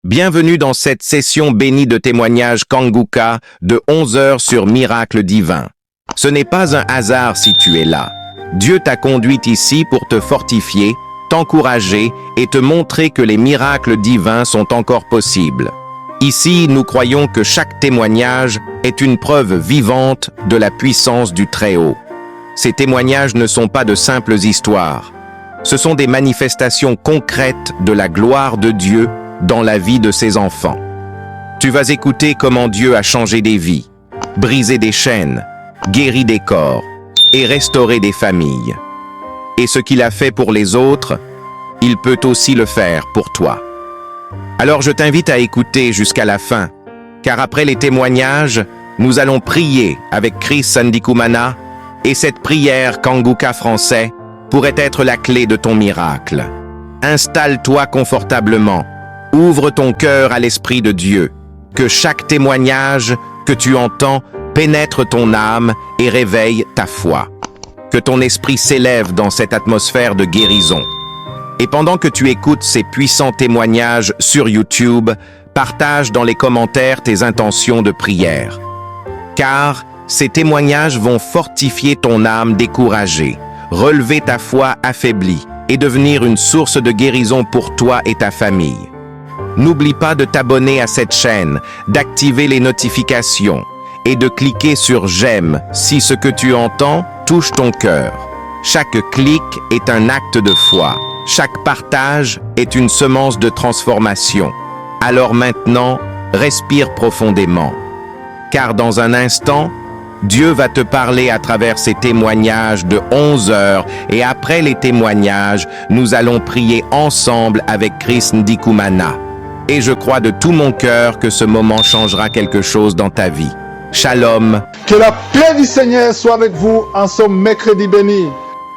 Bienvenue dans cette session bénie de témoignages Kanguka de 11 heures sur Miracle Divin. Ce n'est pas un hasard si tu es là. Dieu t'a conduit ici pour te fortifier, t'encourager et te montrer que les miracles divins sont encore possibles. Ici, nous croyons que chaque témoignage est une preuve vivante de la puissance du Très-Haut. Ces témoignages ne sont pas de simples histoires. Ce sont des manifestations concrètes de la gloire de Dieu dans la vie de ses enfants. Tu vas écouter comment Dieu a changé des vies, brisé des chaînes, guéri des corps et restauré des familles. Et ce qu'il a fait pour les autres, il peut aussi le faire pour toi. Alors je t'invite à écouter jusqu'à la fin, car après les témoignages, nous allons prier avec Chris Sandikumana, et cette prière Kanguka français pourrait être la clé de ton miracle. Installe-toi confortablement, ouvre ton cœur à l'Esprit de Dieu, que chaque témoignage que tu entends pénètre ton âme et réveille ta foi. Que ton esprit s'élève dans cette atmosphère de guérison. Et pendant que tu écoutes ces puissants témoignages sur YouTube, partage dans les commentaires tes intentions de prière. Car ces témoignages vont fortifier ton âme découragée, relever ta foi affaiblie et devenir une source de guérison pour toi et ta famille. N'oublie pas de t'abonner à cette chaîne, d'activer les notifications et de cliquer sur « J'aime » si ce que tu entends touche ton cœur. Chaque clic est un acte de foi. Chaque partage est une semence de transformation. Alors maintenant, respire profondément. Car dans un instant, Dieu va te parler à travers ces témoignages de 11 heures et après les témoignages, nous allons prier ensemble avec Chris Ndikumana. Et je crois de tout mon cœur que ce moment changera quelque chose dans ta vie. Shalom. Que la paix du Seigneur soit avec vous en ce mercredi béni.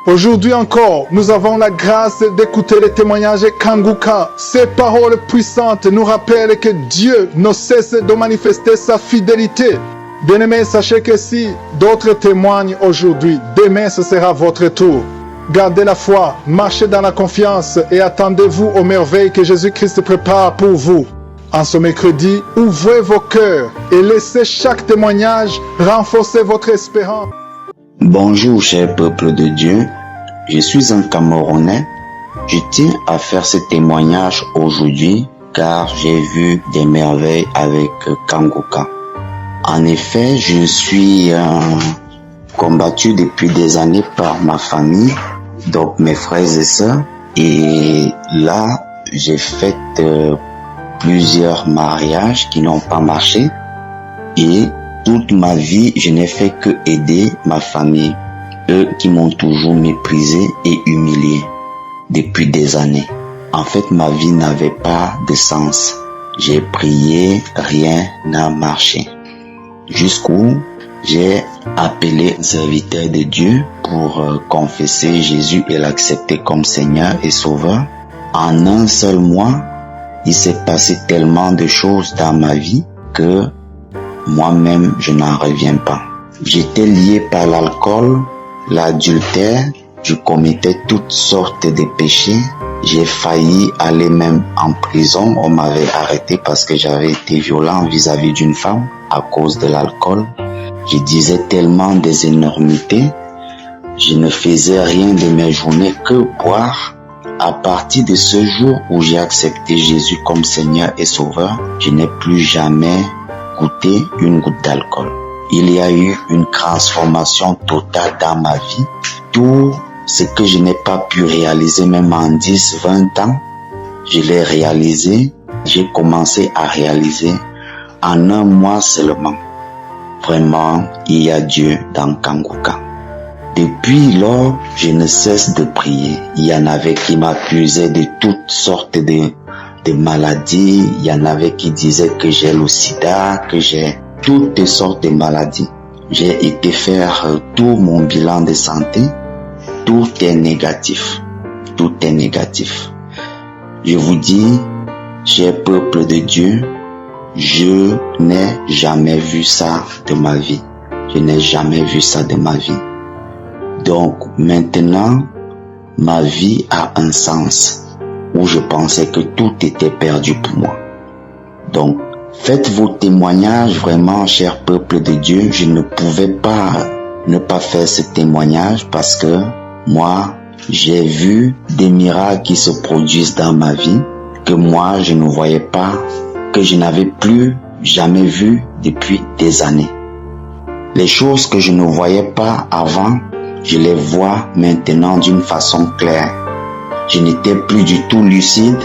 Aujourd'hui encore, nous avons la grâce d'écouter les témoignages Kanguka. Ces paroles puissantes nous rappellent que Dieu ne cesse de manifester sa fidélité. Bien-aimés, sachez que si d'autres témoignent aujourd'hui, demain ce sera votre tour. Gardez la foi, marchez dans la confiance et attendez-vous aux merveilles que Jésus-Christ prépare pour vous. En ce mercredi, ouvrez vos cœurs et laissez chaque témoignage renforcer votre espérance. Bonjour cher peuple de Dieu, je suis un Camerounais. Je tiens à faire ce témoignage aujourd'hui car j'ai vu des merveilles avec Kanguka. En effet, je suis combattu depuis des années par ma famille, donc mes frères et sœurs. Et là, j'ai fait plusieurs mariages qui n'ont pas marché. Et toute ma vie, je n'ai fait que aider ma famille. Eux qui m'ont toujours méprisé et humilié depuis des années. En fait, ma vie n'avait pas de sens. J'ai prié, rien n'a marché. Jusqu'où j'ai appelé un serviteur de Dieu pour confesser Jésus et l'accepter comme Seigneur et Sauveur. En un seul mois, il s'est passé tellement de choses dans ma vie que moi-même, je n'en reviens pas. J'étais lié par l'alcool, l'adultère, je commettais toutes sortes de péchés. J'ai failli aller même en prison. On m'avait arrêté parce que j'avais été violent vis-à-vis d'une femme à cause de l'alcool. Je disais tellement des énormités. Je ne faisais rien de mes journées que boire. À partir de ce jour où j'ai accepté Jésus comme Seigneur et Sauveur, je n'ai plus jamais goûté une goutte d'alcool. Il y a eu une transformation totale dans ma vie. Tout ce que je n'ai pas pu réaliser même en 10, 20 ans, je l'ai réalisé. J'ai commencé à réaliser en un mois seulement. Vraiment, il y a Dieu dans Kanguka. Depuis lors, je ne cesse de prier. Il y en avait qui m'accusaient de toutes sortes de maladies. Il y en avait qui disaient que j'ai le sida, que j'ai toutes sortes de maladies. J'ai été faire tout mon bilan de santé. Tout est négatif. Tout est négatif. Je vous dis, cher peuple de Dieu, je n'ai jamais vu ça de ma vie. Je n'ai jamais vu ça de ma vie. Donc maintenant, ma vie a un sens où je pensais que tout était perdu pour moi. Donc, faites vos témoignages vraiment, cher peuple de Dieu. Je ne pouvais pas ne pas faire ce témoignage parce que moi, j'ai vu des miracles qui se produisent dans ma vie que moi, je ne voyais pas, que je n'avais plus jamais vu depuis des années. Les choses que je ne voyais pas avant, je les vois maintenant d'une façon claire. Je n'étais plus du tout lucide,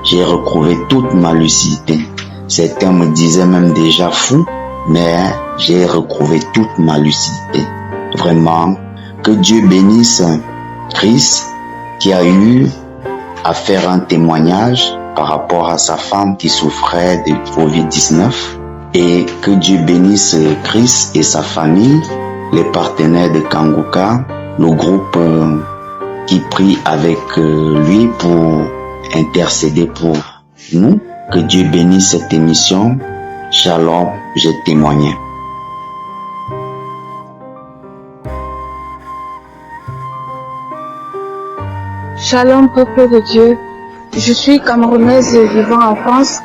j'ai retrouvé toute ma lucidité. Certains me disaient même déjà fou, mais j'ai retrouvé toute ma lucidité. Vraiment, que Dieu bénisse Chris qui a eu à faire un témoignage par rapport à sa femme qui souffrait de Covid-19 et que Dieu bénisse Chris et sa famille, les partenaires de Kanguka, le groupe qui prie avec lui pour intercéder pour nous. Que Dieu bénisse cette émission. Shalom, j'ai témoigné. Shalom, peuple de Dieu. Je suis camerounaise vivant en France.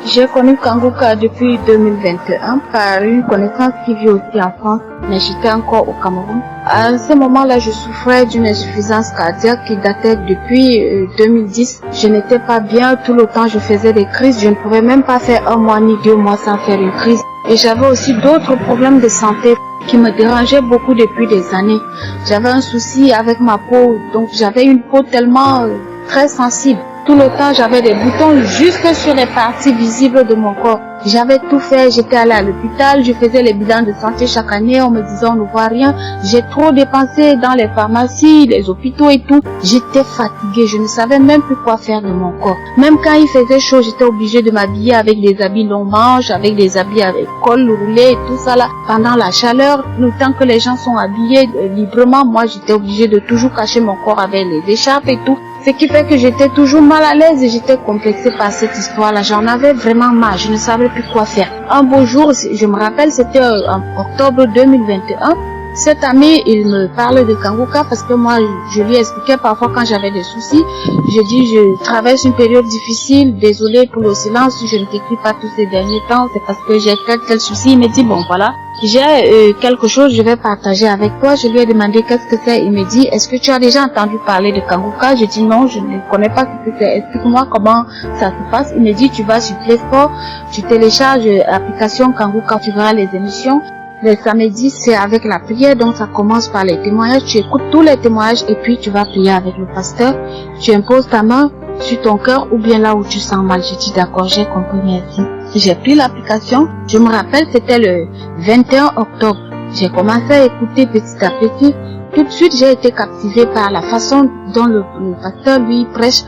J'ai connu Kanguka depuis 2021 par une connaissance qui vit aussi en France, mais j'étais encore au Cameroun. À ce moment-là, je souffrais d'une insuffisance cardiaque qui datait depuis 2010. Je n'étais pas bien, tout le temps je faisais des crises. Je ne pouvais même pas faire 1 mois ni 2 mois sans faire une crise. Et j'avais aussi d'autres problèmes de santé qui me dérangeaient beaucoup depuis des années. J'avais un souci avec ma peau, donc j'avais une peau tellement très sensible. Tout le temps, j'avais des boutons jusque sur les parties visibles de mon corps. J'avais tout fait, j'étais allée à l'hôpital, je faisais les bilans de santé chaque année, on me disait on ne voit rien. J'ai trop dépensé dans les pharmacies, les hôpitaux et tout. J'étais fatiguée, je ne savais même plus quoi faire de mon corps. Même quand il faisait chaud, j'étais obligée de m'habiller avec des habits longs manches, avec des habits avec col roulé et tout ça là. Pendant la chaleur, le temps que les gens sont habillés librement, moi j'étais obligée de toujours cacher mon corps avec les écharpes et tout. Ce qui fait que j'étais toujours mal à l'aise et j'étais complexée par cette histoire-là. J'en avais vraiment marre, je ne savais plus quoi faire. Un beau jour, je me rappelle, c'était en octobre 2021. Cet ami, il me parle de Kanguka parce que moi, je lui expliquais parfois quand j'avais des soucis. Je dis, je traverse une période difficile, désolé pour le silence, je ne t'écris pas tous ces derniers temps, c'est parce que j'ai tel souci. Il me dit, bon voilà, j'ai quelque chose, je vais partager avec toi. Je lui ai demandé qu'est-ce que c'est. Il me dit, est-ce que tu as déjà entendu parler de Kanguka? Je dis non, je ne connais pas ce que c'est. Explique-moi comment ça se passe. Il me dit, tu vas sur Play Store, tu télécharges l'application Kanguka, tu verras les émissions. Les samedis, c'est avec la prière, donc ça commence par les témoignages. Tu écoutes tous les témoignages et puis tu vas prier avec le pasteur. Tu imposes ta main sur ton cœur ou bien là où tu sens mal. Je dis d'accord, j'ai compris, merci. J'ai pris l'application. Je me rappelle, c'était le 21 octobre. J'ai commencé à écouter petit à petit. Tout de suite, j'ai été captivée par la façon dont le pasteur lui prêche.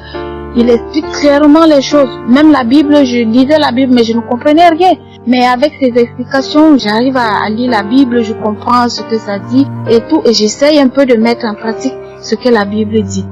Il explique clairement les choses. Même la Bible, je lisais la Bible, mais je ne comprenais rien. Mais avec ces explications, j'arrive à lire la Bible, je comprends ce que ça dit et tout. Et j'essaye un peu de mettre en pratique ce que la Bible dit.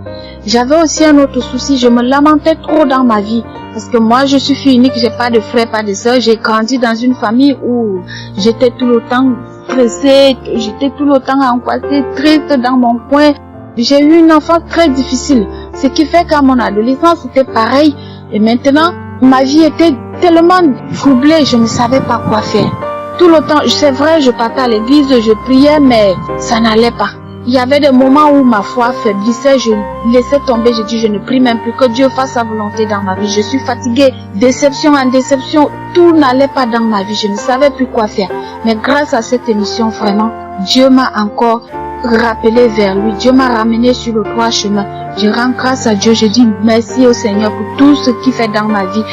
J'avais aussi un autre souci, je me lamentais trop dans ma vie. Parce que moi, je suis fille unique, j'ai pas de frères, pas de sœurs. J'ai grandi dans une famille où j'étais tout le temps stressée, j'étais tout le temps angoissée, triste dans mon coin. J'ai eu une enfance très difficile. Ce qui fait qu'à mon adolescence, c'était pareil. Et maintenant, ma vie était tellement troublée, je ne savais pas quoi faire. Tout le temps, c'est vrai, je partais à l'église, je priais, mais ça n'allait pas. Il y avait des moments où ma foi faiblissait, je laissais tomber, je dis je ne prie même plus, que Dieu fasse sa volonté dans ma vie. Je suis fatiguée, déception en déception, tout n'allait pas dans ma vie, je ne savais plus quoi faire. Mais grâce à cette émission, vraiment, Dieu m'a encore rappelé vers lui, Dieu m'a ramené sur le droit chemin. Je rends grâce à Dieu, je dis merci au Seigneur pour tout ce qu'il fait dans ma vie.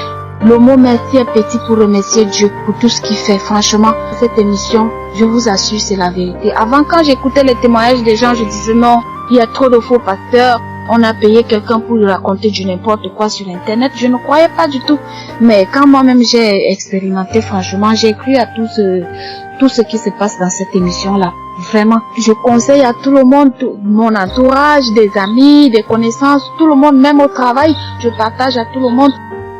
Le mot merci est petit pour remercier Dieu pour tout ce qu'il fait. Franchement, cette émission, je vous assure, c'est la vérité. Avant, quand j'écoutais les témoignages des gens, je disais non, il y a trop de faux pasteurs. On a payé quelqu'un pour lui raconter du n'importe quoi sur Internet. Je ne croyais pas du tout. Mais quand moi-même j'ai expérimenté, franchement, j'ai cru à tout ce qui se passe dans cette émission-là. Vraiment, je conseille à tout le monde, mon entourage, des amis, des connaissances, tout le monde, même au travail, je partage à tout le monde.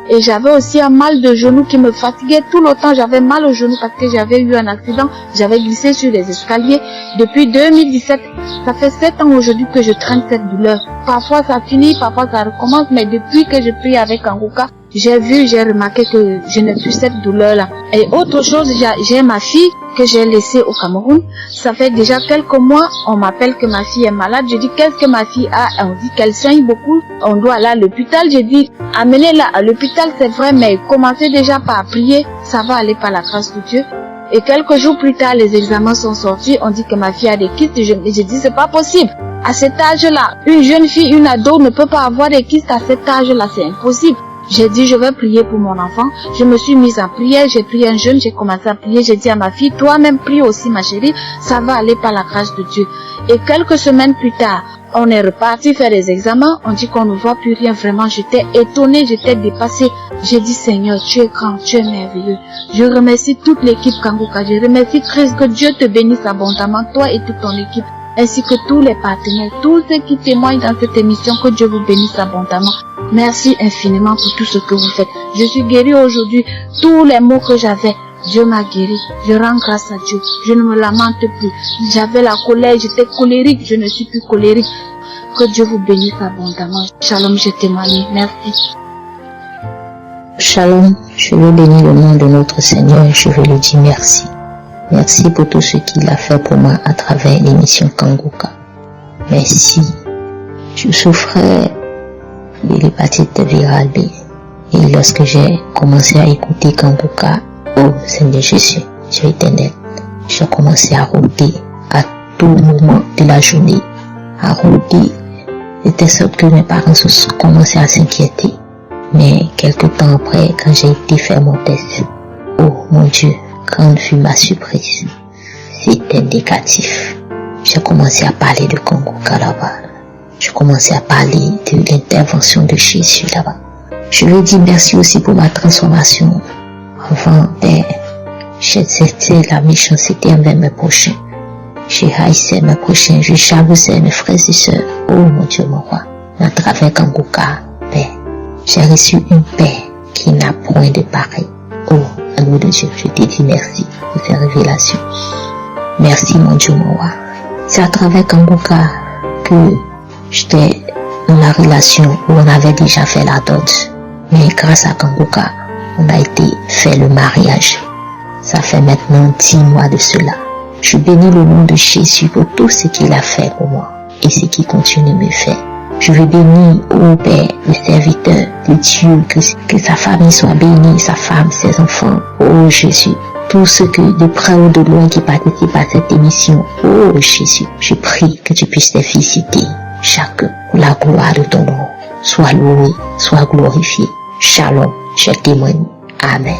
Et j'avais aussi un mal de genou qui me fatiguait tout le temps. J'avais mal au genou parce que j'avais eu un accident. J'avais glissé sur les escaliers. Depuis 2017, ça fait 7 ans aujourd'hui que je traîne cette douleur. Parfois ça finit, parfois ça recommence. Mais depuis que je prie avec Kanguka, j'ai remarqué que je n'ai plus cette douleur-là. Et autre chose, j'ai ma fille que j'ai laissée au Cameroun. Ça fait déjà quelques mois, on m'appelle que ma fille est malade. Je dis, qu'est-ce que ma fille a? On dit qu'elle saigne beaucoup. On doit aller à l'hôpital. J'ai dit, amenez-la à l'hôpital, c'est vrai, mais commencez déjà par prier. Ça va aller par la grâce de Dieu. Et quelques jours plus tard, les examens sont sortis. On dit que ma fille a des kystes. J'ai dit, c'est pas possible. À cet âge-là, une jeune fille, une ado ne peut pas avoir des kystes à cet âge-là. C'est impossible. J'ai dit, je vais prier pour mon enfant. Je me suis mise en prière. J'ai pris un jeûne. J'ai commencé à prier. J'ai dit à ma fille, toi-même prie aussi, ma chérie. Ça va aller par la grâce de Dieu. Et quelques semaines plus tard, on est reparti faire les examens. On dit qu'on ne voit plus rien. Vraiment, j'étais étonnée. J'étais dépassée. J'ai dit, Seigneur, tu es grand. Tu es merveilleux. Je remercie toute l'équipe Kanguka. Je remercie Christ. Que Dieu te bénisse abondamment. Toi et toute ton équipe. Ainsi que tous les partenaires. Tous ceux qui témoignent dans cette émission. Que Dieu vous bénisse abondamment. Merci infiniment pour tout ce que vous faites. Je suis guérie aujourd'hui. Tous les maux que j'avais, Dieu m'a guéri. Je rends grâce à Dieu. Je ne me lamente plus. J'avais la colère, j'étais colérique. Je ne suis plus colérique. Que Dieu vous bénisse abondamment. Shalom, je témoigne. Merci. Shalom, je veux bénir le nom de notre Seigneur et je veux lui dire merci. Merci pour tout ce qu'il a fait pour moi à travers l'émission Kanguka. Merci. Je souffrais de l'hépatite virale B. Et lorsque j'ai commencé à écouter Kanguka, oh Seigneur Jésus, Dieu éternel, j'ai commencé à rôder à tout moment de la journée, à rôder, de telle sorte que mes parents commençaient à s'inquiéter. Mais quelque temps après, quand j'ai été faire mon test, oh mon Dieu, grande fut ma surprise. C'était négatif. J'ai commencé à parler de Kanguka là-bas. Je commençais à parler de l'intervention de Jésus là-bas. Je lui dis merci aussi pour ma transformation. Avant, c'était la méchanceté envers mes prochains. Je haïssais mes prochains, je jalousais mes frères et sœurs. Oh mon Dieu, mon roi. À travers Kanguka, j'ai reçu une paix qui n'a point de pareil. Oh, amour de Dieu, je te dis merci pour ces révélations. Merci mon Dieu, mon roi. C'est à travers Kanguka que j'étais dans la relation où on avait déjà fait la dot. Mais grâce à Kanguka, on a été fait le mariage. Ça fait maintenant 10 mois de cela. Je bénis le nom de Jésus pour tout ce qu'il a fait pour moi et ce qu'il continue de me faire. Je veux bénir au Père, le serviteur de Dieu, que sa famille soit bénie, sa femme, ses enfants. Oh Jésus, tous ceux de près ou de loin qui participent à cette émission. Oh Jésus, je prie que tu puisses les visiter. Chacun pour la gloire de ton nom. Sois loué, sois glorifié. Shalom, je témoigne. Amen.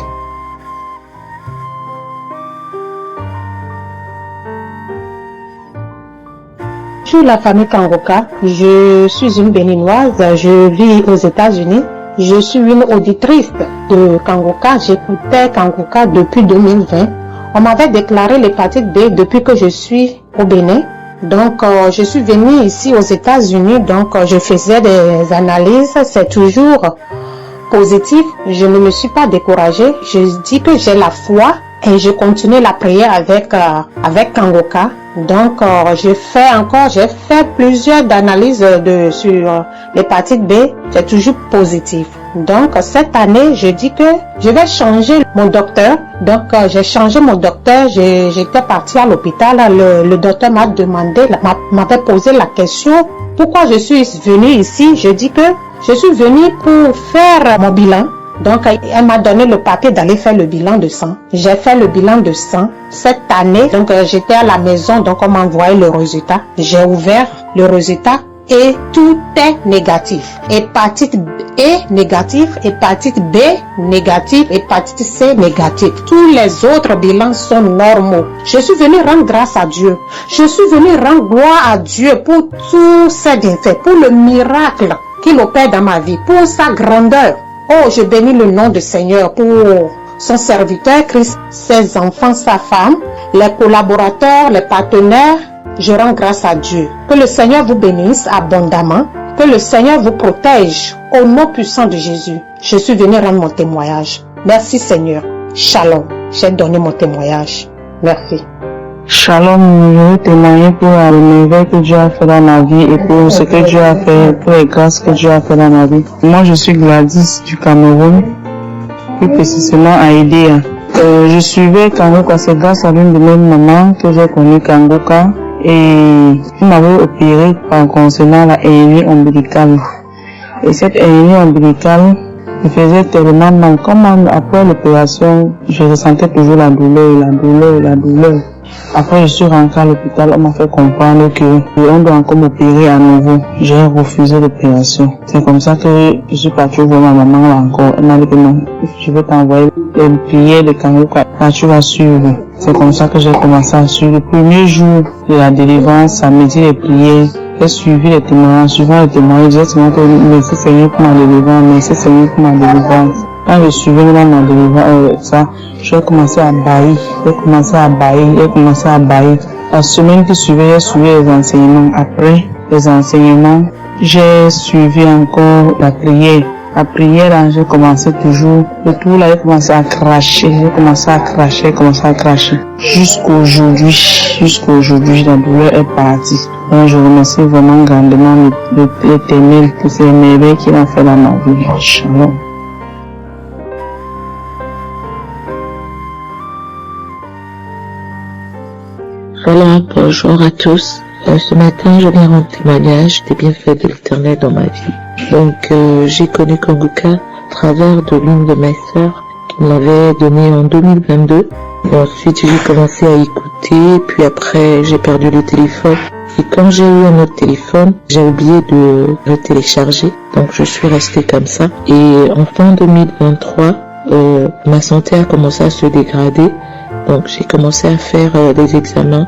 Bonjour la famille Kanguka, je suis une béninoise, je vis aux États-Unis. Je suis une auditrice de Kanguka, j'écoutais Kanguka depuis 2020. On m'avait déclaré l'hépatite B depuis que je suis au Bénin. Donc, je suis venue ici aux États-Unis, donc je faisais des analyses, c'est toujours positif. Je ne me suis pas découragée. Je dis que j'ai la foi et je continue la prière avec Kanguka. Donc, j'ai fait plusieurs analyses sur l'hépatite B. C'est toujours positif. Donc, cette année, je dis que je vais changer mon docteur. Donc, j'ai changé mon docteur. J'étais partie à l'hôpital. Le docteur m'avait posé la question, pourquoi je suis venue ici? Je dis que je suis venue pour faire mon bilan. Donc, elle m'a donné le papier d'aller faire le bilan de sang. J'ai fait le bilan de sang cette année. Donc, j'étais à la maison, donc on m'a envoyé le résultat. J'ai ouvert le résultat et tout est négatif. Hépatite E négatif, hépatite B négatif, hépatite C négatif. Tous les autres bilans sont normaux. Je suis venue rendre grâce à Dieu. Je suis venue rendre gloire à Dieu pour tous ses bienfaits, pour le miracle qu'il opère dans ma vie, pour sa grandeur. Oh, je bénis le nom du Seigneur pour son serviteur Christ, ses enfants, sa femme, les collaborateurs, les partenaires. Je rends grâce à Dieu. Que le Seigneur vous bénisse abondamment. Que le Seigneur vous protège au nom puissant de Jésus. Je suis venu rendre mon témoignage. Merci Seigneur. Shalom. J'ai donné mon témoignage. Merci. Shalom, je veux témoigner pour le merveille que Dieu a fait dans ma vie et pour ce que Dieu a fait, pour les grâces que Dieu a fait dans ma vie. Moi, je suis Gladys du Cameroun, plus précisément à Idéa. Je suivais Kanguka, c'est grâce à l'une de mes mamans que j'ai connu Kanguka et il m'avait opéré en concernant la hernie ombilicale. Et cette hernie ombilicale me faisait tellement mal. Comme après l'opération, je ressentais toujours la douleur. Après, je suis rentrée à l'hôpital, on m'a fait comprendre qu'on doit encore m'opérer à nouveau. J'ai refusé l'opération. C'est comme ça que je suis partie voir ma maman là encore. Elle m'a dit que non, je vais t'envoyer les prières de Kanguka. Là, tu vas suivre. C'est comme ça que j'ai commencé à suivre. Le premier jour de la délivrance, samedi, les prières. J'ai suivi les témoignages, suivant les témoignages, j'ai seulement que merci Seigneur pour ma délivrance, merci Seigneur pour ma délivrance. Quand je suivais ma délivrance, j'ai commencé à bailler. La semaine qui suivait, j'ai suivi les enseignements. Après les enseignements, j'ai suivi encore la prière. La prière, là, j'ai commencé toujours, le tout là, j'ai commencé à cracher. Jusqu'au aujourd'hui, la douleur est partie. Donc, je remercie vraiment grandement l'Éternel pour ces merveilles qu'il a fait dans ma vie. Shalom. Voilà, bonjour à tous. Ce matin, je viens rendre témoignage des bienfaits de l'Éternel dans ma vie. Donc, j'ai connu Kanguka à travers de l'une de mes sœurs qui me l'avait donné en 2022. Et ensuite, j'ai commencé à écouter, puis après, j'ai perdu le téléphone. Et quand j'ai eu un autre téléphone, j'ai oublié de le télécharger. Donc, je suis restée comme ça. Et en fin 2023, ma santé a commencé à se dégrader. Donc, j'ai commencé à faire des examens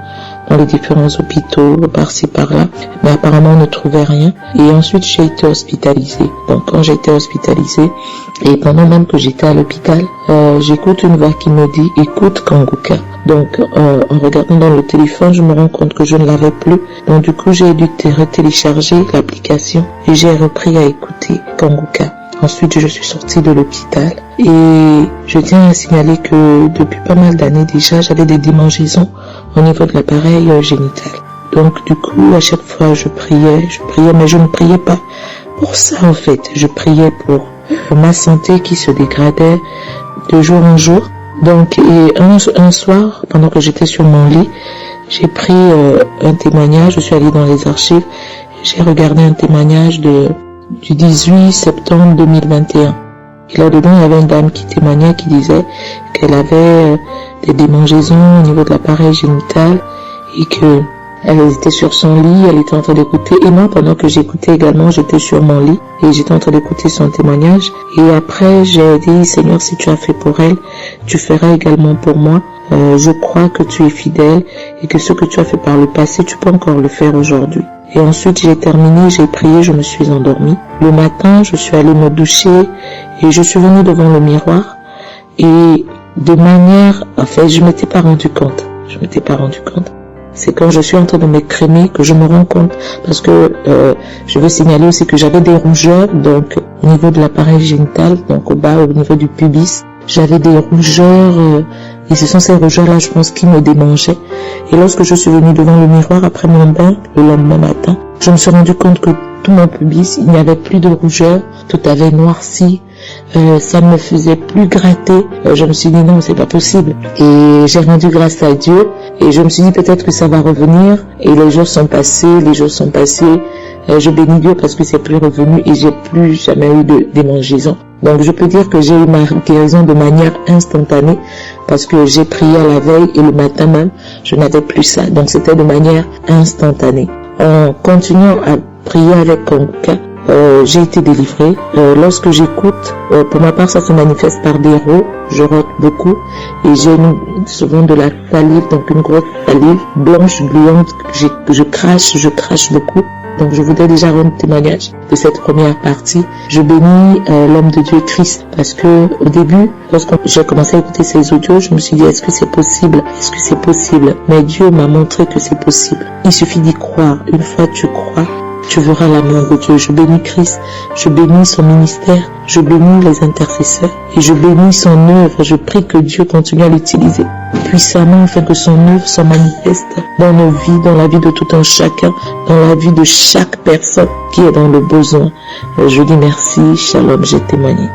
dans les différents hôpitaux, par-ci, par-là. Mais apparemment, on ne trouvait rien. Et ensuite, j'ai été hospitalisée. Donc, quand j'ai été hospitalisée, et pendant même que j'étais à l'hôpital, j'écoute une voix qui me dit « Écoute Kanguka ». Donc, en regardant dans le téléphone, je me rends compte que je ne l'avais plus. Donc, du coup, j'ai dû télécharger l'application et j'ai repris à écouter Kanguka. Ensuite, je suis sortie de l'hôpital et je tiens à signaler que depuis pas mal d'années déjà, j'avais des démangeaisons au niveau de l'appareil génital. Donc, du coup, à chaque fois, je priais, mais je ne priais pas pour ça en fait. Je priais pour ma santé qui se dégradait de jour en jour. Donc, et un soir, pendant que j'étais sur mon lit, j'ai pris un témoignage, je suis allée dans les archives, j'ai regardé un témoignage du 18 septembre 2021. Et là-dedans, il y avait une dame qui témoignait, qui disait qu'elle avait des démangeaisons au niveau de l'appareil génital et que elle était sur son lit, elle était en train d'écouter. Et moi, pendant que j'écoutais également, j'étais sur mon lit et j'étais en train d'écouter son témoignage. Et après, j'ai dit, Seigneur, si tu as fait pour elle, tu feras également pour moi. Je crois que tu es fidèle et que ce que tu as fait par le passé, tu peux encore le faire aujourd'hui. Et ensuite, j'ai terminé, j'ai prié, je me suis endormie. Le matin, je suis allée me doucher et je suis venue devant le miroir. Et de manière, en fait, je m'étais pas rendu compte. C'est quand je suis en train de m'écrémer que je me rends compte. Parce que je veux signaler aussi que j'avais des rougeurs, donc au niveau de l'appareil génital, donc au bas, au niveau du pubis. J'avais des rougeurs et ce sont ces rougeurs-là, je pense, qui me démangeaient. Et lorsque je suis venue devant le miroir après mon bain, le lendemain matin, je me suis rendu compte que tout mon pubis, il n'y avait plus de rougeurs, tout avait noirci, ça ne me faisait plus gratter. Je me suis dit non, c'est pas possible. Et j'ai rendu grâce à Dieu et je me suis dit peut-être que ça va revenir. Et les jours sont passés. Je bénis Dieu parce que c'est plus revenu et j'ai plus jamais eu de démangeaison. Donc je peux dire que j'ai eu ma guérison de manière instantanée parce que j'ai prié à la veille et le matin même, je n'avais plus ça. Donc c'était de manière instantanée. En continuant à prier avec Kanguka, j'ai été délivrée. Lorsque j'écoute, pour ma part, ça se manifeste par des rots. Je rote beaucoup et j'ai souvent de la salive, donc une grosse salive blanche, gluante. Je crache beaucoup. Donc je voudrais déjà rendre témoignage de cette première partie. Je bénis l'homme de Dieu Christ parce que au début, lorsque j'ai commencé à écouter ces audios, je me suis dit est-ce que c'est possible? Mais Dieu m'a montré que c'est possible. Il suffit d'y croire. Une fois tu crois, tu verras l'amour de Dieu. Je bénis Christ, je bénis son ministère, je bénis les intercesseurs et je bénis son œuvre. Je prie que Dieu continue à l'utiliser puissamment afin que son œuvre soit manifeste dans nos vies, dans la vie de tout un chacun, dans la vie de chaque personne qui est dans le besoin. Je dis merci, shalom, j'ai témoigné.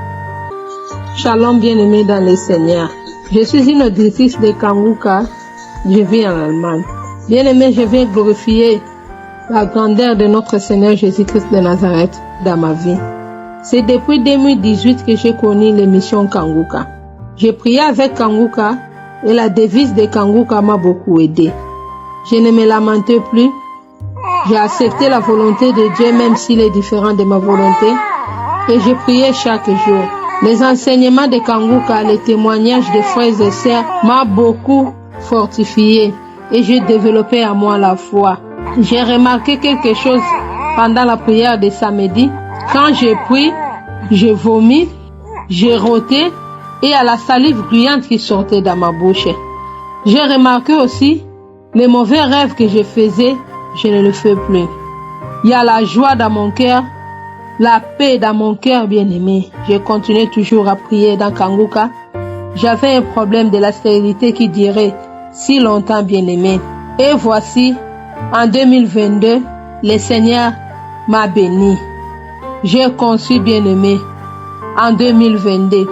Shalom bien-aimé dans le Seigneur. Je suis une auditrice de Kanguka, je vis en Allemagne. Bien-aimé, je viens glorifier la grandeur de notre Seigneur Jésus-Christ de Nazareth dans ma vie. C'est depuis 2018 que j'ai connu l'émission Kanguka. J'ai prié avec Kanguka et la devise de Kanguka m'a beaucoup aidé. Je ne me lamentais plus. J'ai accepté la volonté de Dieu même s'il est différent de ma volonté et j'ai prié chaque jour. Les enseignements de Kanguka, les témoignages des frères et sœurs m'a beaucoup fortifié et j'ai développé à moi la foi. J'ai remarqué quelque chose pendant la prière de samedi. Quand j'ai pris, j'ai vomi, j'ai roté et à la salive bruyante qui sortait dans ma bouche. J'ai remarqué aussi les mauvais rêves que je faisais, je ne le fais plus. Il y a la joie dans mon cœur, la paix dans mon cœur bien-aimé. J'ai continué toujours à prier dans Kanguka. J'avais un problème de la stérilité qui durait si longtemps bien-aimé. Et voici, en 2022, le Seigneur m'a béni. J'ai conçu bien-aimé en 2022.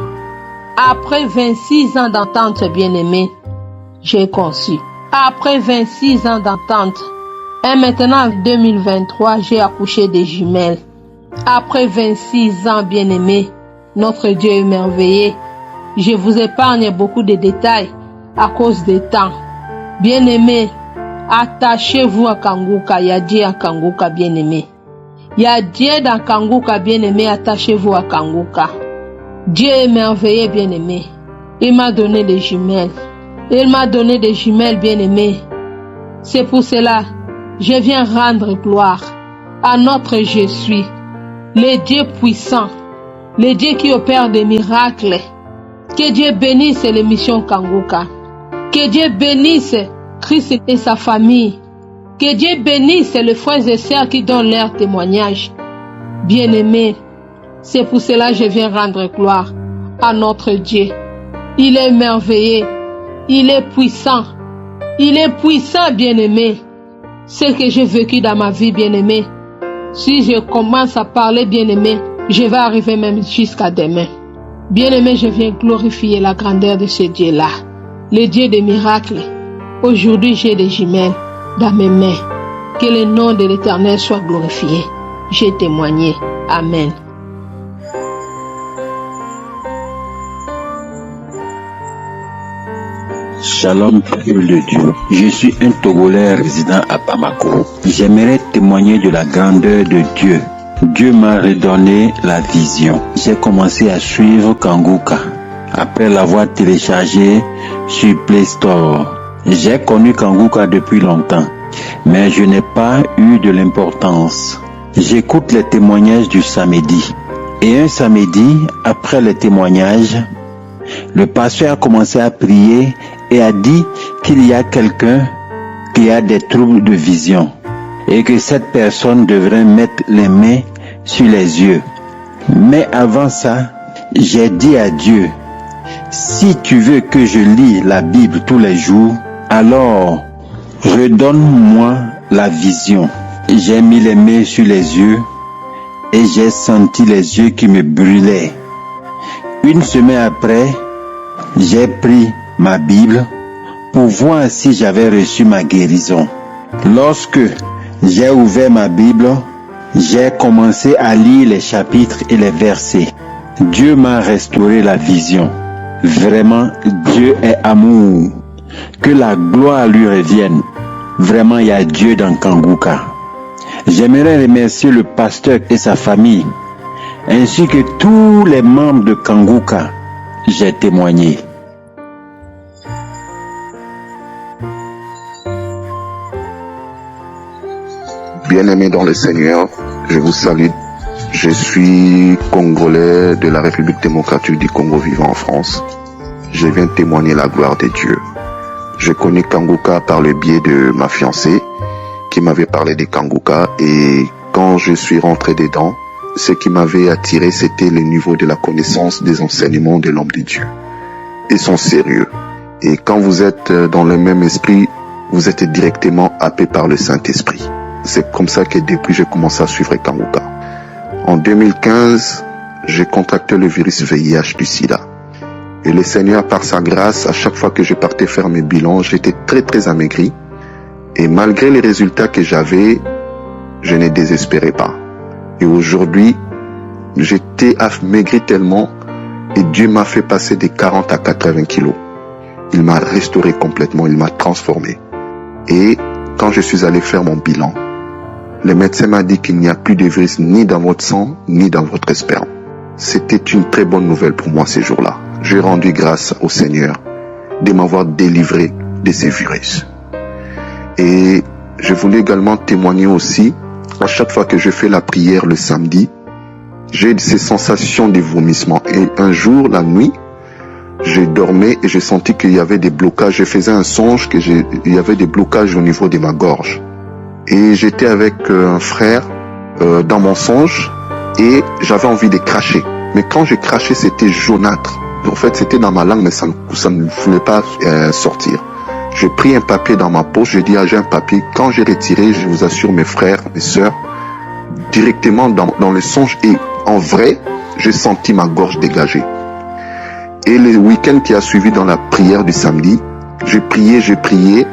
Après 26 ans d'attente bien-aimé, j'ai conçu. Après 26 ans d'attente. Et maintenant, en 2023, j'ai accouché des jumelles. Après 26 ans bien-aimé, notre Dieu est merveilleux. Je vous épargne beaucoup de détails à cause du temps. Bien-aimé, attachez-vous à Kanguka, il y a Dieu à Kanguka bien-aimé. Il y a Dieu dans Kanguka bien-aimé, attachez-vous à Kanguka. Dieu est merveilleux bien-aimé. Il m'a donné des jumelles. Il m'a donné des jumelles bien-aimées. C'est pour cela, je viens rendre gloire à notre Je suis, le Dieu puissant, le Dieu qui opère des miracles. Que Dieu bénisse l'émission Kanguka. Que Dieu bénisse Christ et sa famille. Que Dieu bénisse les frères et sœurs qui donnent leur témoignage. Bien-aimés, c'est pour cela que je viens rendre gloire à notre Dieu. Il est merveilleux. Il est puissant. Il est puissant, bien-aimé. Ce que j'ai vécu dans ma vie, bien-aimé. Si je commence à parler, bien-aimé, je vais arriver même jusqu'à demain. Bien-aimé, je viens glorifier la grandeur de ce Dieu-là. Le Dieu des miracles. Aujourd'hui, j'ai des jumelles dans mes mains. Que le nom de l'Éternel soit glorifié. J'ai témoigné. Amen. Shalom, peuple de Dieu. Je suis un Togolais résident à Bamako. J'aimerais témoigner de la grandeur de Dieu. Dieu m'a redonné la vision. J'ai commencé à suivre Kanguka après l'avoir téléchargé sur Play Store. J'ai connu Kanguka depuis longtemps, mais je n'ai pas eu de l'importance. J'écoute les témoignages du samedi. Et un samedi, après les témoignages, le pasteur a commencé à prier et a dit qu'il y a quelqu'un qui a des troubles de vision et que cette personne devrait mettre les mains sur les yeux. Mais avant ça, j'ai dit à Dieu, si tu veux que je lis la Bible tous les jours, alors redonne-moi la vision. J'ai mis les mains sur les yeux et j'ai senti les yeux qui me brûlaient. Une semaine après, j'ai pris ma Bible pour voir si j'avais reçu ma guérison. Lorsque j'ai ouvert ma Bible, j'ai commencé à lire les chapitres et les versets. Dieu m'a restauré la vision. Vraiment, Dieu est amour. Que la gloire lui revienne. Vraiment, il y a Dieu dans Kanguka. J'aimerais remercier le pasteur et sa famille, ainsi que tous les membres de Kanguka. J'ai témoigné. Bien-aimés dans le Seigneur, je vous salue. Je suis Congolais de la République démocratique du Congo vivant en France. Je viens témoigner la gloire de Dieu. Je connais Kanguka par le biais de ma fiancée qui m'avait parlé de Kanguka, et quand je suis rentré dedans, ce qui m'avait attiré, c'était le niveau de la connaissance des enseignements de l'homme de Dieu et son sérieux. Et quand vous êtes dans le même esprit, vous êtes directement happé par le Saint-Esprit. C'est comme ça que depuis j'ai commencé à suivre Kanguka. En 2015, j'ai contracté le virus VIH du sida. Et le Seigneur, par sa grâce, à chaque fois que je partais faire mes bilans, j'étais très amaigri. Et malgré les résultats que j'avais, je ne désespérais pas. Et aujourd'hui, j'étais amaigri tellement et Dieu m'a fait passer de 40 à 80 kilos. Il m'a restauré complètement, il m'a transformé. Et quand je suis allé faire mon bilan, le médecin m'a dit qu'il n'y a plus de virus ni dans votre sang, ni dans votre sperme. C'était une très bonne nouvelle pour moi ces jours-là. J'ai rendu grâce au Seigneur de m'avoir délivré de ces virus. Et je voulais également témoigner aussi, à chaque fois que je fais la prière le samedi, j'ai ces sensations de vomissement. Et un jour, la nuit, je dormais et j'ai senti qu'il y avait des blocages. Je faisais un songe qu'il y avait des blocages au niveau de ma gorge. Et j'étais avec un frère dans mon songe et j'avais envie de cracher. Mais quand je crachais, c'était jaunâtre. En fait, c'était dans ma langue, mais ça ne voulait pas sortir. J'ai pris un papier dans ma poche, j'ai dit, j'ai un papier. Quand j'ai retiré, je vous assure, mes frères, mes sœurs, directement dans le songe et en vrai, j'ai senti ma gorge dégagée. Et le week-end qui a suivi dans la prière du samedi, j'ai prié,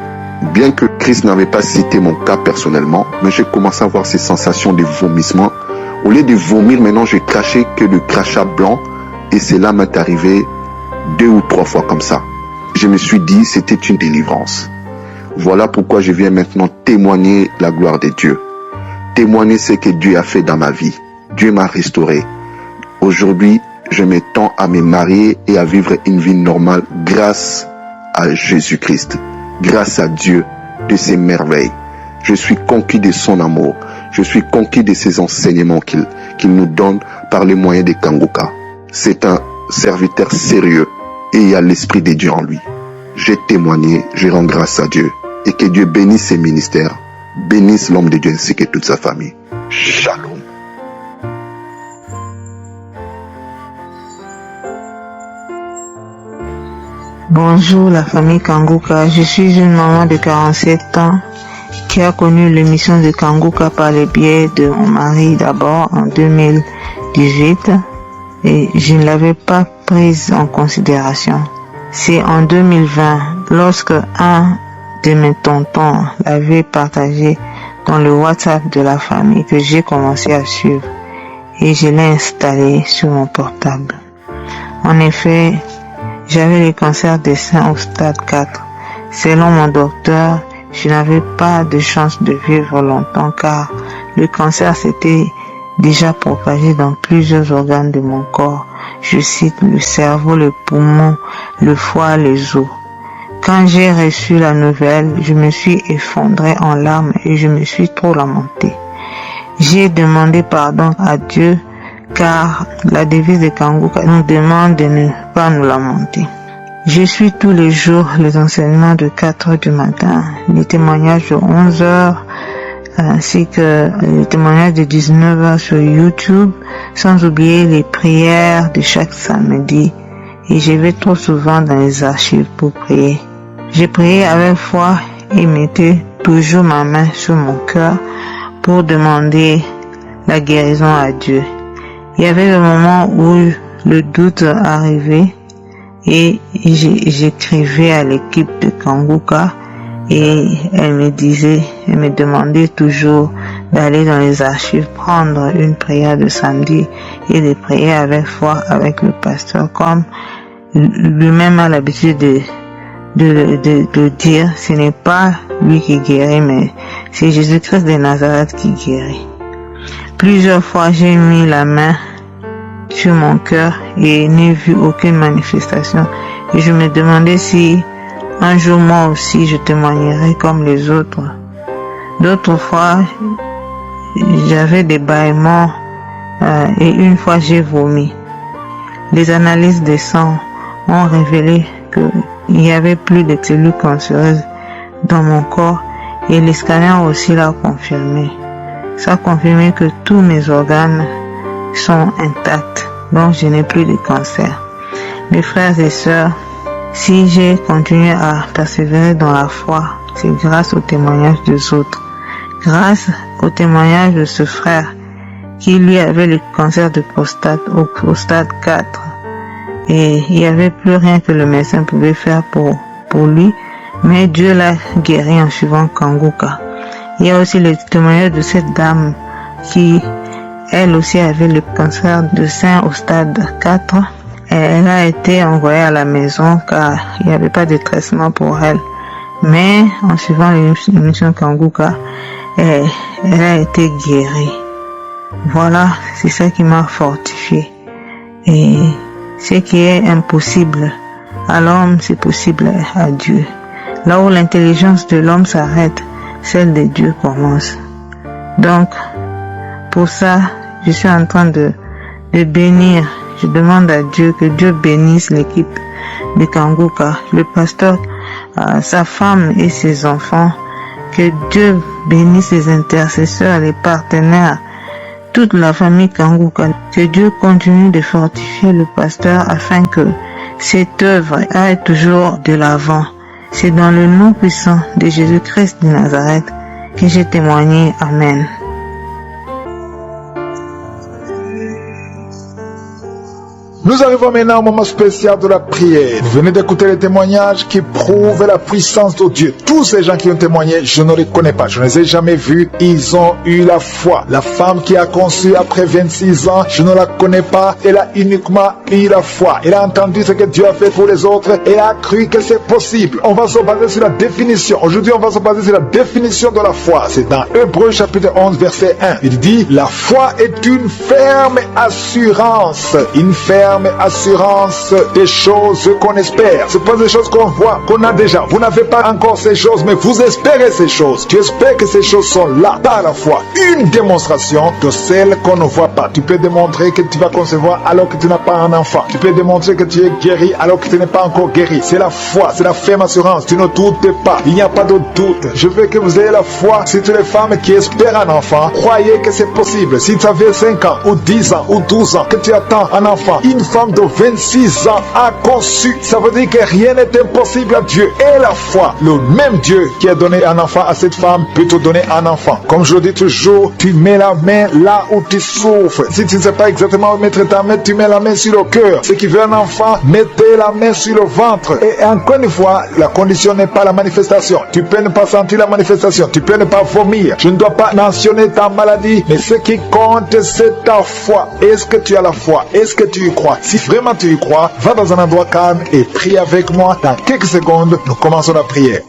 bien que Christ n'avait pas cité mon cas personnellement, mais j'ai commencé à avoir ces sensations de vomissement. Au lieu de vomir, maintenant, j'ai craché que le crachat blanc et cela m'est arrivé 2 ou 3 fois comme ça. Je me suis dit, c'était une délivrance. Voilà pourquoi je viens maintenant témoigner la gloire de Dieu. Témoigner ce que Dieu a fait dans ma vie. Dieu m'a restauré. Aujourd'hui, je m'étends à me marier et à vivre une vie normale grâce à Jésus-Christ. Grâce à Dieu de ses merveilles. Je suis conquis de son amour. Je suis conquis de ses enseignements qu'il nous donne par les moyens de Kanguka. C'est un serviteur sérieux et il y a l'Esprit de Dieu en lui. J'ai témoigné, je rends grâce à Dieu et que Dieu bénisse ses ministères, bénisse l'homme de Dieu ainsi que toute sa famille. Shalom. Bonjour la famille Kanguka, je suis une maman de 47 ans qui a connu l'émission de Kanguka par le biais de mon mari d'abord en 2018 et je ne l'avais pas prise en considération. C'est en 2020, lorsque un de mes tontons l'avait partagé dans le WhatsApp de la famille que j'ai commencé à suivre et je l'ai installé sur mon portable. En effet, j'avais le cancer des seins au stade 4. Selon mon docteur, je n'avais pas de chance de vivre longtemps car le cancer s'était déjà propagé dans plusieurs organes de mon corps. Je cite le cerveau, le poumon, le foie, les os. Quand j'ai reçu la nouvelle, je me suis effondré en larmes et je me suis trop lamenté. J'ai demandé pardon à Dieu car la devise de Kanguka nous demande de ne pas nous lamenter. Je suis tous les jours les enseignements de 4 heures du matin, les témoignages de 11 heures, ainsi que les témoignages de 19 heures sur YouTube, sans oublier les prières de chaque samedi. Et je vais trop souvent dans les archives pour prier. J'ai prié avec foi et mettais toujours ma main sur mon cœur pour demander la guérison à Dieu. Il y avait le moment où le doute arrivait et j'écrivais à l'équipe de Kanguka et elle me demandait toujours d'aller dans les archives prendre une prière de samedi et de prier avec foi avec le pasteur comme lui-même a l'habitude de dire, ce n'est pas lui qui guérit mais c'est Jésus-Christ de Nazareth qui guérit. Plusieurs fois, j'ai mis la main sur mon cœur et n'ai vu aucune manifestation. Et je me demandais si un jour moi aussi je témoignerais comme les autres. D'autres fois, j'avais des bâillements et une fois j'ai vomi. Les analyses de sang ont révélé qu'il n'y avait plus de cellules cancéreuses dans mon corps et les scanners aussi l'ont confirmé. ça a confirmé que tous mes organes sont intacts. Donc je n'ai plus de cancer. Mes frères et sœurs, si j'ai continué à persévérer dans la foi, c'est grâce au témoignage des autres. Grâce au témoignage de ce frère qui lui avait le cancer de prostate au stade 4. Et il n'y avait plus rien que le médecin pouvait faire pour lui. Mais Dieu l'a guéri en suivant Kanguka. Il y a aussi le témoignage de cette dame qui, elle aussi, avait le cancer de sein au stade 4. Et elle a été envoyée à la maison car il n'y avait pas de traitement pour elle. Mais en suivant l'émission Kanguka, elle a été guérie. Voilà, c'est ça qui m'a fortifié. Et ce qui est impossible à l'homme, c'est possible à Dieu. Là où l'intelligence de l'homme s'arrête, celle de Dieu commence. Donc, pour ça, je suis en train de bénir. Je demande à Dieu que Dieu bénisse l'équipe de Kanguka, le pasteur, sa femme et ses enfants. Que Dieu bénisse les intercesseurs, les partenaires, toute la famille Kanguka. Que Dieu continue de fortifier le pasteur afin que cette œuvre aille toujours de l'avant. C'est dans le nom puissant de Jésus-Christ de Nazareth que j'ai témoigné. Amen. Nous arrivons maintenant au moment spécial de la prière. Vous venez d'écouter les témoignages qui prouvent la puissance de Dieu. Tous ces gens qui ont témoigné, je ne les connais pas, je ne les ai jamais vus. Ils ont eu la foi. La femme qui a conçu après 26 ans, je ne la connais pas. Elle a uniquement eu la foi. Elle a entendu ce que Dieu a fait pour les autres et a cru que c'est possible. On va se baser sur la définition. Aujourd'hui, on va se baser sur la définition de la foi. C'est dans Hébreux chapitre 11, verset 1. Il dit, la foi est une ferme assurance. Une ferme assurance des choses qu'on espère. C'est pas des choses qu'on voit, qu'on a déjà. Vous n'avez pas encore ces choses, mais vous espérez ces choses. Tu espères que ces choses sont là par la foi. Une démonstration de celles qu'on ne voit pas. Tu peux démontrer que tu vas concevoir alors que tu n'as pas un enfant. Tu peux démontrer que tu es guéri alors que tu n'es pas encore guéri. C'est la foi, c'est la ferme assurance. Tu ne doutes pas. Il n'y a pas de doute. Je veux que vous ayez la foi. Si toutes les femmes qui espèrent un enfant, croyez que c'est possible. Si tu avais 5 ans ou 10 ans ou 12 ans que tu attends un enfant, une femme de 26 ans a conçu. Ça veut dire que rien n'est impossible à Dieu. Et la foi, le même Dieu qui a donné un enfant à cette femme peut te donner un enfant. Comme je le dis toujours, tu mets la main là où tu souffres. Si tu ne sais pas exactement où mettre ta main, tu mets la main sur le cœur. Ceux qui veulent un enfant, mettez la main sur le ventre. Et encore une fois, la condition n'est pas la manifestation. Tu peux ne pas sentir la manifestation. Tu peux ne pas vomir. Je ne dois pas mentionner ta maladie. Mais ce qui compte, c'est ta foi. Est-ce que tu as la foi? Est-ce que tu y crois? Si vraiment tu y crois, va dans un endroit calme et prie avec moi. Dans quelques secondes, nous commençons la prière.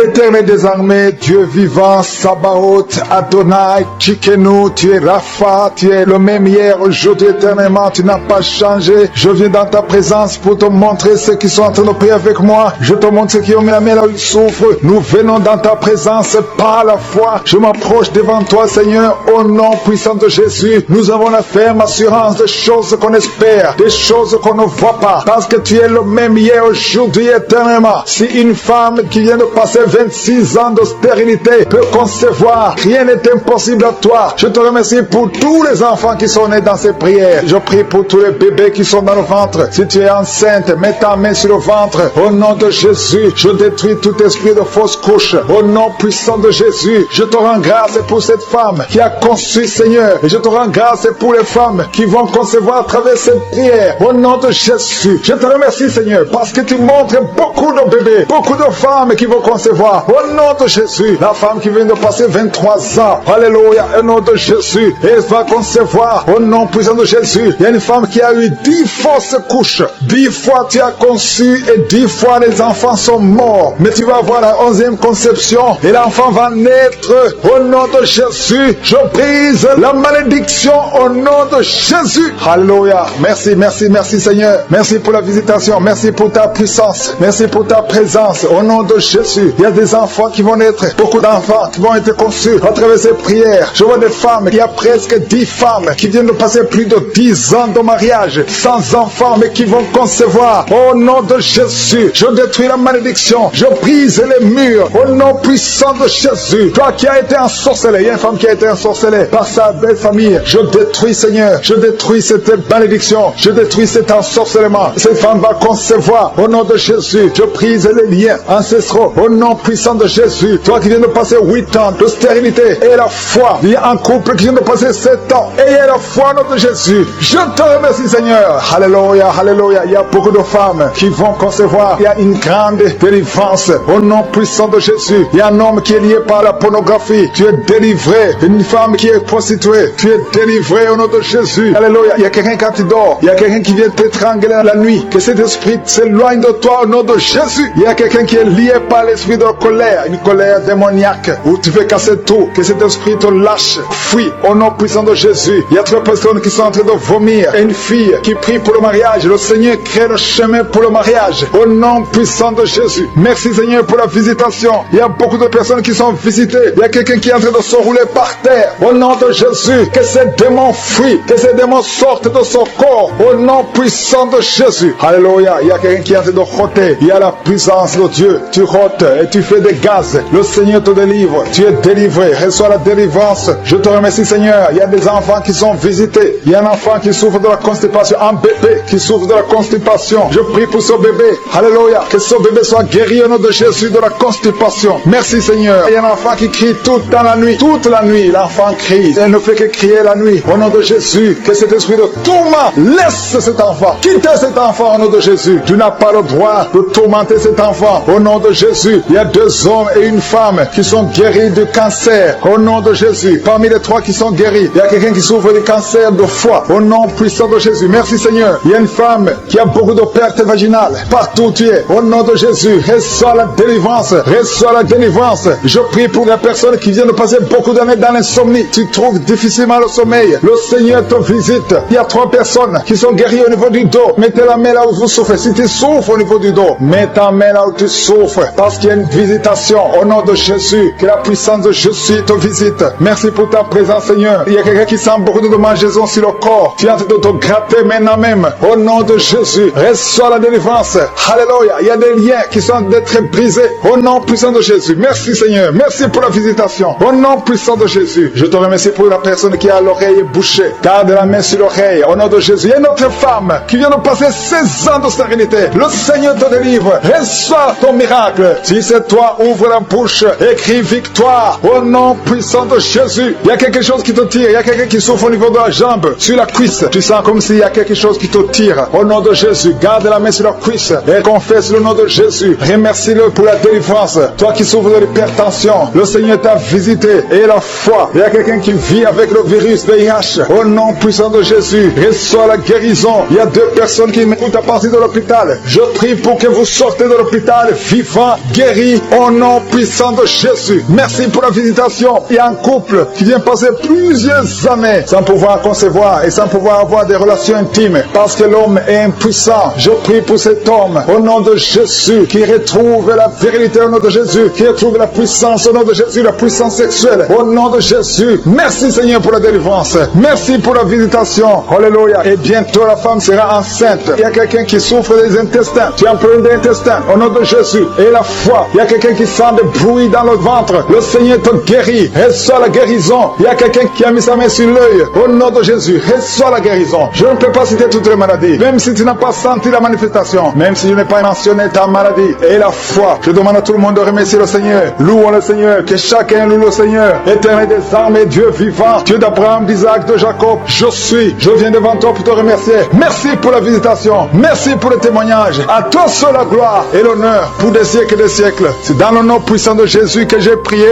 Éternel des armées, Dieu vivant, Sabaoth, Adonai, Tchikenu, tu es Rapha, tu es le même hier, aujourd'hui, éternellement, tu n'as pas changé. Je viens dans ta présence pour te montrer ceux qui sont en train de prier avec moi. Je te montre ceux qui ont mis la main là où ils souffrent. Nous venons dans ta présence par la foi. Je m'approche devant toi, Seigneur, au nom puissant de Jésus. Nous avons la ferme assurance des choses qu'on espère, des choses qu'on ne voit pas, parce que tu es le même hier, aujourd'hui, éternellement. Si une femme qui vient de passer 26 ans de stérilité peut concevoir, rien n'est impossible à toi. Je te remercie pour tous les enfants qui sont nés dans ces prières. Je prie pour tous les bébés qui sont dans le ventre. Si tu es enceinte, mets ta main sur le ventre. Au nom de Jésus, je détruis tout esprit de fausse couche. Au nom puissant de Jésus, je te rends grâce pour cette femme qui a conçu, Seigneur. Et je te rends grâce pour les femmes qui vont concevoir à travers cette prière. Au nom de Jésus, je te remercie, Seigneur, parce que tu montres beaucoup de bébés, beaucoup de femmes qui vont concevoir. Au nom de Jésus, la femme qui vient de passer 23 ans, alléluia, au nom de Jésus, elle va concevoir. Au nom puissant de Jésus, il y a une femme qui a eu 10 fausses couches. 10 fois tu as conçu et 10 fois les enfants sont morts. Mais tu vas avoir la 11e conception et l'enfant va naître. Au nom de Jésus, je brise la malédiction au nom de Jésus. Alléluia. Merci, merci, merci Seigneur. Merci pour la visitation. Merci pour ta puissance. Merci pour ta présence. Au nom de Jésus. Il y a des des enfants qui vont naître, beaucoup d'enfants qui vont être conçus à travers ces prières. Je vois des femmes, il y a presque 10 femmes qui viennent de passer plus de 10 ans de mariage sans enfants, mais qui vont concevoir. Au nom de Jésus, je détruis la malédiction, je brise les murs, au nom puissant de Jésus. Toi qui as été ensorcelé, il y a une femme qui a été ensorcelée par sa belle famille, je détruis, Seigneur, je détruis cette malédiction, je détruis cet ensorcellement. Cette femme va concevoir, au nom de Jésus, je brise les liens ancestraux, au nom puissant de Jésus. Toi qui viens de passer 8 ans de stérilité, et la foi, il y a un couple qui vient de passer 7 ans, et la foi au nom de Jésus. Je te remercie, Seigneur. Alléluia, alléluia. Il y a beaucoup de femmes qui vont concevoir. Il y a une grande délivrance au nom puissant de Jésus. Il y a un homme qui est lié par la pornographie. Tu es délivré. Une femme qui est prostituée. Tu es délivré au nom de Jésus. Alléluia. Il y a quelqu'un quand tu dors. Il y a quelqu'un qui vient t'étrangler la nuit. Que cet esprit s'éloigne de toi au nom de Jésus. Il y a quelqu'un qui est lié par l'esprit de colère. Une colère démoniaque où tu veux casser tout. Que cet esprit te lâche. Fuis au nom puissant de Jésus. Il y a 3 personnes qui sont en train de vomir. Et une fille qui prie pour le mariage. Le Seigneur crée le chemin pour le mariage. Au nom puissant de Jésus. Merci Seigneur pour la visitation. Il y a beaucoup de personnes qui sont visitées. Il y a quelqu'un qui est en train de se rouler par terre. Au nom de Jésus. Que ces démons fuient. Que ces démons sortent de son corps. Au nom puissant de Jésus. Alléluia. Il y a quelqu'un qui est en train de roter. Il y a la puissance de Dieu. Tu rotes et tu fais des gaz. Le Seigneur te délivre. Tu es délivré. Reçois la délivrance. Je te remercie Seigneur. Il y a des enfants qui sont visités. Il y a un enfant qui souffre de la constipation. Un bébé qui souffre de la constipation. Je prie pour ce bébé. Alléluia. Que ce bébé soit guéri au nom de Jésus de la constipation. Merci Seigneur. Il y a un enfant qui crie toute la nuit. Toute la nuit, l'enfant crie. Elle ne fait que crier la nuit. Au nom de Jésus. Que cet esprit de tourment laisse cet enfant. Quittez cet enfant au nom de Jésus. Tu n'as pas le droit de tourmenter cet enfant. Au nom de Jésus. Il y a 2 hommes et une femme qui sont guéris du cancer. Au nom de Jésus. Parmi les 3 qui sont guéris, il y a quelqu'un qui souffre du cancer de foie. Au nom puissant de Jésus. Merci Seigneur. Il y a une femme qui a beaucoup de pertes vaginales. Partout où tu es. Au nom de Jésus. Reçois la délivrance. Reçois la délivrance. Je prie pour les personnes qui viennent de passer beaucoup d'années dans l'insomnie. Tu trouves difficilement le sommeil. Le Seigneur te visite. Il y a 3 personnes qui sont guéries au niveau du dos. Mettez la main là où vous souffrez. Si tu souffres au niveau du dos, mets ta main là où tu souffres. Parce qu'il y a une visitation. Au nom de Jésus. Que la puissance de Jésus te visite. Merci pour ta présence Seigneur. Il y a quelqu'un qui sent beaucoup de démangeaisons sur le corps. Tu es en train de te gratter maintenant même. Au nom de Jésus. Reçois la délivrance. Alléluia. Il y a des liens qui sont d'être brisés. Au nom puissant de Jésus. Merci Seigneur. Merci pour la visitation. Au nom puissant de Jésus. Je te remercie pour la personne qui a l'oreille bouchée. Garde la main sur l'oreille. Au nom de Jésus. Il y a une autre femme qui vient de passer 16 ans de stérilité. Le Seigneur te délivre. Reçois ton miracle. Si c'est toi, ouvre la bouche. Écris victoire. Au nom puissant de Jésus. Il y a quelque chose qui te tire. Il y a quelqu'un qui souffre au niveau de la jambe. Sur la cuisse. Tu sens comme s'il y a quelque chose qui te tire. Au nom de Jésus. Garde la main sur la cuisse. Et confesse le nom de Jésus. Remercie-le pour la délivrance. Toi qui souffres de l'hypertension. Le Seigneur t'a visité. Et la foi. Il y a quelqu'un qui vit avec le virus VIH. Au nom puissant de Jésus. Reçois la guérison. Il y a 2 personnes qui m'écoutent à partir de l'hôpital. Je prie pour que vous sortez de l'hôpital vivant, guéri, au nom puissant de Jésus. Merci pour la visitation. Il y a un couple qui vient passer plusieurs années sans pouvoir concevoir et sans pouvoir avoir des relations intimes parce que l'homme est impuissant. Je prie pour cet homme au nom de Jésus qui retrouve la virilité au nom de Jésus, qui retrouve la puissance au nom de Jésus, la puissance sexuelle au nom de Jésus. Merci Seigneur pour la délivrance. Merci pour la visitation. Alléluia. Et bientôt la femme sera enceinte. Il y a quelqu'un qui souffre des intestins. Tu as un problème d'intestin au nom de Jésus. Et la foi. Il y a quelqu'un qui sent des bruits dans le ventre. Le Seigneur te guérit. Reçois la guérison. Il y a quelqu'un qui a mis sa main sur l'œil. Au nom de Jésus. Reçois la guérison. Je ne peux pas citer toutes les maladies. Même si tu n'as pas senti la manifestation. Même si je n'ai pas mentionné ta maladie. Et la foi. Je demande à tout le monde de remercier le Seigneur. Louons le Seigneur. Que chacun loue le Seigneur. Éternel des armées, Dieu vivant. Dieu d'Abraham, d'Isaac, de Jacob. Je viens devant toi pour te remercier. Merci pour la visitation. Merci pour le témoignage. À toi seul la gloire et l'honneur pour des siècles et des siècles. C'est dans le nom puissant de Jésus que j'ai prié.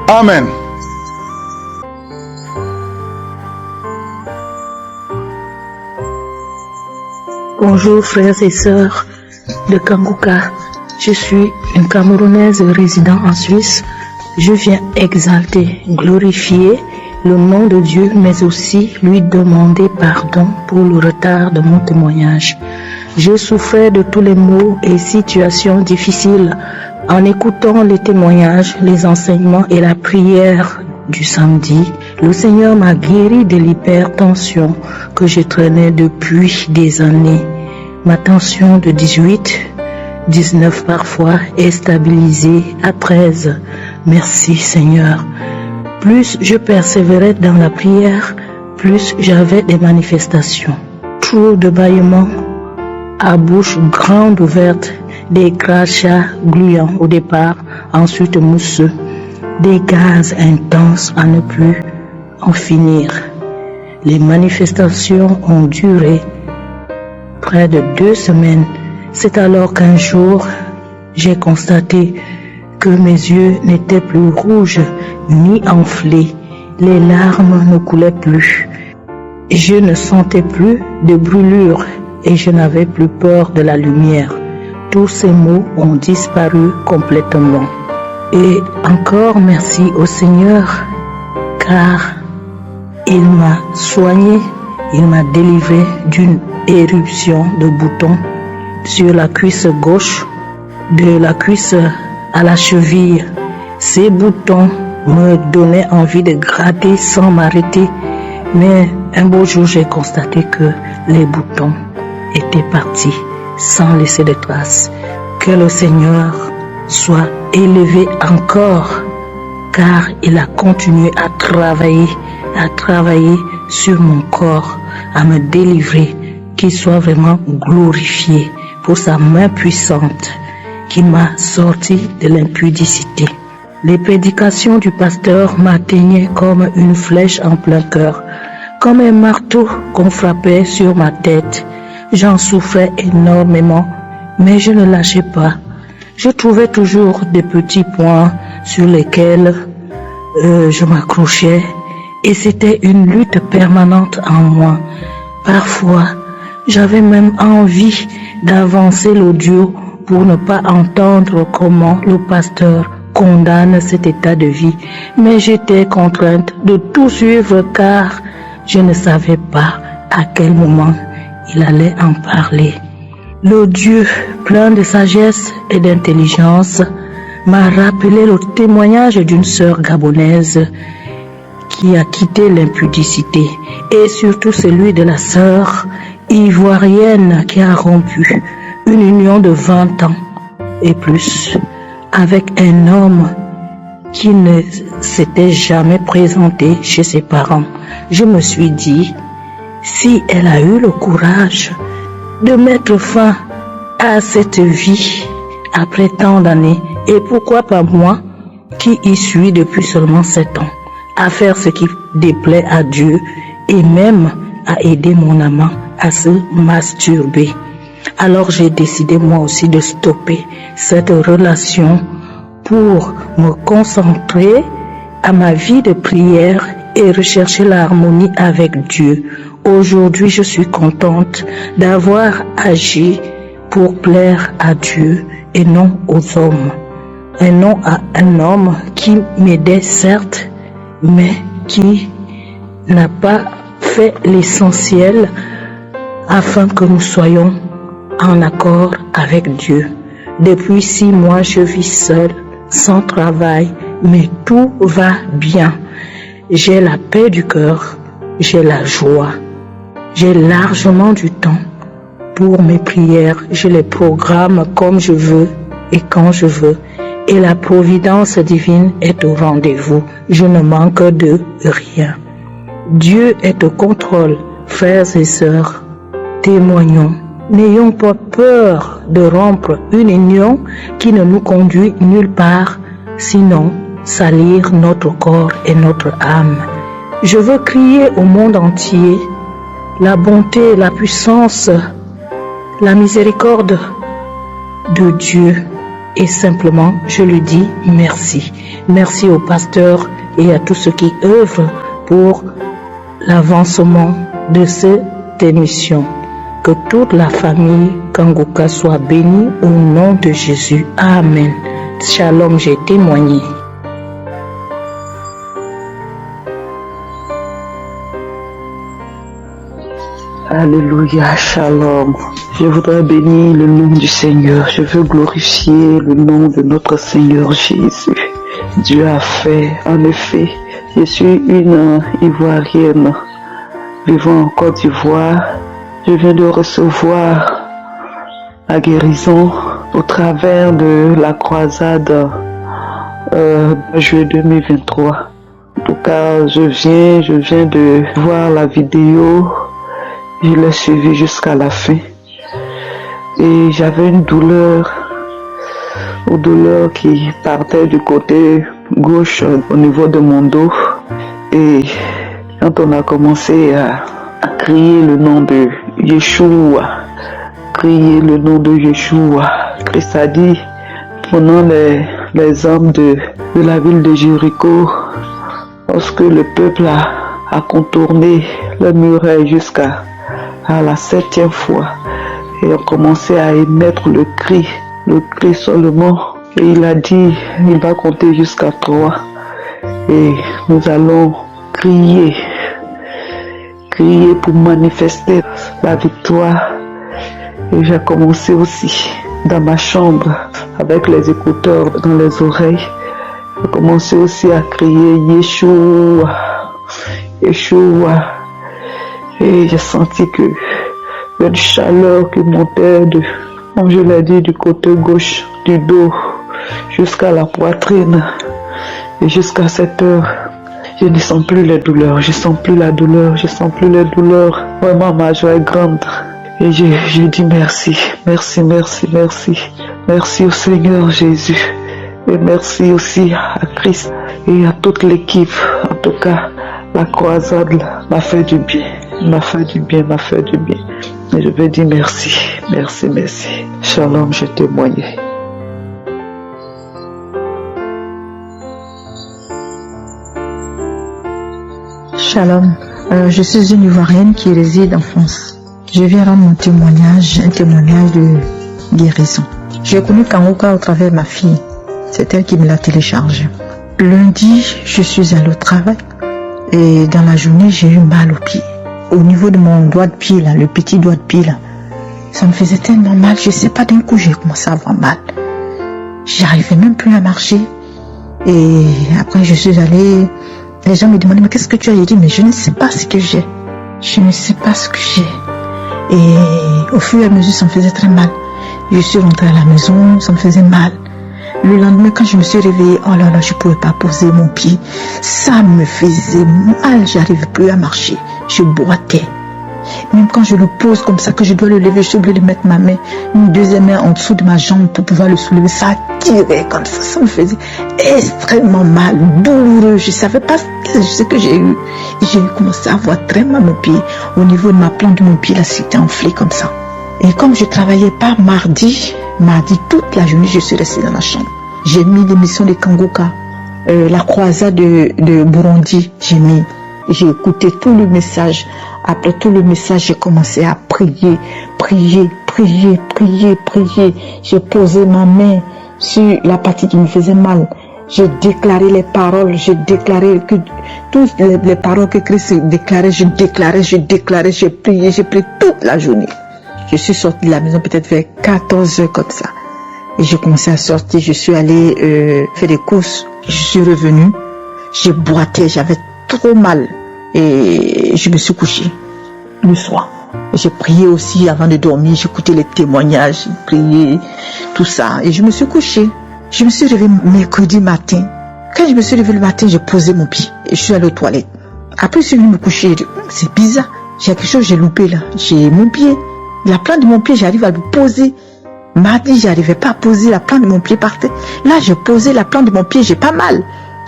Amen. Bonjour frères et sœurs de Kanguka. Je suis une Camerounaise résidant en Suisse. Je viens exalter, glorifier le nom de Dieu, mais aussi lui demander pardon pour le retard de mon témoignage. Je souffrais de tous les maux et situations difficiles En écoutant les témoignages, les enseignements et la prière du samedi, le Seigneur m'a guéri de l'hypertension que je traînais depuis des années. Ma tension de 18, 19 parfois est stabilisée à 13. Merci Seigneur. Plus je persévérais dans la prière, plus j'avais des manifestations. Trop de bâillements à bouche grande ouverte, des crachats gluants au départ, ensuite mousseux, des gaz intenses à ne plus en finir. Les manifestations ont duré près de 2 semaines. C'est alors qu'un jour, j'ai constaté que mes yeux n'étaient plus rouges ni enflés. Les larmes ne coulaient plus. Je ne sentais plus de brûlure et je n'avais plus peur de la lumière. Tous ces maux ont disparu complètement. Et encore merci au Seigneur, car il m'a soigné, il m'a délivré d'une éruption de boutons sur la cuisse gauche, de la cuisse à la cheville. Ces boutons me donnaient envie de gratter sans m'arrêter, mais un beau jour j'ai constaté que les boutons étaient partis sans laisser de traces. Que le Seigneur soit élevé encore, car il a continué à travailler sur mon corps, à me délivrer, qu'il soit vraiment glorifié pour sa main puissante qui m'a sorti de l'impudicité. Les prédications du pasteur m'atteignaient comme une flèche en plein cœur, comme un marteau qu'on frappait sur ma tête. J'en souffrais énormément, mais je ne lâchais pas. Je trouvais toujours des petits points sur lesquels je m'accrochais et c'était une lutte permanente en moi. Parfois, j'avais même envie d'avancer l'audio pour ne pas entendre comment le pasteur condamne cet état de vie, mais j'étais contrainte de tout suivre car je ne savais pas à quel moment il allait en parler. Le Dieu plein de sagesse et d'intelligence m'a rappelé le témoignage d'une sœur gabonaise qui a quitté l'impudicité et surtout celui de la sœur ivoirienne qui a rompu une union de 20 ans et plus avec un homme qui ne s'était jamais présenté chez ses parents. Je me suis dit, si elle a eu le courage de mettre fin à cette vie après tant d'années, et pourquoi pas moi qui y suis depuis seulement 7 ans, à faire ce qui déplaît à Dieu et même à aider mon amant à se masturber. Alors j'ai décidé moi aussi de stopper cette relation pour me concentrer à ma vie de prière et rechercher l'harmonie avec Dieu. Aujourd'hui, je suis contente d'avoir agi pour plaire à Dieu et non aux hommes. Et non à un homme qui m'aidait certes, mais qui n'a pas fait l'essentiel afin que nous soyons en accord avec Dieu. Depuis 6 mois, je vis seule, sans travail, mais tout va bien. J'ai la paix du cœur, j'ai la joie, j'ai largement du temps pour mes prières. Je les programme comme je veux et quand je veux. Et la providence divine est au rendez-vous. Je ne manque de rien. Dieu est au contrôle. Frères et sœurs, témoignons. N'ayons pas peur de rompre une union qui ne nous conduit nulle part, sinon salir notre corps et notre âme. Je veux crier au monde entier la bonté, la puissance, la miséricorde de Dieu. Et simplement, je lui dis merci. Merci au pasteur et à tous ceux qui œuvrent pour l'avancement de cette émission. Que toute la famille Kanguka soit bénie au nom de Jésus. Amen. Shalom, j'ai témoigné. Alléluia, shalom. Je voudrais bénir le nom du Seigneur. Je veux glorifier le nom de notre Seigneur Jésus. Dieu a fait, en effet, je suis une Ivoirienne vivant en Côte d'Ivoire. Je viens de recevoir la guérison au travers de la croisade juillet 2023. En tout cas, je viens de voir la vidéo. Je l'ai suivi jusqu'à la fin. Et j'avais une douleur qui partait du côté gauche au niveau de mon dos. Et quand on a commencé à crier le nom de Yeshua, Christ a dit, prenant les hommes de la ville de Jéricho, lorsque le peuple a contourné le muraille jusqu'à la 7e fois, et a commencé à émettre le cri seulement, et il a dit, il va compter jusqu'à 3, et nous allons crier pour manifester la victoire. Et j'ai commencé aussi dans ma chambre avec les écouteurs dans les oreilles. J'ai commencé aussi à crier Yeshua, Yeshua. Et j'ai senti que une chaleur qui montait comme je l'ai dit, du côté gauche du dos jusqu'à la poitrine. Et jusqu'à cette heure, je ne sens plus les douleurs, je sens plus les douleurs. Vraiment, ma joie est grande. Et je dis merci. Merci au Seigneur Jésus. Et merci aussi à Christ et à toute l'équipe. En tout cas, la croisade m'a fait du bien. Et je veux dire merci. Shalom, je témoigne. Shalom, je suis une Ivoirienne qui réside en France. Je viens rendre mon témoignage, un témoignage de guérison. J'ai connu Kanguka au travers de ma fille. C'est elle qui me l'a téléchargé. Lundi, je suis allée au travail et dans la journée, j'ai eu mal au pied. Au niveau de mon doigt de pied, là, le petit doigt de pied, là, ça me faisait tellement mal. Je sais pas, d'un coup, j'ai commencé à avoir mal. J'arrivais même plus à marcher. Et après, je suis allée. Les gens me demandaient, mais qu'est-ce que tu as? J'ai dit, mais je ne sais pas ce que j'ai. Et au fur et à mesure, ça me faisait très mal. Je suis rentrée à la maison, ça me faisait mal. Le lendemain, quand je me suis réveillée, oh là là, je ne pouvais pas poser mon pied. Ça me faisait mal, j'arrivais plus à marcher. Je boitais. Même quand je le pose comme ça, que je dois le lever, je suis obligée de mettre ma main, une deuxième main en dessous de ma jambe pour pouvoir le soulever. Ça tirait comme ça, ça me faisait extrêmement mal, douloureux. Je ne savais pas ce que j'ai eu. J'ai commencé à avoir très mal mon pied. Au niveau de ma plante de mon pied, là, c'était enflé comme ça. Et comme je travaillais pas mardi, toute la journée, je suis restée dans la chambre. J'ai mis l'émission de Kanguka, la croisade de Burundi, j'ai écouté tout le message. Après tout le message, j'ai commencé à prier. J'ai posé ma main sur la partie qui me faisait mal. J'ai déclaré les paroles, j'ai déclaré que toutes les paroles que Christ déclarait, j'ai déclaré, j'ai prié toute la journée. Je suis sortie de la maison peut-être vers 14h comme ça. Et j'ai commencé à sortir, je suis allée faire des courses. Je suis revenue, j'ai boité, j'avais trop mal. Et je me suis couchée le soir. J'ai prié aussi avant de dormir, j'écoutais les témoignages, j'ai prié, tout ça. Et je me suis couchée. Je me suis réveillée mercredi matin. Quand je me suis réveillée le matin, j'ai posé mon pied et je suis allée aux toilettes. Après, je suis venue me coucher. C'est bizarre. J'ai quelque chose, j'ai loupé là. J'ai mon pied. La plante de mon pied, j'arrive à le poser. Mardi, j'arrivais pas à poser la plante de mon pied par terre. Là, j'ai posé la plante de mon pied, j'ai pas mal.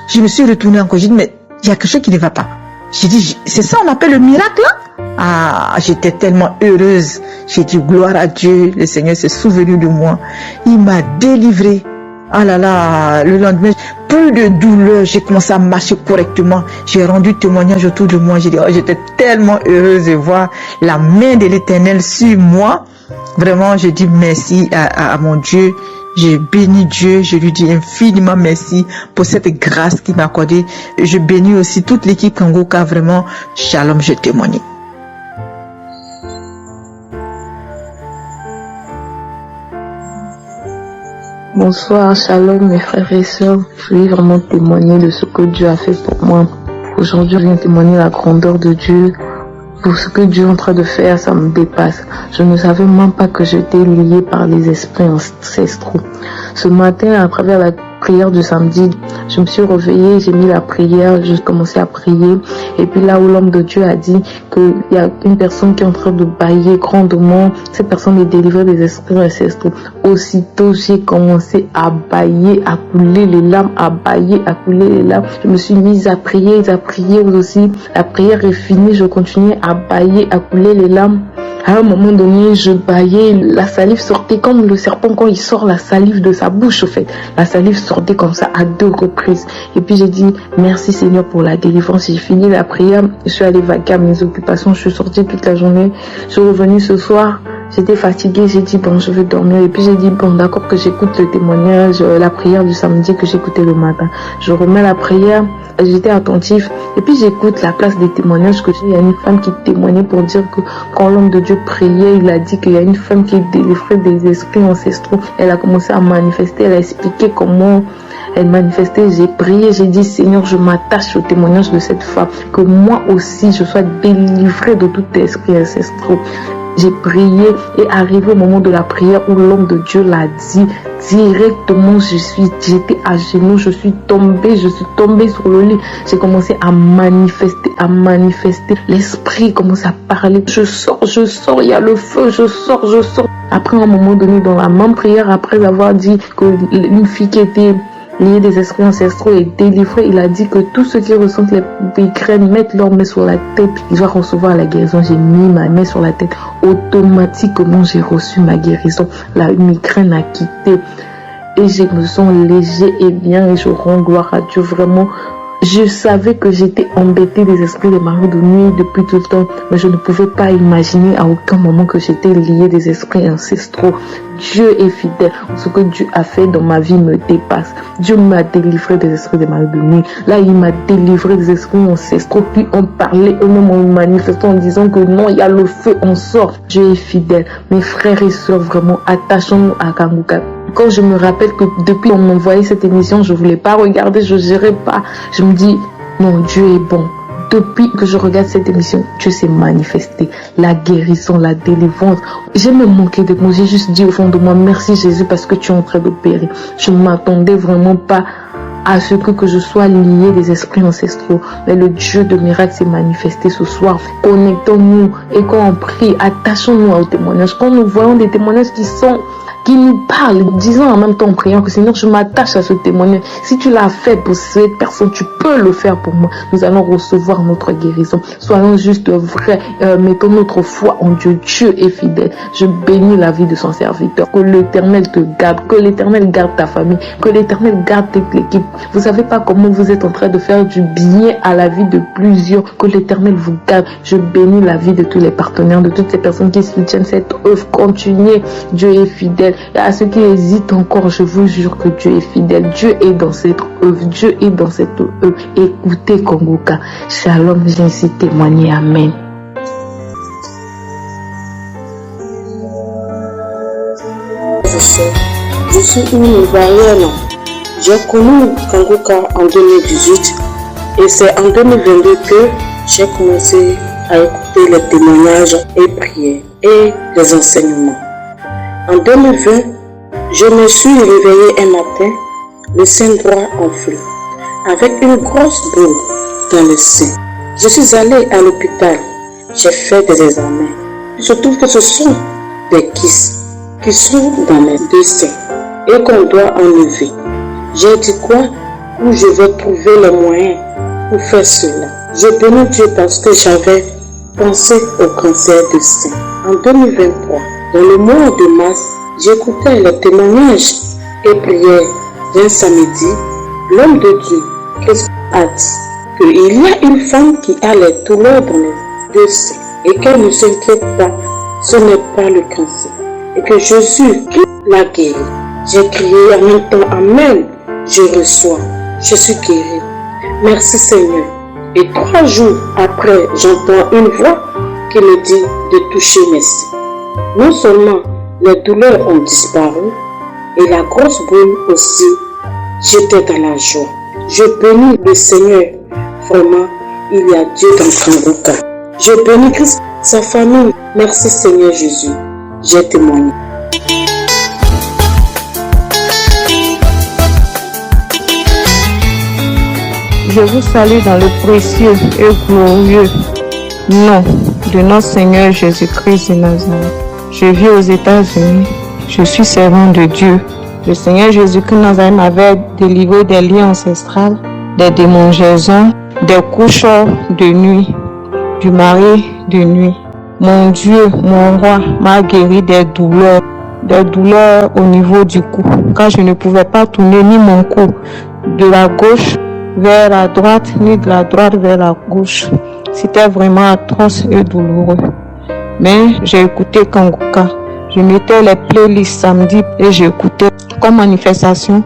Je me suis retournée encore. J'ai dit, mais il y a quelque chose qui ne va pas. J'ai dit, c'est ça on appelle le miracle là? Ah, j'étais tellement heureuse. J'ai dit, gloire à Dieu, le Seigneur s'est souvenu de moi. Il m'a délivrée. Ah là là, le lendemain, plus de douleur, j'ai commencé à marcher correctement. J'ai rendu témoignage autour de moi. J'ai dit, oh, j'étais tellement heureuse de voir la main de l'Éternel sur moi. Vraiment, je dis merci à mon Dieu. Je bénis Dieu, je lui dis infiniment merci pour cette grâce qu'il m'a accordée. Je bénis aussi toute l'équipe Kanguka, vraiment. Shalom, je témoigne. Bonsoir, shalom mes frères et sœurs. Je vais vraiment témoigner de ce que Dieu a fait pour moi. Aujourd'hui, je viens témoigner la grandeur de Dieu. Pour ce que Dieu est en train de faire, ça me dépasse. Je ne savais même pas que j'étais lié par les esprits ancestraux. Ce matin, à travers la prière du samedi, je me suis réveillée, j'ai mis la prière, j'ai commencé à prier. Et puis là où l'homme de Dieu a dit qu'il y a une personne qui est en train de bâiller grandement, cette personne est délivrée des esprits ancestraux. Aussitôt, j'ai commencé à bâiller, à couler les larmes, à bâiller, à couler les larmes. Je me suis mise à prier aussi. La prière est finie, je continuais à bâiller, à couler les larmes. À un moment donné, je bâillais, la salive sortait comme le serpent quand il sort la salive de sa bouche, au fait. La salive sortait comme ça à 2 reprises. Et puis j'ai dit, merci Seigneur pour la délivrance. J'ai fini la prière, je suis allée vaquer à mes occupations, je suis sortie toute la journée. Je suis revenue ce soir, j'étais fatiguée, j'ai dit, bon, je vais dormir. Et puis j'ai dit, bon, d'accord que j'écoute le témoignage, la prière du samedi que j'écoutais le matin. Je remets la prière, j'étais attentive. Et puis j'écoute la place des témoignages que j'ai. Il y a une femme qui témoignait pour dire que quand l'homme de Dieu priait, il a dit qu'il y a une femme qui est délivrée des esprits ancestraux. Elle a commencé à manifester, elle a expliqué comment elle manifestait. J'ai prié, j'ai dit, Seigneur, je m'attache au témoignage de cette femme, que moi aussi je sois délivrée de tout esprit ancestraux. J'ai prié et arrivé au moment de la prière où l'homme de Dieu l'a dit, directement j'étais à genoux, je suis tombée sur le lit. J'ai commencé à manifester. L'esprit commence à parler. Je sors, il y a le feu, je sors. Après un moment donné dans la même prière, après avoir dit qu'une fille qui était liée des esprits ancestraux est délivrée, il a dit que tous ceux qui ressentent les migraines mettent leur main sur la tête, ils vont recevoir la guérison. J'ai mis ma main sur la tête, automatiquement j'ai reçu ma guérison. La migraine a quitté et je me sens léger et bien et je rends gloire à Dieu. Vraiment, je savais que j'étais embêtée des esprits de mari de nuit depuis tout le temps, mais je ne pouvais pas imaginer à aucun moment que j'étais liée des esprits ancestraux. Dieu est fidèle. Ce que Dieu a fait dans ma vie me dépasse. Dieu m'a délivré des esprits de mari de nuit. Là, il m'a délivré des esprits ancestraux. Puis on parlait eux-mêmes en manifestant en disant que non, il y a le feu, on sort. Dieu est fidèle. Mes frères et sœurs, vraiment, attachons-nous à Kanguka. Quand je me rappelle que depuis qu'on m'envoyait cette émission, je voulais pas regarder, je gérais pas. Je me dis, non, Dieu est bon. Depuis que je regarde cette émission, Dieu s'est manifesté. La guérison, la délivrance. J'ai même manqué de mots. J'ai juste dit au fond de moi, merci Jésus parce que tu es en train d'opérer. Je ne m'attendais vraiment pas à ce que je sois lié des esprits ancestraux. Mais le Dieu de miracles s'est manifesté ce soir. Connectons-nous et quand on prie, attachons-nous aux témoignages. Quand nous voyons des témoignages qui nous parle, disant en même temps en priant que Seigneur, je m'attache à ce témoignage. Si tu l'as fait pour cette personne, tu peux le faire pour moi. Nous allons recevoir notre guérison. Soyons juste vrais, mettons notre foi en Dieu. Dieu est fidèle. Je bénis la vie de son serviteur. Que l'Éternel te garde, que l'Éternel garde ta famille, que l'Éternel garde toute l'équipe. Vous savez pas comment vous êtes en train de faire du bien à la vie de plusieurs. Que l'Éternel vous garde. Je bénis la vie de tous les partenaires, de toutes ces personnes qui soutiennent cette œuvre. Continuez. Dieu est fidèle. Et à ceux qui hésitent encore, je vous jure que Dieu est fidèle. Dieu est dans cette œuvre. Dieu est dans cette œuvre. Écoutez Kanguka. Shalom, j'ai ainsi témoigné. Amen. Je suis une Ivoirienne. J'ai connu Kanguka en 2018 et c'est en 2022 que j'ai commencé à écouter les témoignages et prières et les enseignements. En 2020, je me suis réveillée un matin, le sein droit enflé, avec une grosse boule dans le sein. Je suis allée à l'hôpital, j'ai fait des examens. Je trouve que ce sont des kystes qui sont dans mes 2 seins et qu'on doit enlever. J'ai dit quoi? Où je vais trouver les moyens pour faire cela. Je bénis Dieu parce que j'avais pensé au cancer de sein. En 2023, dans le mois de mars, j'écoutais les témoignages et prières d'un samedi. L'homme de Dieu, Christ, a dit qu'il y a une femme qui a les douleurs dans les 2 seins et qu'elle ne s'inquiète pas, ce n'est pas le cancer. Et que Jésus l'a guéri. J'ai crié en même temps, Amen, je reçois, je suis guéri. Merci Seigneur. Et 3 jours après, j'entends une voix qui me dit de toucher mes seins. Non seulement les douleurs ont disparu, et la grosse boule aussi, j'étais dans la joie. Je bénis le Seigneur. Vraiment, il y a Dieu dans Kanguka. Je bénis Christ, sa famille. Merci Seigneur Jésus. J'ai témoigné. Je vous salue dans le précieux et glorieux nom de notre Seigneur Jésus-Christ de Nazareth. Je vis aux États-Unis. Je suis servant de Dieu. Le Seigneur Jésus-Christ de Nazareth m'avait délivré des liens ancestrales, des démangeaisons, des couches de nuit, du mari de nuit. Mon Dieu, mon roi, m'a guéri des douleurs au niveau du cou, car je ne pouvais pas tourner ni mon cou de la gauche vers la droite, ni de la droite vers la gauche. C'était vraiment atroce et douloureux. Mais j'ai écouté Kanguka. Je mettais les playlists samedi et j'écoutais comme manifestation.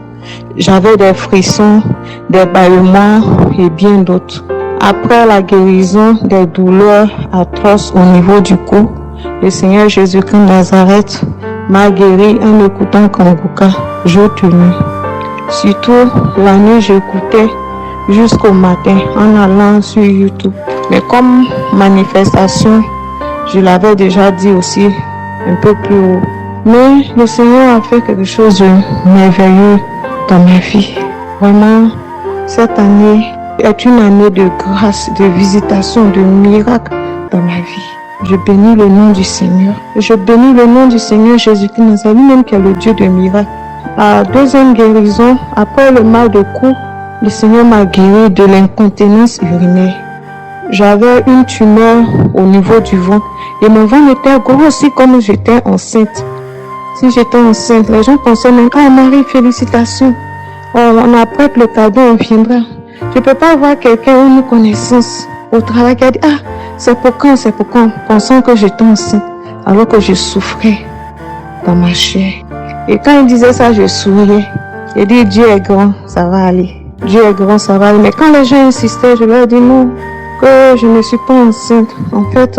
J'avais des frissons, des bâillements et bien d'autres. Après la guérison des douleurs atroces au niveau du cou, le Seigneur Jésus-Christ de Nazareth m'a guéri en écoutant Kanguka jour et nuit. Surtout la nuit, j'écoutais jusqu'au matin en allant sur YouTube. Mais comme manifestation, je l'avais déjà dit aussi un peu plus haut. Mais le Seigneur a fait quelque chose de merveilleux dans ma vie. Vraiment, cette année est une année de grâce, de visitation, de miracles dans ma vie. Je bénis le nom du Seigneur. Je bénis le nom du Seigneur Jésus-Christ, lui-même qui est le Dieu de miracles. La deuxième guérison, après le mal de cou, le Seigneur m'a guéri de l'incontinence urinaire. J'avais une tumeur au niveau du ventre et mon ventre était gros aussi comme j'étais enceinte. Si j'étais enceinte, les gens pensaient même, ah Marie, félicitations. On apprête le cadeau, on viendra. Je ne peux pas voir quelqu'un ou une connaissance au travail qui a dit, ah, c'est pour quand, pensant que j'étais enceinte, alors que je souffrais dans ma chair. Et quand il disait ça, je souriais. J'ai dit, Dieu est grand, ça va aller. Dieu est grand, ça va aller. Mais quand les gens insistaient, je leur ai dit non, que je ne suis pas enceinte. En fait,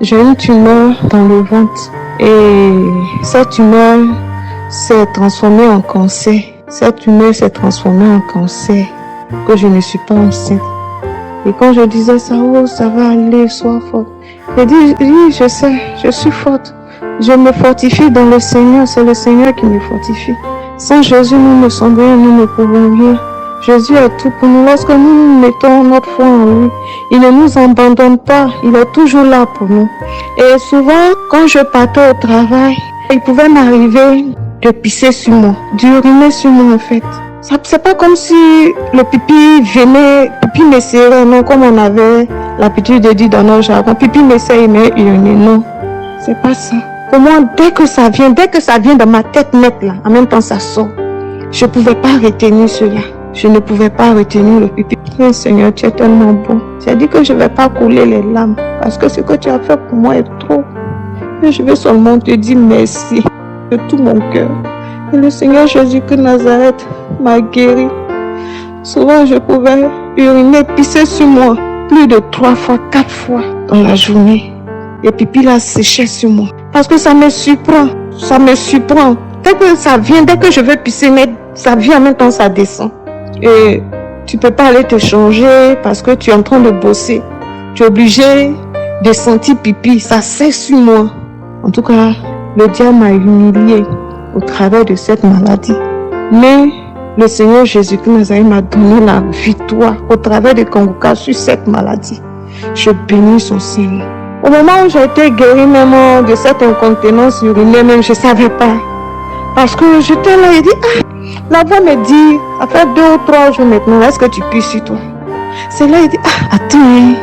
j'ai une tumeur dans le ventre. Et cette tumeur s'est transformée en cancer. Cette tumeur s'est transformée en cancer. Que je ne suis pas enceinte. Et quand je disais ça, oh, ça va aller, sois forte. J'ai dit, oui, je sais, je suis forte. Je me fortifie dans le Seigneur, c'est le Seigneur qui me fortifie. Sans Jésus, nous ne sommes rien, nous ne pouvons rien. Jésus est tout pour nous. Lorsque nous mettons notre foi en lui, il ne nous abandonne pas, il est toujours là pour nous. Et souvent, quand je partais au travail, il pouvait m'arriver de pisser sur moi, d'uriner sur moi en fait. C'est pas comme si le pipi venait, pipi me serrait, non, comme on avait l'habitude de dire dans nos jargons, pipi me serre, il me uriner, non. C'est pas ça. Pour moi, dès que ça vient dans ma tête nette là, en même temps ça sort. Je pouvais pas retenir cela. Je ne pouvais pas retenir le pipi. Oh, Seigneur, tu es tellement bon. J'ai dit que je ne vais pas couler les larmes parce que ce que tu as fait pour moi est trop. Et je vais seulement te dire merci de tout mon cœur. Et le Seigneur Jésus-Christ de Nazareth m'a guéri. Souvent, je pouvais uriner, pisser sur moi plus de 3 fois, 4 fois dans la journée. Et pipi là séchait sur moi. Parce que ça me surprend. Ça me surprend. Dès que ça vient, dès que je veux pisser, mais ça vient en même temps, ça descend. Et tu peux pas aller te changer parce que tu es en train de bosser. Tu es obligé de sentir pipi. Ça sèche sur moi. En tout cas, le diable m'a humilié au travers de cette maladie. Mais le Seigneur Jésus-Christ m'a donné la victoire au travers de Kanguka sur cette maladie. Je bénis son Seigneur. Au moment où j'ai été guérie même de cette incontinence urinaire, même je ne savais pas. Parce que j'étais là et dit, ah, la voix me dit, ça fait 2 ou 3 jours maintenant, est-ce que tu pisses sur toi? C'est là, il dit, ah, attends,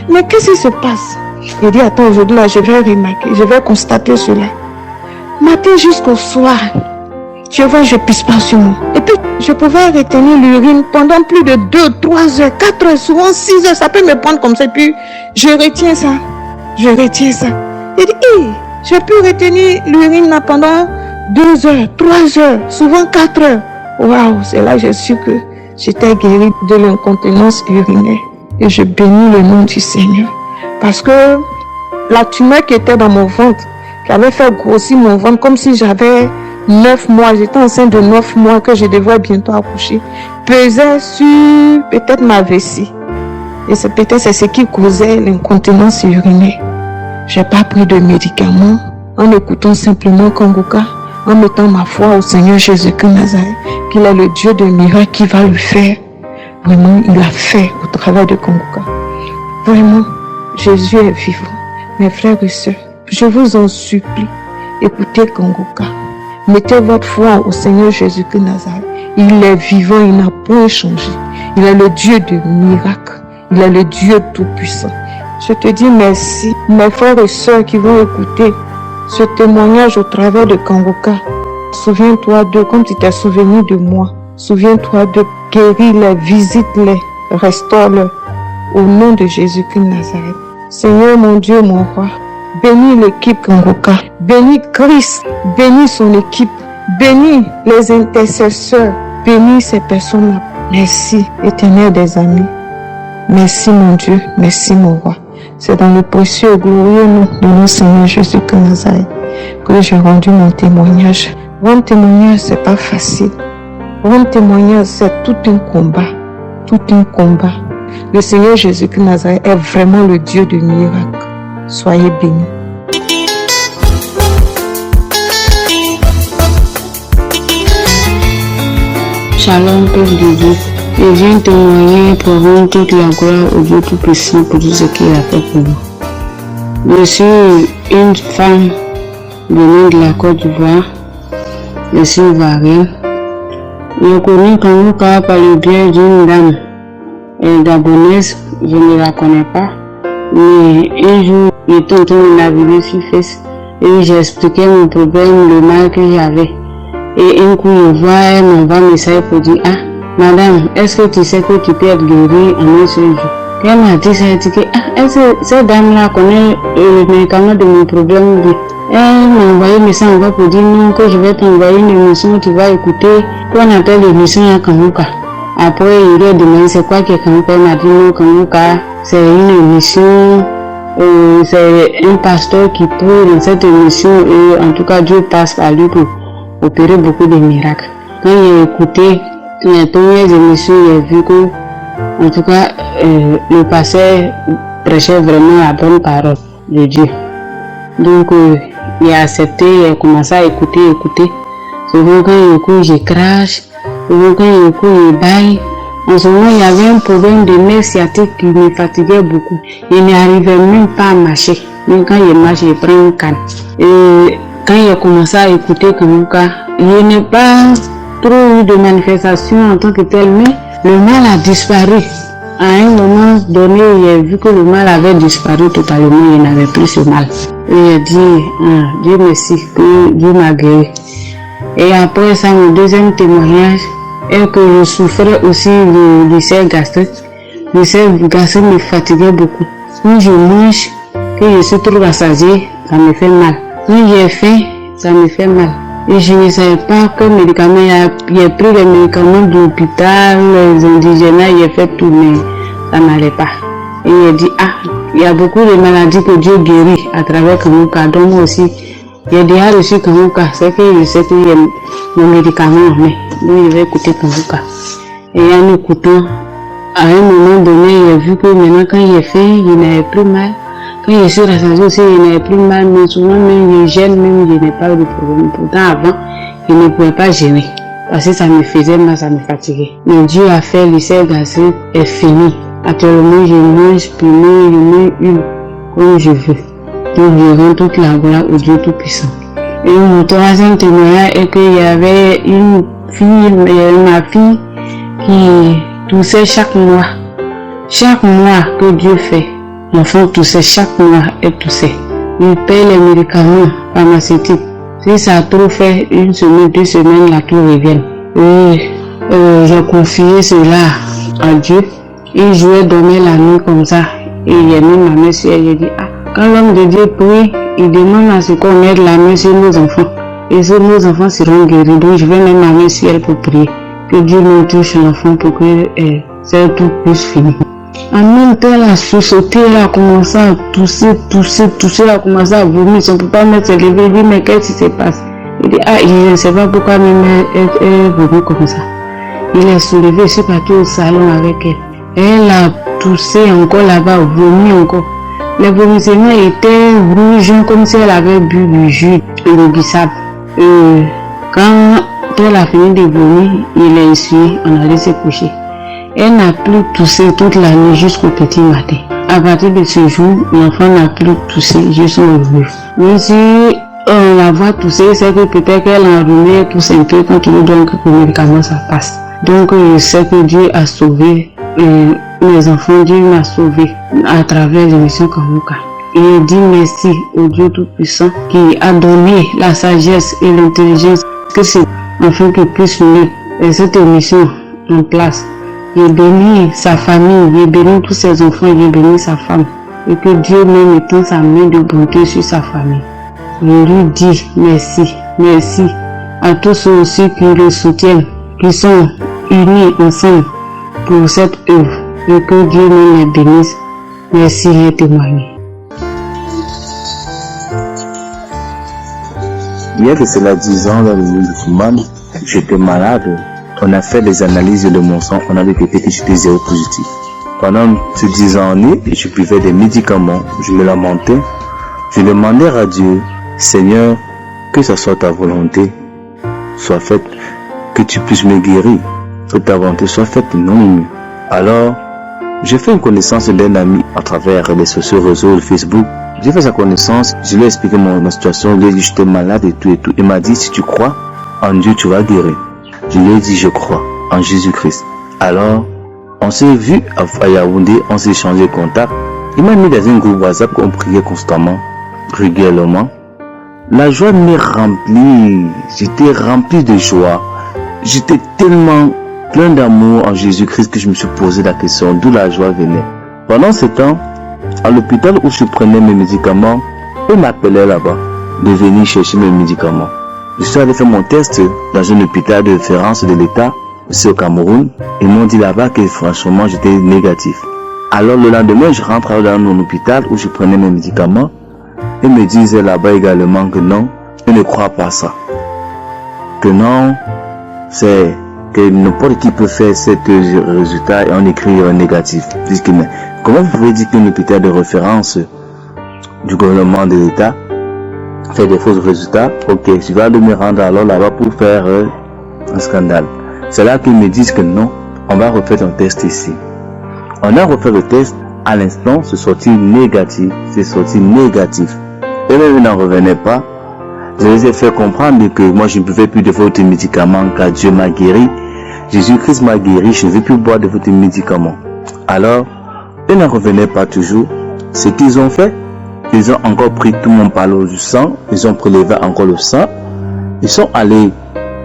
mais qu'est-ce qui se passe? Il dit, attends, aujourd'hui là, je vais remarquer, je vais constater cela. Matin jusqu'au soir, tu vois, je pisse pas sur moi. Et puis, je pouvais retenir l'urine pendant plus de 2, 3 heures, 4 heures, souvent 6 heures, ça peut me prendre comme ça, et puis je retiens ça. Il dit, j'ai pu retenir l'urine là pendant 2 heures, 3 heures, souvent 4 heures. Waouh, c'est là que j'ai su que j'étais guérie de l'incontinence urinaire. Et je bénis le nom du Seigneur. Parce que la tumeur qui était dans mon ventre, qui avait fait grossir mon ventre, comme si j'avais 9 mois, j'étais enceinte de 9 mois que je devais bientôt accoucher, pesait sur peut-être ma vessie. Et c'est peut-être ce qui causait l'incontinence urinaire. J'ai pas pris de médicaments, en écoutant simplement Kanguka, en mettant ma foi au Seigneur Jésus-Christ Nazareth, qu'il est le Dieu de miracles qui va le faire. Vraiment, il l'a fait au travers de Kanguka. Vraiment, Jésus est vivant. Mes frères et sœurs, je vous en supplie, écoutez Kanguka. Mettez votre foi au Seigneur Jésus-Christ Nazareth. Il est vivant, il n'a point changé. Il est le Dieu de miracles. Il est le Dieu tout-puissant. Je te dis merci, mes frères et sœurs qui vont écouter ce témoignage au travers de Kanguka. Souviens-toi d'eux comme tu t'es souvenu de moi. Souviens-toi de guéris-les, visite-les, restaure-les. Au nom de Jésus-Christ Nazareth. Seigneur mon Dieu, mon roi, bénis l'équipe Kanguka. Bénis Christ. Bénis son équipe. Bénis les intercesseurs. Bénis ces personnes-là. Merci, éternel des amis. Merci mon Dieu. Merci mon roi. C'est dans le précieux et glorieux nom de notre Seigneur Jésus-Christ Nazareth que j'ai rendu mon témoignage. Rendre témoignage, c'est pas facile. Rendre témoignage, c'est tout un combat. Tout un combat. Le Seigneur Jésus-Christ Nazareth est vraiment le Dieu de miracles. Soyez bénis. Shalom, peuple de Dieu. Je viens témoigner pour rendre toute la gloire au Dieu Tout-Puissant pour tout ce qu'il a fait pour moi. Je suis une femme venue de la Côte d'Ivoire. Je suis ivoirienne. Je connais Kanguka par le biais d'une dame gabonaise. Je ne la connais pas. Mais un jour, j'étais en train de naviguer sur Facebook et j'ai expliqué mon problème, le mal que j'avais. Et un coup, je vois, elle m'envoie un message pour dire, ah, madame, est-ce que tu sais que tu peux être guérie en un seul jour? Elle m'a dit, ça a dit que, ah, est-ce que cette dame-là connaît le médicament de mon problème? Elle m'a envoyé un message encore pour dire non, que je vais t'envoyer une émission, tu vas écouter, qu'on appelle l'émission à Kanguka. Après, il lui a demandé c'est quoi que Kanguka. Elle m'a dit non, Kanguka, c'est une émission, c'est un pasteur qui prie dans cette émission et en tout cas, Dieu passe par lui pour opérer beaucoup de miracles. Quand j'ai écouté les premières émissions, j'ai vu que, en tout cas, le pasteur prêchait vraiment la bonne parole de Dieu. Donc, il a accepté, il a commencé à écouter. Souvent, quand il écoute, je crache. Souvent, quand il écoute, je baille. En ce moment, il y avait un problème de nerf sciatique qui me fatiguait beaucoup. Je n'arrivais même pas à marcher. Même quand je marche, je prends une canne. Et quand il a commencé à écouter Kanguka, je n'ai pas trop eu de manifestations en tant que tel, mais le mal a disparu. À un moment donné, j'ai vu que le mal avait disparu totalement, il n'avait plus ce mal. Et j'ai dit, Dieu merci, que Dieu m'a guéri. Et après ça, mon deuxième témoignage est que je souffrais aussi de l'ulcère gastrique. L'ulcère gastrique me fatiguait beaucoup. Quand je mange, que je suis trop rassasié, ça me fait mal. Quand j'ai faim, ça me fait mal. Et je ne savais pas quel médicament, j'ai pris les médicaments de l'hôpital, les indigènes, j'ai fait tout, mais ça n'allait pas. Et j'ai dit, il y a beaucoup de maladies que Dieu guérit à travers Kanguka. Donc moi aussi, j'ai déjà reçu Kanguka, c'est que je sais que j'ai mon médicament en main. Donc je vais écouter Kanguka. Et en écoutant, à un moment donné, j'ai vu que maintenant quand j'ai faim, je n'avais plus mal. Quand je suis rassasié aussi, je n'avais plus mal, mais souvent même je gêne, même je n'ai pas eu de problème. Pourtant avant, je ne pouvais pas gêner. Parce que ça me faisait mal, ça me fatiguait. Mais Dieu a fait l'ulcère gastrique est fini. Actuellement, je mange pleinement, je mange une comme je veux. Donc je rends toute la gloire au Dieu Tout-Puissant. Et mon troisième témoignage est qu'il y avait une fille, ma fille, qui toussait chaque mois. Chaque mois que Dieu fait. L'enfant toussait chaque mois, elle toussait. Il paye les médicaments pharmaceutiques. Si ça a trop fait, 1 semaine, 2 semaines, la tout revient. Et j'ai confié cela à Dieu. Il jouait dormir la nuit comme ça. Et j'ai mis ma main sur elle. J'ai dit, quand l'homme de Dieu prie, il demande à ce qu'on mette la main sur nos enfants. Et sur nos enfants seront guéris. Donc je vais mettre ma main sur elle pour prier. Que Dieu nous touche l'enfant pour que c'est tout puisse finir. En même temps, elle a sauté, elle a commencé à tousser, elle a commencé à vomir. Son papa me s'est levé, il dit, mais qu'est-ce qui se passe? Il dit, ah, je ne sais pas pourquoi même elle est venue comme ça. Il est soulevé, je suis parti au salon avec elle. Elle a toussé encore là-bas, vomi encore. Les vomissements étaient rouges comme si elle avait bu du jus de bissap. Quand elle a fini de vomir, il est essuyé, on allait se coucher. Elle n'a plus toussé toute la nuit jusqu'au petit matin. À partir de ce jour, l'enfant n'a plus toussé jusqu'au revenu. Mais si on la voit tousser, c'est que peut-être qu'elle a enrhumé, tousse un peu, quand il donc le médicament ça passe. Donc je sais que Dieu a sauvé mes enfants, Dieu m'a sauvé à travers l'émission Kanguka. Et je dis merci au Dieu Tout-Puissant qui a donné la sagesse et l'intelligence que c'est afin qu'il puisse mettre cette émission en place. Il bénit sa famille, il bénit tous ses enfants, il bénit sa femme. Et que Dieu même étend sa main de bonté sur sa famille. Je lui dis merci, merci à tous ceux aussi qui le soutiennent, qui sont unis ensemble pour cette œuvre. Et que Dieu même les bénisse. Merci et témoigner. Il y a de cela 10 ans, dans le monde de Fouman, j'étais malade. On a fait des analyses de mon sang, on a détecté que j'étais zéro positif. Pendant ces 10 ans, je buvais des médicaments, je me lamentais. Je demandais à Dieu, Seigneur, que ce soit ta volonté soit faite, que tu puisses me guérir, que ta volonté soit faite, non mieux. Alors, j'ai fait une connaissance d'un ami à travers les sociaux réseaux de Facebook. J'ai fait sa connaissance, je lui ai expliqué ma situation, je lui ai dit que j'étais malade et tout. Il m'a dit, si tu crois en Dieu, tu vas guérir. Je lui ai dit, je crois en Jésus-Christ. Alors, on s'est vu à Yaoundé, on s'est échangé contact. Il m'a mis dans un groupe WhatsApp qu'on priait constamment, régulièrement. La joie m'est remplie, j'étais rempli de joie. J'étais tellement plein d'amour en Jésus-Christ que je me suis posé la question d'où la joie venait. Pendant ce temps, à l'hôpital où je prenais mes médicaments, on m'appelait là-bas de venir chercher mes médicaments. Je suis allé faire mon test dans un hôpital de référence de l'État, ici au Cameroun. Ils m'ont dit là-bas que franchement j'étais négatif. Alors le lendemain, je rentre dans mon hôpital où je prenais mes médicaments. Ils me disaient là-bas également que non, je ne crois pas ça. Que non, c'est que n'importe qui peut faire cet résultat et on écrit négatif. Mais comment vous pouvez dire qu'un hôpital de référence du gouvernement de l'État fait des faux résultats? Ok, je vais aller me rendre alors là-bas pour faire un scandale. C'est là qu'ils me disent que non, on va refaire un test ici. On a refait le test, à l'instant, c'est sorti négatif, Et même ils n'en revenaient pas. Je les ai fait comprendre que moi je ne pouvais plus de votre médicaments car Dieu m'a guéri. Jésus-Christ m'a guéri, je ne vais plus boire de votre médicaments. Alors, ils n'en revenaient pas toujours. Ce qu'ils ont fait, ils ont encore pris tout mon palo du sang, ils ont prélevé encore le sang. Ils sont allés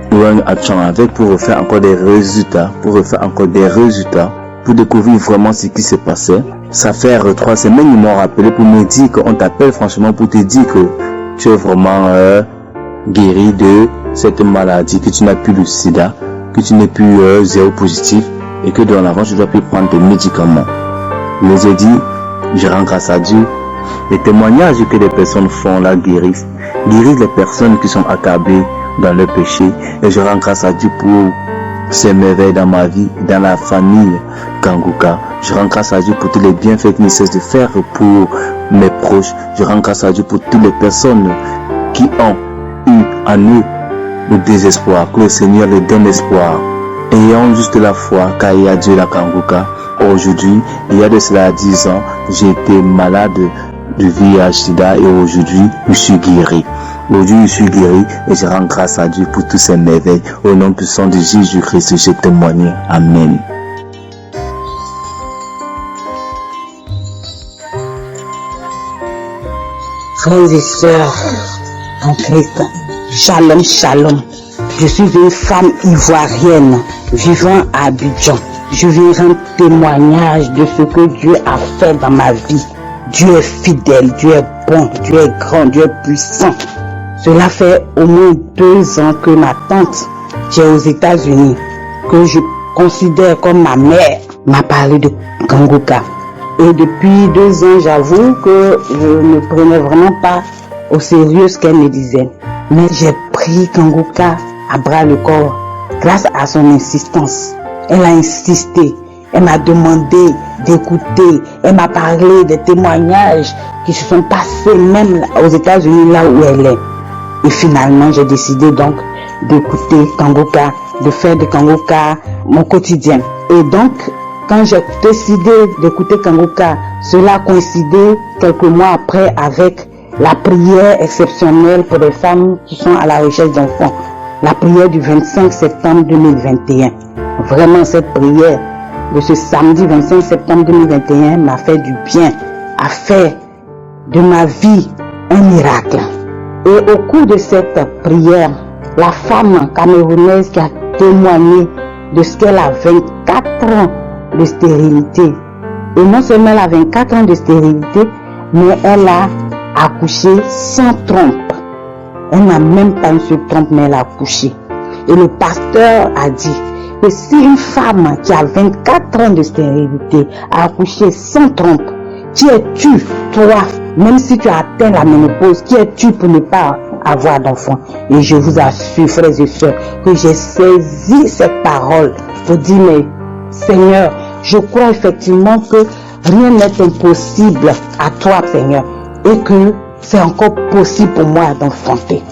pour un action avec pour refaire encore des résultats, pour découvrir vraiment ce qui s'est passé. Ça fait 3 semaines, ils m'ont rappelé pour me dire qu'on t'appelle franchement pour te dire que tu es vraiment guéri de cette maladie, que tu n'as plus le sida, que tu n'es plus zéro positif et que dorénavant tu dois plus prendre tes médicaments. Je les ai dit, je rends grâce à Dieu. Les témoignages que les personnes font là guérissent les personnes qui sont accablées dans le péché. Et je rends grâce à Dieu pour ces merveilles dans ma vie, dans la famille Kanguka. Je rends grâce à Dieu pour tous les bienfaits qu'il ne cesse de faire pour mes proches. Je rends grâce à Dieu pour toutes les personnes qui ont eu en eux le désespoir, que le Seigneur leur donne espoir. Ayons juste la foi, car il y a Dieu la Kanguka. Aujourd'hui, il y a de cela 10 ans, j'ai été malade de VIH/SIDA et aujourd'hui, je suis guéri. Aujourd'hui, je suis guéri et je rends grâce à Dieu pour tous ces merveilles. Au nom puissant de Jésus-Christ, je témoigne. Amen. Frères et sœurs en Christ, shalom, shalom. Je suis une femme ivoirienne vivant à Abidjan. Je viens rendre témoignage de ce que Dieu a fait dans ma vie. Dieu est fidèle, Dieu est bon, Dieu est grand, Dieu est puissant. Cela fait au moins 2 ans que ma tante, qui est aux États-Unis, que je considère comme ma mère, m'a parlé de Kanguka. Et depuis 2 ans, j'avoue que je ne prenais vraiment pas au sérieux ce qu'elle me disait. Mais j'ai pris Kanguka à bras le corps grâce à son insistance. Elle a insisté, elle m'a demandé d'écouter, elle m'a parlé des témoignages qui se sont passés même aux États-Unis, là où elle est. Et finalement, j'ai décidé donc d'écouter Kanguka, de faire de Kanguka mon quotidien. Et donc, quand j'ai décidé d'écouter Kanguka, cela coïncidait quelques mois après avec la prière exceptionnelle pour les femmes qui sont à la recherche d'enfants. La prière du 25 septembre 2021. Vraiment, cette prière de ce samedi 25 septembre 2021 m'a fait du bien, a fait de ma vie un miracle. Et au cours de cette prière, la femme camerounaise qui a témoigné de ce qu'elle a 24 ans de stérilité. Et non seulement elle a 24 ans de stérilité, mais elle a accouché sans trompe. Elle n'a même pas une seule trompe, mais elle a accouché. Et le pasteur a dit que si une femme qui a 24 ans de stérilité a accouché sans trompe, qui es-tu, toi, même si tu as atteint la ménopause, qui es-tu pour ne pas avoir d'enfant? Et je vous assure, frères et sœurs, que j'ai saisi cette parole pour dire, mais Seigneur, je crois effectivement que rien n'est impossible à toi, Seigneur, et que c'est encore possible pour moi d'enfanter.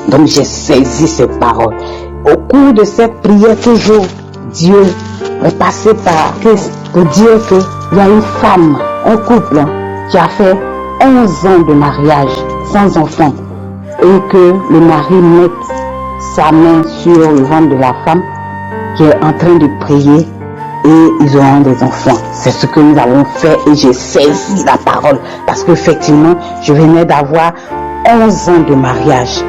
Donc j'ai saisi cette parole. Au cours de cette prière, toujours, Dieu est passé par Christ pour dire qu'il y a une femme, un couple qui a fait 11 ans de mariage sans enfant et que le mari mette sa main sur le ventre de la femme qui est en train de prier et ils auront des enfants. C'est ce que nous avons fait et j'ai saisi la parole parce qu'effectivement, je venais d'avoir 11 ans de mariage.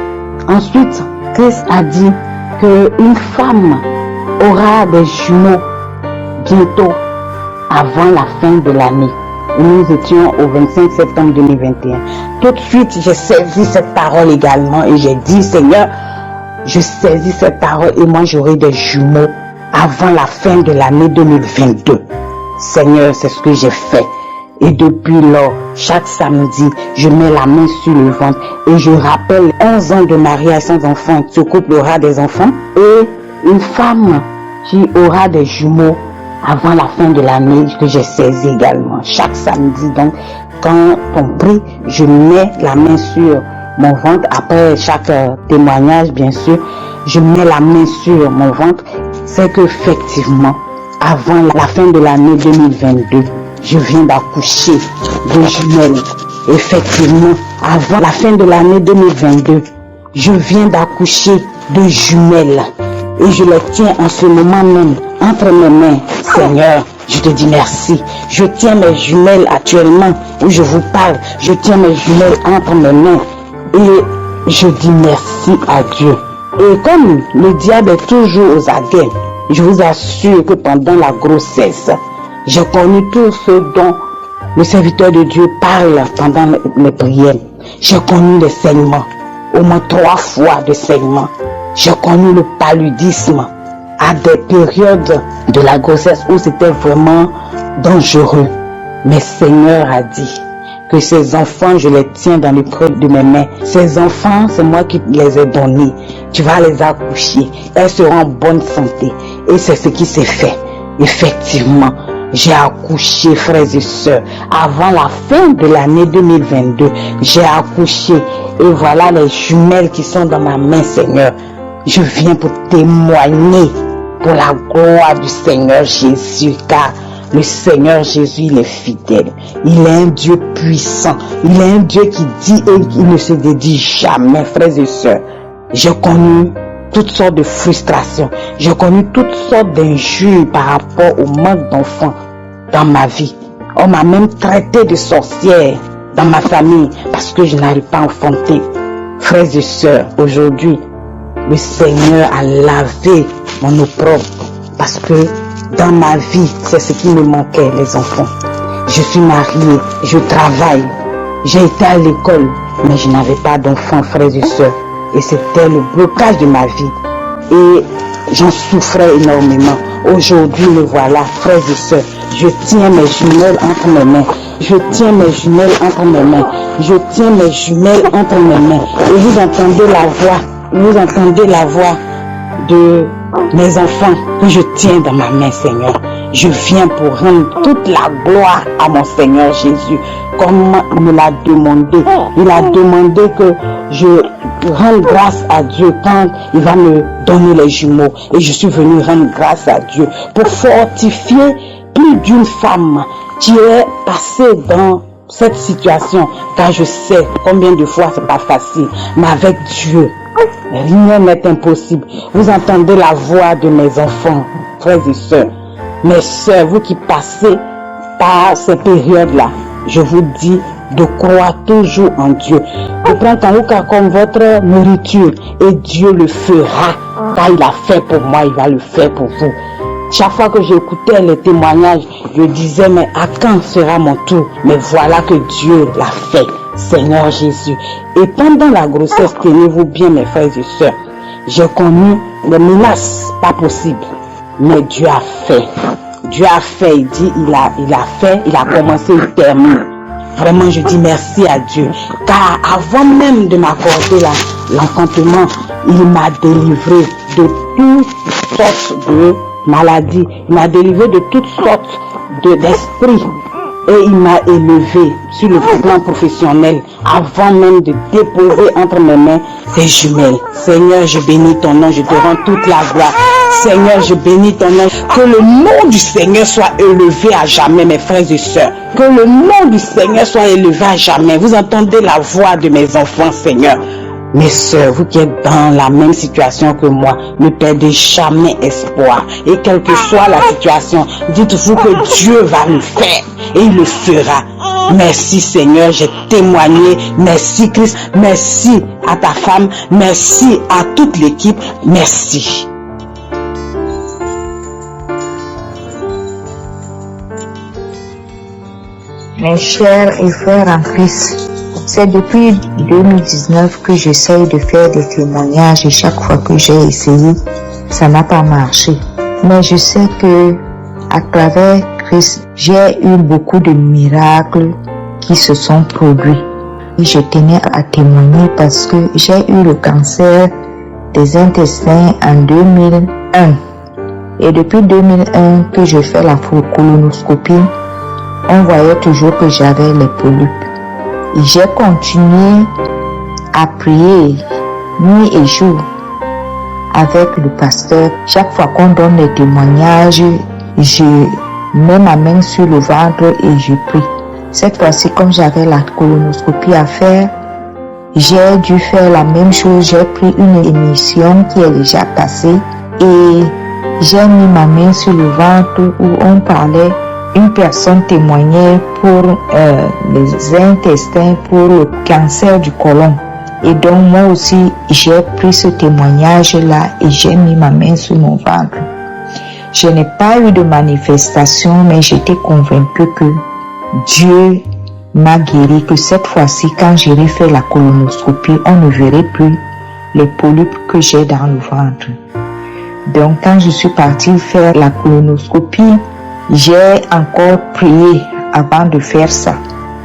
Ensuite, Christ a dit qu'une femme aura des jumeaux bientôt avant la fin de l'année. Et nous étions au 25 septembre 2021. Tout de suite, j'ai saisi cette parole également et j'ai dit, Seigneur, je saisis cette parole et moi j'aurai des jumeaux avant la fin de l'année 2022. Seigneur, c'est ce que j'ai fait. Et depuis lors, chaque samedi, je mets la main sur le ventre et je rappelle 11 ans de mariage sans enfant. Ce couple aura des enfants et une femme qui aura des jumeaux avant la fin de l'année que j'ai saisi également. Chaque samedi, donc, quand on prie, je mets la main sur mon ventre. Après chaque témoignage, bien sûr, je mets la main sur mon ventre. C'est qu'effectivement, avant la fin de l'année 2022, je viens d'accoucher de jumelles. Effectivement, avant la fin de l'année 2022, je viens d'accoucher de jumelles. Et je les tiens en ce moment même entre mes mains. Seigneur, je te dis merci. Je tiens mes jumelles actuellement où je vous parle. Je tiens mes jumelles entre mes mains. Et je dis merci à Dieu. Et comme le diable est toujours aux aguets, je vous assure que pendant la grossesse, j'ai connu tout ce dont le serviteur de Dieu parle pendant les prières. J'ai connu les saignements, au moins 3 fois de saignements. J'ai connu le paludisme à des périodes de la grossesse où c'était vraiment dangereux. Mais Seigneur a dit que ces enfants, je les tiens dans le creux de mes mains. Ces enfants, c'est moi qui les ai donnés. Tu vas les accoucher. Elles seront en bonne santé. Et c'est ce qui s'est fait. Effectivement, j'ai accouché, frères et sœurs, avant la fin de l'année 2022. J'ai accouché. Et voilà les jumelles qui sont dans ma main, Seigneur. Je viens pour témoigner pour la gloire du Seigneur Jésus, car le Seigneur Jésus, il est fidèle. Il est un Dieu puissant. Il est un Dieu qui dit et qui ne se dédie jamais, frères et sœurs. J'ai connu toutes sortes de frustrations. J'ai connu toutes sortes d'injures par rapport au manque d'enfants dans ma vie. On m'a même traité de sorcière dans ma famille parce que je n'arrive pas à enfanter. Frères et sœurs, aujourd'hui, le Seigneur a lavé mon opprobre parce que dans ma vie, c'est ce qui me manquait, les enfants. Je suis mariée, je travaille, j'ai été à l'école, mais je n'avais pas d'enfants, frères et sœurs. Et c'était le blocage de ma vie. Et j'en souffrais énormément. Aujourd'hui, me voilà, frères et sœurs. Je tiens mes jumelles entre mes mains. Je tiens mes jumelles entre mes mains. Je tiens mes jumelles entre mes mains. Et vous entendez la voix vous entendez la voix de mes enfants que je tiens dans ma main, Seigneur. Je viens pour rendre toute la gloire à mon Seigneur Jésus, comme il me l'a demandé. Il a demandé que je rende grâce à Dieu quand il va me donner les jumeaux. Et je suis venu rendre grâce à Dieu pour fortifier plus d'une femme qui est passée dans cette situation, car je sais combien de fois c'est pas facile, mais avec Dieu, rien n'est impossible. Vous entendez la voix de mes enfants, frères et sœurs, mes sœurs, vous qui passez par ces périodes-là, je vous dis de croire toujours en Dieu, de prendre Kanguka comme votre nourriture, et Dieu le fera, car il a fait pour moi, il va le faire pour vous. Chaque fois que j'écoutais les témoignages, je disais, mais à quand sera mon tour? Mais voilà que Dieu l'a fait, Seigneur Jésus. Et pendant la grossesse, tenez-vous bien, mes frères et sœurs, j'ai connu des menaces, pas possible. Mais Dieu a fait. Dieu a fait, il dit, il a fait, il a commencé, il termine. Vraiment, je dis merci à Dieu. Car avant même de m'accorder l'enfantement, il m'a délivré de toutes sortes de maladies. Il m'a délivré de toutes sortes d'esprits. Et il m'a élevé sur le plan professionnel avant même de déposer entre mes mains ces jumelles. Seigneur, je bénis ton nom, je te rends toute la gloire. Seigneur, je bénis ton nom. Que le nom du Seigneur soit élevé à jamais, mes frères et sœurs. Que le nom du Seigneur soit élevé à jamais. Vous entendez la voix de mes enfants, Seigneur. Mes sœurs, vous qui êtes dans la même situation que moi, ne perdez jamais espoir. Et quelle que soit la situation, dites-vous que Dieu va le faire. Et il le fera. Merci Seigneur, j'ai témoigné. Merci Christ. Merci à ta femme. Merci à toute l'équipe. Merci. Mes chers et frères en Christ, c'est depuis 2019 que j'essaye de faire des témoignages et chaque fois que j'ai essayé, ça n'a pas marché. Mais je sais que à travers Christ, j'ai eu beaucoup de miracles qui se sont produits. Et je tenais à témoigner parce que j'ai eu le cancer des intestins en 2001. Et depuis 2001 que je fais la colonoscopie, on voyait toujours que j'avais les polypes. Et j'ai continué à prier nuit et jour avec le pasteur. Chaque fois qu'on donne des témoignages, je mets ma main sur le ventre et je prie. Cette fois-ci, comme j'avais la colonoscopie à faire, j'ai dû faire la même chose. J'ai pris une émission qui est déjà passée et j'ai mis ma main sur le ventre où on parlait. Une personne témoignait pour les intestins, pour le cancer du côlon. Et donc moi aussi, j'ai pris ce témoignage-là et j'ai mis ma main sur mon ventre. Je n'ai pas eu de manifestation, mais j'étais convaincue que Dieu m'a guéri, que cette fois-ci, quand j'irai faire la colonoscopie, on ne verrait plus les polypes que j'ai dans le ventre. Donc quand je suis partie faire la colonoscopie, j'ai encore prié avant de faire ça.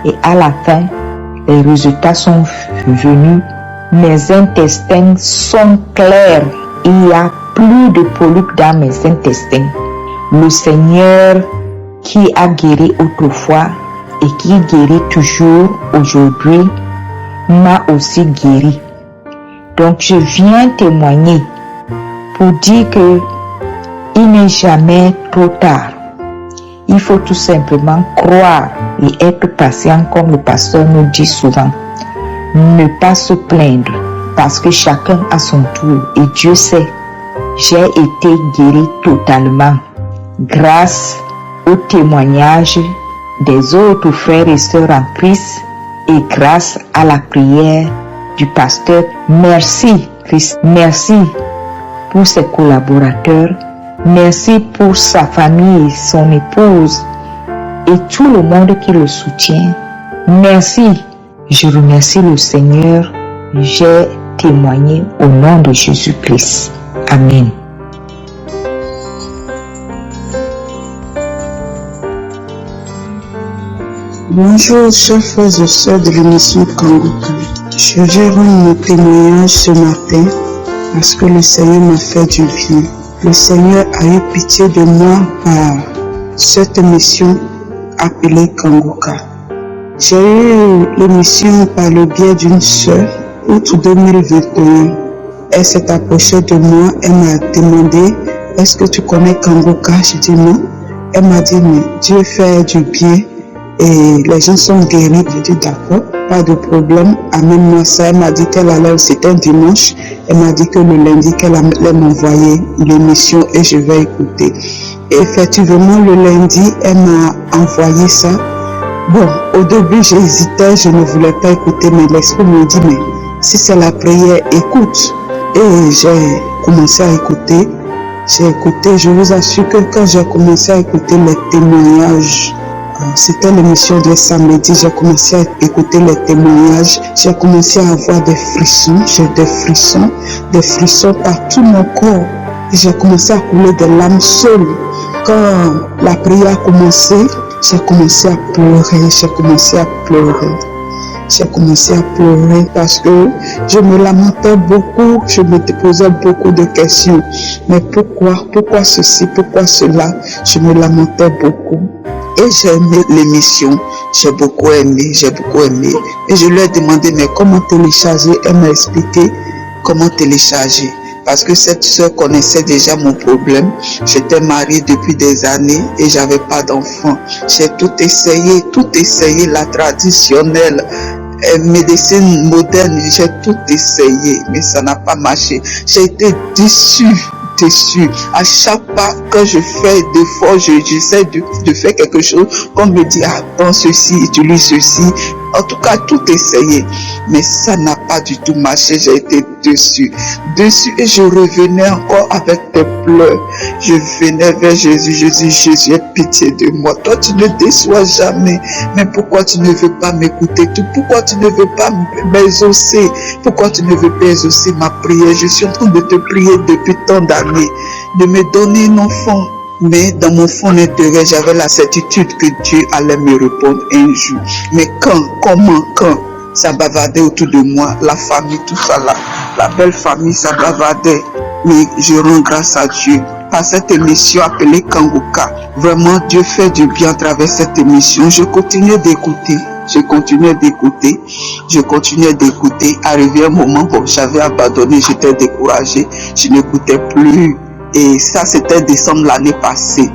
Et à la fin, les résultats sont venus. Mes intestins sont clairs. Il n'y a plus de polypes dans mes intestins. Le Seigneur qui a guéri autrefois et qui guérit toujours aujourd'hui m'a aussi guéri. Donc je viens témoigner pour dire que il n'est jamais trop tard. Il faut tout simplement croire et être patient comme le pasteur nous dit souvent. Ne pas se plaindre parce que chacun a son tour et Dieu sait. J'ai été guéri totalement grâce au témoignage des autres frères et sœurs en Christ et grâce à la prière du pasteur. Merci Christ, merci pour ses collaborateurs. Merci pour sa famille, son épouse et tout le monde qui le soutient. Merci. Je remercie le Seigneur. J'ai témoigné au nom de Jésus-Christ. Amen. Bonjour, chers frères et sœurs de l'émission Kanguka. Je vais rendre mon témoignage ce matin parce que le Seigneur m'a fait du bien. Le Seigneur a eu pitié de moi par cette mission appelée Kanguka. J'ai eu l'émission par le biais d'une sœur, août 2021. Elle s'est approchée de moi, elle m'a demandé « Est-ce que tu connais Kanguka ?» J'ai dit non. Elle m'a dit « Mais Dieu fait du bien et les gens sont guéris. » J'ai dit « D'accord, pas de problème, amène-moi ça. » Elle m'a dit qu'elle allait, c'était un dimanche, elle m'a dit que le lundi qu'elle allait m'envoyer l'émission et je vais écouter. Et effectivement, le lundi, elle m'a envoyé ça. Bon, au début, j'hésitais, je ne voulais pas écouter, mais l'esprit me dit, mais si c'est la prière, écoute. Et j'ai commencé à écouter. J'ai écouté, je vous assure que quand j'ai commencé à écouter les témoignages, c'était l'émission de samedi, j'ai commencé à écouter les témoignages, j'ai commencé à avoir des frissons, j'ai des frissons par tout mon corps. J'ai commencé à couler des larmes seules. Quand la prière a commencé, j'ai commencé à pleurer, j'ai commencé à pleurer parce que je me lamentais beaucoup, je me posais beaucoup de questions. Mais pourquoi ceci, pourquoi cela? Je me lamentais beaucoup. Et j'ai aimé l'émission, j'ai beaucoup aimé. Et je lui ai demandé, mais comment télécharger? Elle m'a expliqué comment télécharger. Parce que cette soeur connaissait déjà mon problème. J'étais mariée depuis des années et j'avais pas d'enfant. J'ai tout essayé, la traditionnelle, médecine moderne, j'ai tout essayé, mais ça n'a pas marché. J'ai été déçue. À chaque pas que je fais d'efforts, j'essaie de faire quelque chose, qu'on me dit, prends ceci, utilise ceci. En tout cas, tout essayé. Mais ça n'a pas du tout marché. J'ai été déçue et je revenais encore avec des pleurs. Je venais vers Jésus. Jésus, aie pitié de moi. Toi, tu ne déçois jamais. Mais pourquoi tu ne veux pas m'écouter? Pourquoi tu ne veux pas m'exaucer? Pourquoi tu ne veux pas exaucer ma prière? Je suis en train de te prier depuis tant d'années de me donner un enfant. Mais dans mon fond intérieur, j'avais la certitude que Dieu allait me répondre un jour. Mais quand ça bavardait autour de moi, la famille, tout ça là, la belle famille, ça bavardait. Mais je rends grâce à Dieu par cette émission appelée Kanguka. Vraiment, Dieu fait du bien à travers cette émission. Je continuais d'écouter. Arrivé un moment, bon, j'avais abandonné, j'étais découragée, je n'écoutais plus. Et ça, c'était décembre l'année passée,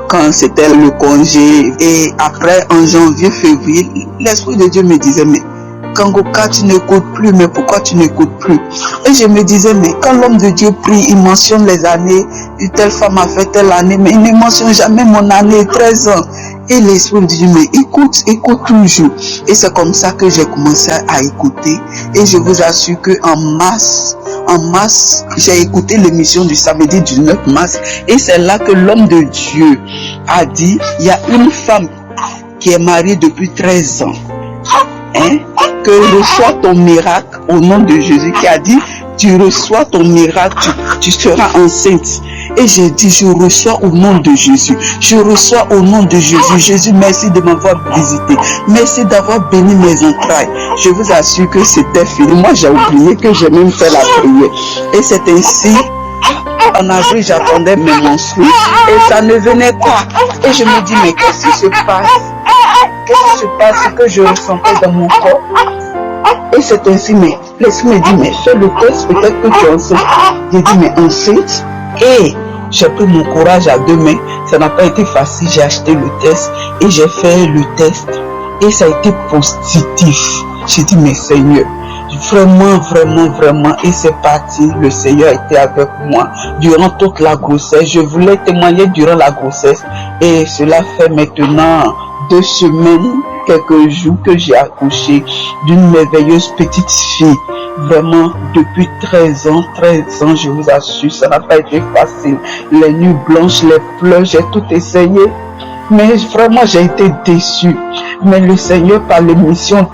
quand c'était le congé. Et après, en janvier, février, l'Esprit de Dieu me disait, mais Kanguka, tu n'écoutes plus, mais pourquoi tu n'écoutes plus? Et je me disais, mais quand l'homme de Dieu prie, il mentionne les années, telle femme a fait telle année, mais il ne mentionne jamais mon année, 13 ans. Et l'Esprit me dit, mais écoute toujours. Et c'est comme ça que j'ai commencé à écouter. Et je vous assure que en mars, j'ai écouté l'émission du samedi du 9 mars. Et c'est là que l'homme de Dieu a dit, il y a une femme qui est mariée depuis 13 ans. Que reçois ton miracle au nom de Jésus, qui a dit, tu reçois ton miracle, tu seras enceinte. Et j'ai dit, je reçois au nom de Jésus. Je reçois au nom de Jésus. Jésus, merci de m'avoir visité. Merci d'avoir béni mes entrailles. Je vous assure que c'était fini. Moi, j'ai oublié que j'ai même fait la prière. Et c'est ainsi, en avril, j'attendais mes menstrues. Et ça ne venait pas. Et je me dis, mais qu'est-ce qui se passe? Qu'est-ce qui se passe? Ce que je ressentais dans mon corps. Et c'est ainsi, mais l'Esprit me dit, mais fais le test, peut-être que tu es enceinte. J'ai dit, mais enceinte? Et j'ai pris mon courage à deux mains. Ça n'a pas été facile. J'ai acheté le test et j'ai fait le test. Et ça a été positif. J'ai dit, mais Seigneur, vraiment. Et c'est parti. Le Seigneur était avec moi durant toute la grossesse. Je voulais témoigner durant la grossesse. Et cela fait maintenant 2 semaines, quelques jours que j'ai accouché d'une merveilleuse petite fille. Vraiment, depuis 13 ans, je vous assure, ça n'a pas été facile. Les nuits blanches, les pleurs, j'ai tout essayé. Mais vraiment, j'ai été déçu. Mais le Seigneur, par l'émission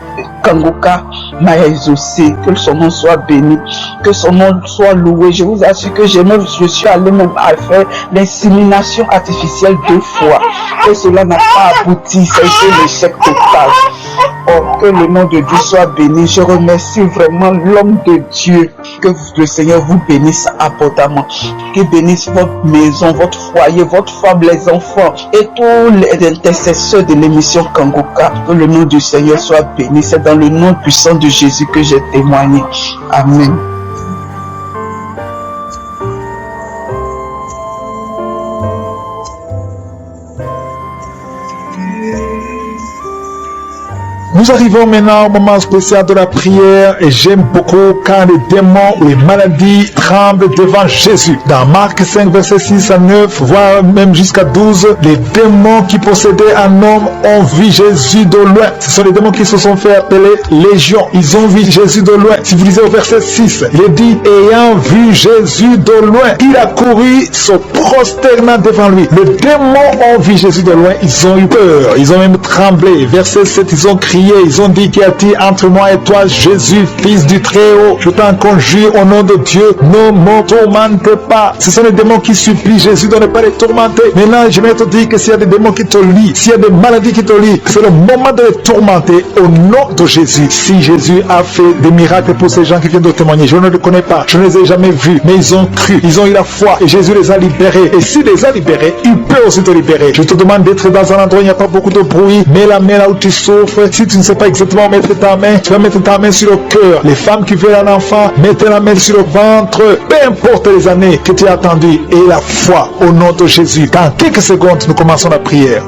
Kanguka, m'a exaucé. Que son nom soit béni. Que son nom soit loué. Je vous assure que je suis allé même à faire l'insémination artificielle 2 fois. Et cela n'a pas abouti. Ça a été l'échec total. Oh, que le nom de Dieu soit béni. Je remercie vraiment l'homme de Dieu que le Seigneur vous bénisse abondamment. Qu'il bénisse votre maison, votre foyer, votre femme, les enfants et tous les intercesseurs de l'émission Kanguka. Que le nom du Seigneur soit béni. C'est dans le nom puissant de Jésus que j'ai témoigné. Amen. Nous arrivons maintenant au moment spécial de la prière et j'aime beaucoup quand les démons ou les maladies tremblent devant Jésus. Dans Marc 5, verset 6 à 9, voire même jusqu'à 12, les démons qui possédaient un homme ont vu Jésus de loin. Ce sont les démons qui se sont fait appeler légions. Ils ont vu Jésus de loin. Si vous lisez au verset 6, il est dit, ayant vu Jésus de loin, il a couru se prosternant devant lui. Les démons ont vu Jésus de loin. Ils ont eu peur. Ils ont même tremblé. Verset 7, ils ont crié. Ils ont dit, qu'y a-t-il entre moi et toi, Jésus, fils du Très-Haut? Je t'en conjure au nom de Dieu, ne me tourmente pas. Ce sont les démons qui supplient Jésus de ne pas les tourmenter. Maintenant, je vais te dire que s'il y a des démons qui te lient, s'il y a des maladies qui te lient, c'est le moment de les tourmenter au nom de Jésus. Si Jésus a fait des miracles pour ces gens qui viennent de témoigner, je ne les connais pas, je ne les ai jamais vus, mais ils ont cru, ils ont eu la foi et Jésus les a libérés. Et s'il les a libérés, il peut aussi te libérer. Je te demande d'être dans un endroit où il n'y a pas beaucoup de bruit, mets la main là où tu souffres. Si tu ne sais pas exactement mettre ta main, tu vas mettre ta main sur le cœur. Les femmes qui veulent un enfant, mettez la main sur le ventre. Peu importe les années que tu as attendues, et la foi au nom de Jésus. Dans quelques secondes, nous commençons la prière.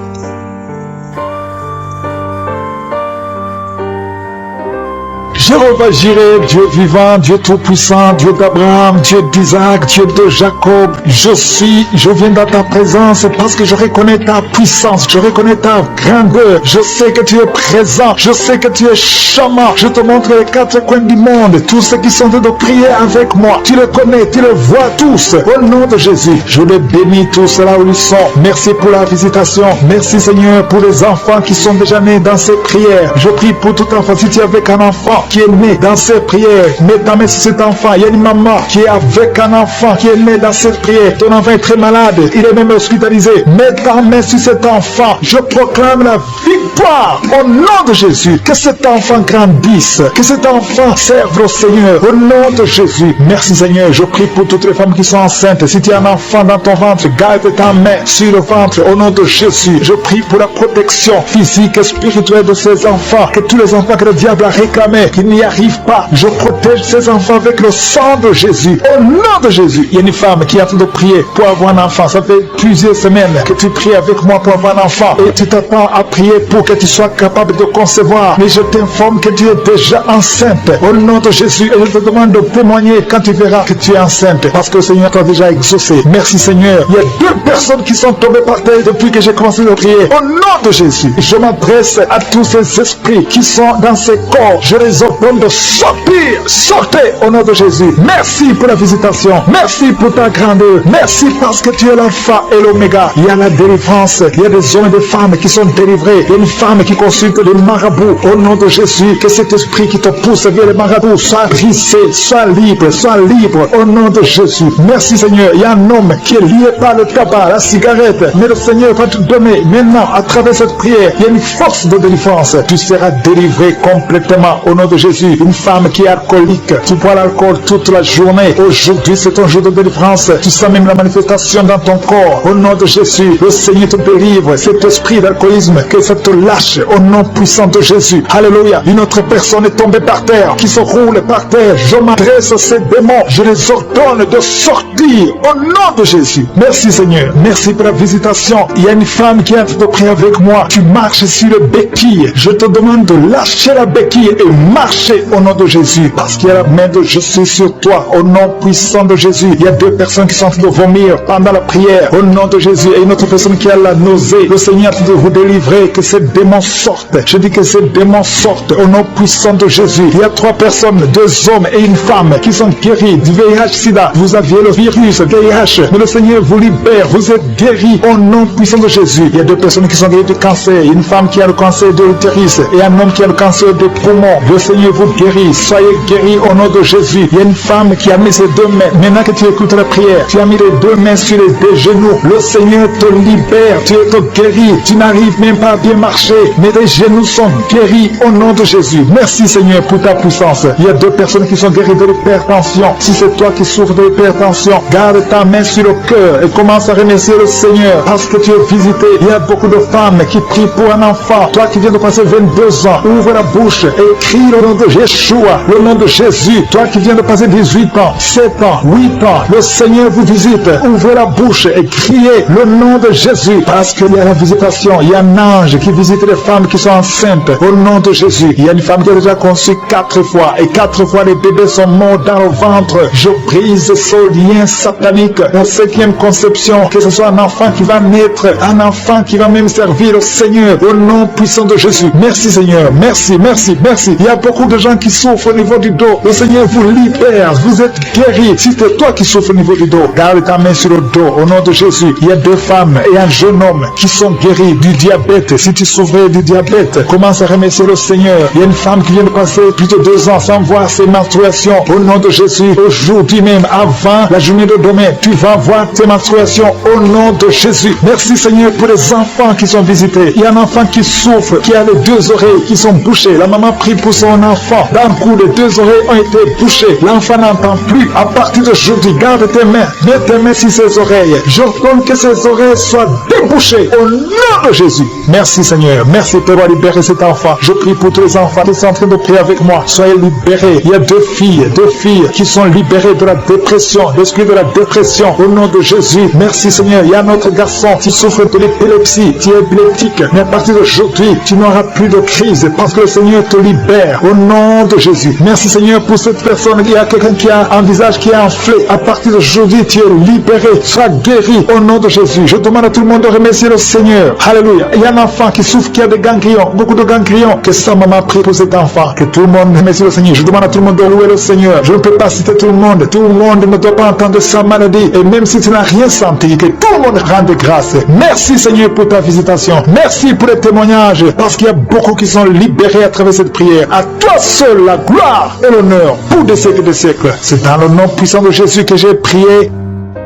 Jéhovah Jireh, Dieu vivant, Dieu tout-puissant, Dieu d'Abraham, Dieu d'Isaac, Dieu de Jacob, je viens dans ta présence parce que je reconnais ta puissance, je reconnais ta grandeur, je sais que tu es présent, je sais que tu es charmant, je te montre les quatre coins du monde, tous ceux qui sont en train de prier avec moi, tu les connais, tu les vois tous, au nom de Jésus, je les bénis tous là où ils sont, merci pour la visitation, merci Seigneur pour les enfants qui sont déjà nés dans ces prières, je prie pour tout enfant, si tu es avec un enfant, qui est né dans cette prière, mets ta main sur cet enfant. Il y a une maman qui est avec un enfant qui est né dans cette prière. Ton enfant est très malade, il est même hospitalisé. Mets ta main sur cet enfant. Je proclame la victoire au nom de Jésus. Que cet enfant grandisse, que cet enfant serve au Seigneur au nom de Jésus. Merci Seigneur. Je prie pour toutes les femmes qui sont enceintes. Si tu as un enfant dans ton ventre, garde ta main sur le ventre au nom de Jésus. Je prie pour la protection physique et spirituelle de ces enfants. Que tous les enfants que le diable a réclamés, qui n'y arrive pas. Je protège ces enfants avec le sang de Jésus. Au nom de Jésus. Il y a une femme qui est en train de prier pour avoir un enfant. Ça fait plusieurs semaines que tu pries avec moi pour avoir un enfant. Et tu t'attends à prier pour que tu sois capable de concevoir. Mais je t'informe que tu es déjà enceinte. Au nom de Jésus. Et je te demande de témoigner quand tu verras que tu es enceinte. Parce que le Seigneur t'a déjà exaucé. Merci Seigneur. Il y a 2 personnes qui sont tombées par terre depuis que j'ai commencé à prier. Au nom de Jésus. Je m'adresse à tous ces esprits qui sont dans ces corps. Je les ordonne de sortir. Sortez au nom de Jésus. Merci pour la visitation. Merci pour ta grandeur. Merci parce que tu es l'alpha et l'oméga. Il y a la délivrance. Il y a des hommes et des femmes qui sont délivrés. Il y a une femme qui consulte les marabouts. Au nom de Jésus, que cet esprit qui te pousse vers les marabouts soit brisé, soit libre, soit libre. Au nom de Jésus. Merci Seigneur. Il y a un homme qui est lié par le tabac, la cigarette. Mais le Seigneur va te donner maintenant, à travers cette prière, il y a une force de délivrance. Tu seras délivré complètement au nom de Jésus. Une femme qui est alcoolique, tu bois l'alcool toute la journée. Aujourd'hui, c'est ton jour de délivrance. Tu sens même la manifestation dans ton corps. Au nom de Jésus, le Seigneur te délivre. Cet esprit d'alcoolisme, que ça te lâche au nom puissant de Jésus. Alléluia. Une autre personne est tombée par terre, qui se roule par terre. Je m'adresse à ces démons. Je les ordonne de sortir au nom de Jésus. Merci Seigneur. Merci pour la visitation. Il y a une femme qui est en train de prier avec moi. Tu marches sur le béquille. Je te demande de lâcher la béquille et marcher au nom de Jésus. Parce qu'il y a la main de Jésus sur toi. Au nom puissant de Jésus. Il y a 2 personnes qui sont en train de vomir pendant la prière. Au nom de Jésus. Et une autre personne qui a la nausée. Le Seigneur est en train de vous délivrer. Que ces démons sortent. Je dis que ces démons sortent. Au nom puissant de Jésus. Il y a 3 personnes, 2 hommes et une femme qui sont guéris du VIH-Sida. Vous aviez le virus VIH. Mais le Seigneur vous libère. Vous êtes guéris au nom puissant de Jésus. Il y a 2 personnes qui sont guéries du cancer. Une femme qui a le cancer de l'utérus et un homme qui a le cancer des poumons. Le Seigneur Seigneur vous guérit. Soyez guéris au nom de Jésus. Il y a une femme qui a mis ses deux mains. Maintenant que tu écoutes la prière, tu as mis les deux mains sur les deux genoux. Le Seigneur te libère. Tu es guéri. Tu n'arrives même pas à bien marcher. Mais tes genoux sont guéris au nom de Jésus. Merci Seigneur pour ta puissance. Il y a deux personnes qui sont guéries de l'hypertension. Si c'est toi qui souffres de l'hypertension, garde ta main sur le cœur et commence à remercier le Seigneur parce que tu es visité. Il y a beaucoup de femmes qui prient pour un enfant. Toi qui viens de passer 22 ans, ouvre la bouche et crie le nom de Yeshua, le nom de Jésus. Toi qui viens de passer 18 ans, 7 ans, 8 ans, le Seigneur vous visite. Ouvrez la bouche et criez le nom de Jésus parce qu'il y a la visitation. Il y a un ange qui visite les femmes qui sont enceintes au nom de Jésus. Il y a une femme qui a déjà conçu 4 fois et 4 fois les bébés sont morts dans le ventre. Je brise ce lien satanique. La 5e conception, que ce soit un enfant qui va naître, un enfant qui va même servir au Seigneur au nom puissant de Jésus. Merci Seigneur, merci, merci, merci. Il y a beaucoup de gens qui souffrent au niveau du dos. Le Seigneur vous libère, vous êtes guéris. Si c'est toi qui souffres au niveau du dos, garde ta main sur le dos au nom de Jésus. Il y a 2 femmes et un jeune homme qui sont guéris du diabète. Si tu souffrais du diabète, commence à remercier le Seigneur. Il y a une femme qui vient de passer plus de 2 ans sans voir ses menstruations. Au nom de Jésus, aujourd'hui même, avant la journée de demain, tu vas voir tes menstruations au nom de Jésus. Merci Seigneur pour les enfants qui sont visités. Il y a un enfant qui souffre, qui a les 2 oreilles qui sont bouchées. La maman prie pour son enfant. D'un coup, les 2 oreilles ont été bouchées. L'enfant n'entend plus. À partir d'aujourd'hui, garde tes mains. Mets tes mains sur ses oreilles. J'ordonne que ses oreilles soient débouchées au nom de Jésus. Merci Seigneur. Merci pour libérer cet enfant. Je prie pour tous les enfants qui sont en train de prier avec moi. Soyez libérés. Il y a 2 filles qui sont libérées de la dépression, l'esprit de la dépression au nom de Jésus. Merci Seigneur. Il y a un autre garçon qui souffre de l'épilepsie, qui est épileptique. Mais à partir d'aujourd'hui, tu n'auras plus de crise parce que le Seigneur te libère au nom de Jésus. Merci Seigneur pour cette personne. Il y a quelqu'un qui a un visage qui est enflé. À partir d'aujourd'hui, tu es libéré. Sois guéri au nom de Jésus. Je demande à tout le monde de remercier le Seigneur. Alléluia. Il y a un enfant qui souffre, qui a des ganglions, beaucoup de ganglions. Que sa maman prie pour cet enfant. Que tout le monde remercie le Seigneur. Je demande à tout le monde de louer le Seigneur. Je ne peux pas citer tout le monde. Tout le monde ne doit pas entendre sa maladie. Et même si tu n'as rien senti, que tout le monde rende grâce. Merci Seigneur pour ta visitation. Merci pour les témoignages. Parce qu'il y a beaucoup qui sont libérés à travers cette prière. À toi seul la gloire et l'honneur pour des siècles et des siècles. C'est dans le nom puissant de Jésus que j'ai prié.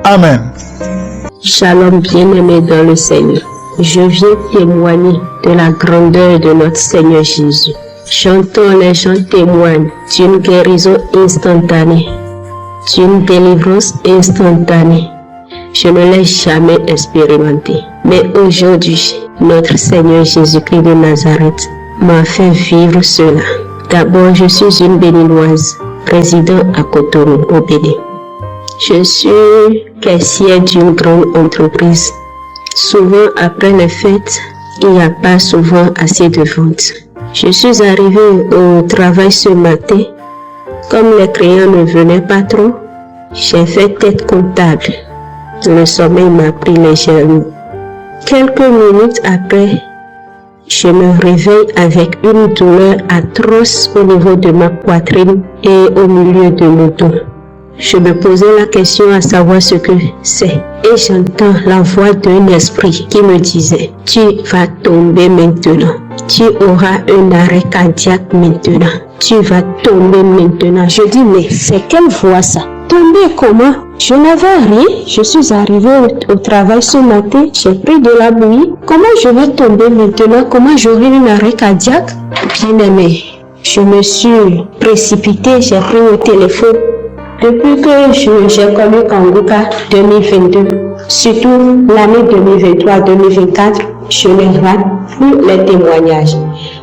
Amen. Shalom bien-aimé dans le Seigneur. Je viens témoigner de la grandeur de notre Seigneur Jésus. Chantons, les gens témoignent d'une guérison instantanée, d'une délivrance instantanée. Je ne l'ai jamais expérimenté. Mais aujourd'hui, notre Seigneur Jésus-Christ de Nazareth m'a fait vivre cela. D'abord, je suis une béninoise, résidant à Cotonou, au Bénin. Je suis caissière d'une grande entreprise. Souvent, après les fêtes, il n'y a pas souvent assez de ventes. Je suis arrivée au travail ce matin. Comme les clients ne venaient pas trop, j'ai fait tête comptable. Le sommeil m'a pris légèrement. Quelques minutes après, je me réveille avec une douleur atroce au niveau de ma poitrine et au milieu de mon dos. Je me posais la question à savoir ce que c'est. Et j'entends la voix d'un esprit qui me disait, « Tu vas tomber maintenant. Tu auras un arrêt cardiaque maintenant. Tu vas tomber maintenant. » Je dis, mais c'est quelle voix ça? Tomber comment? Je n'avais rien. Je suis arrivée au travail ce matin. J'ai pris de la bouillie. Comment je vais tomber maintenant? Comment j'aurai un arrêt cardiaque? Bien aimé, je me suis précipitée. J'ai pris le téléphone. Depuis que j'ai connu Kanguka 2022, surtout l'année 2023-2024, je ne rate plus les témoignages.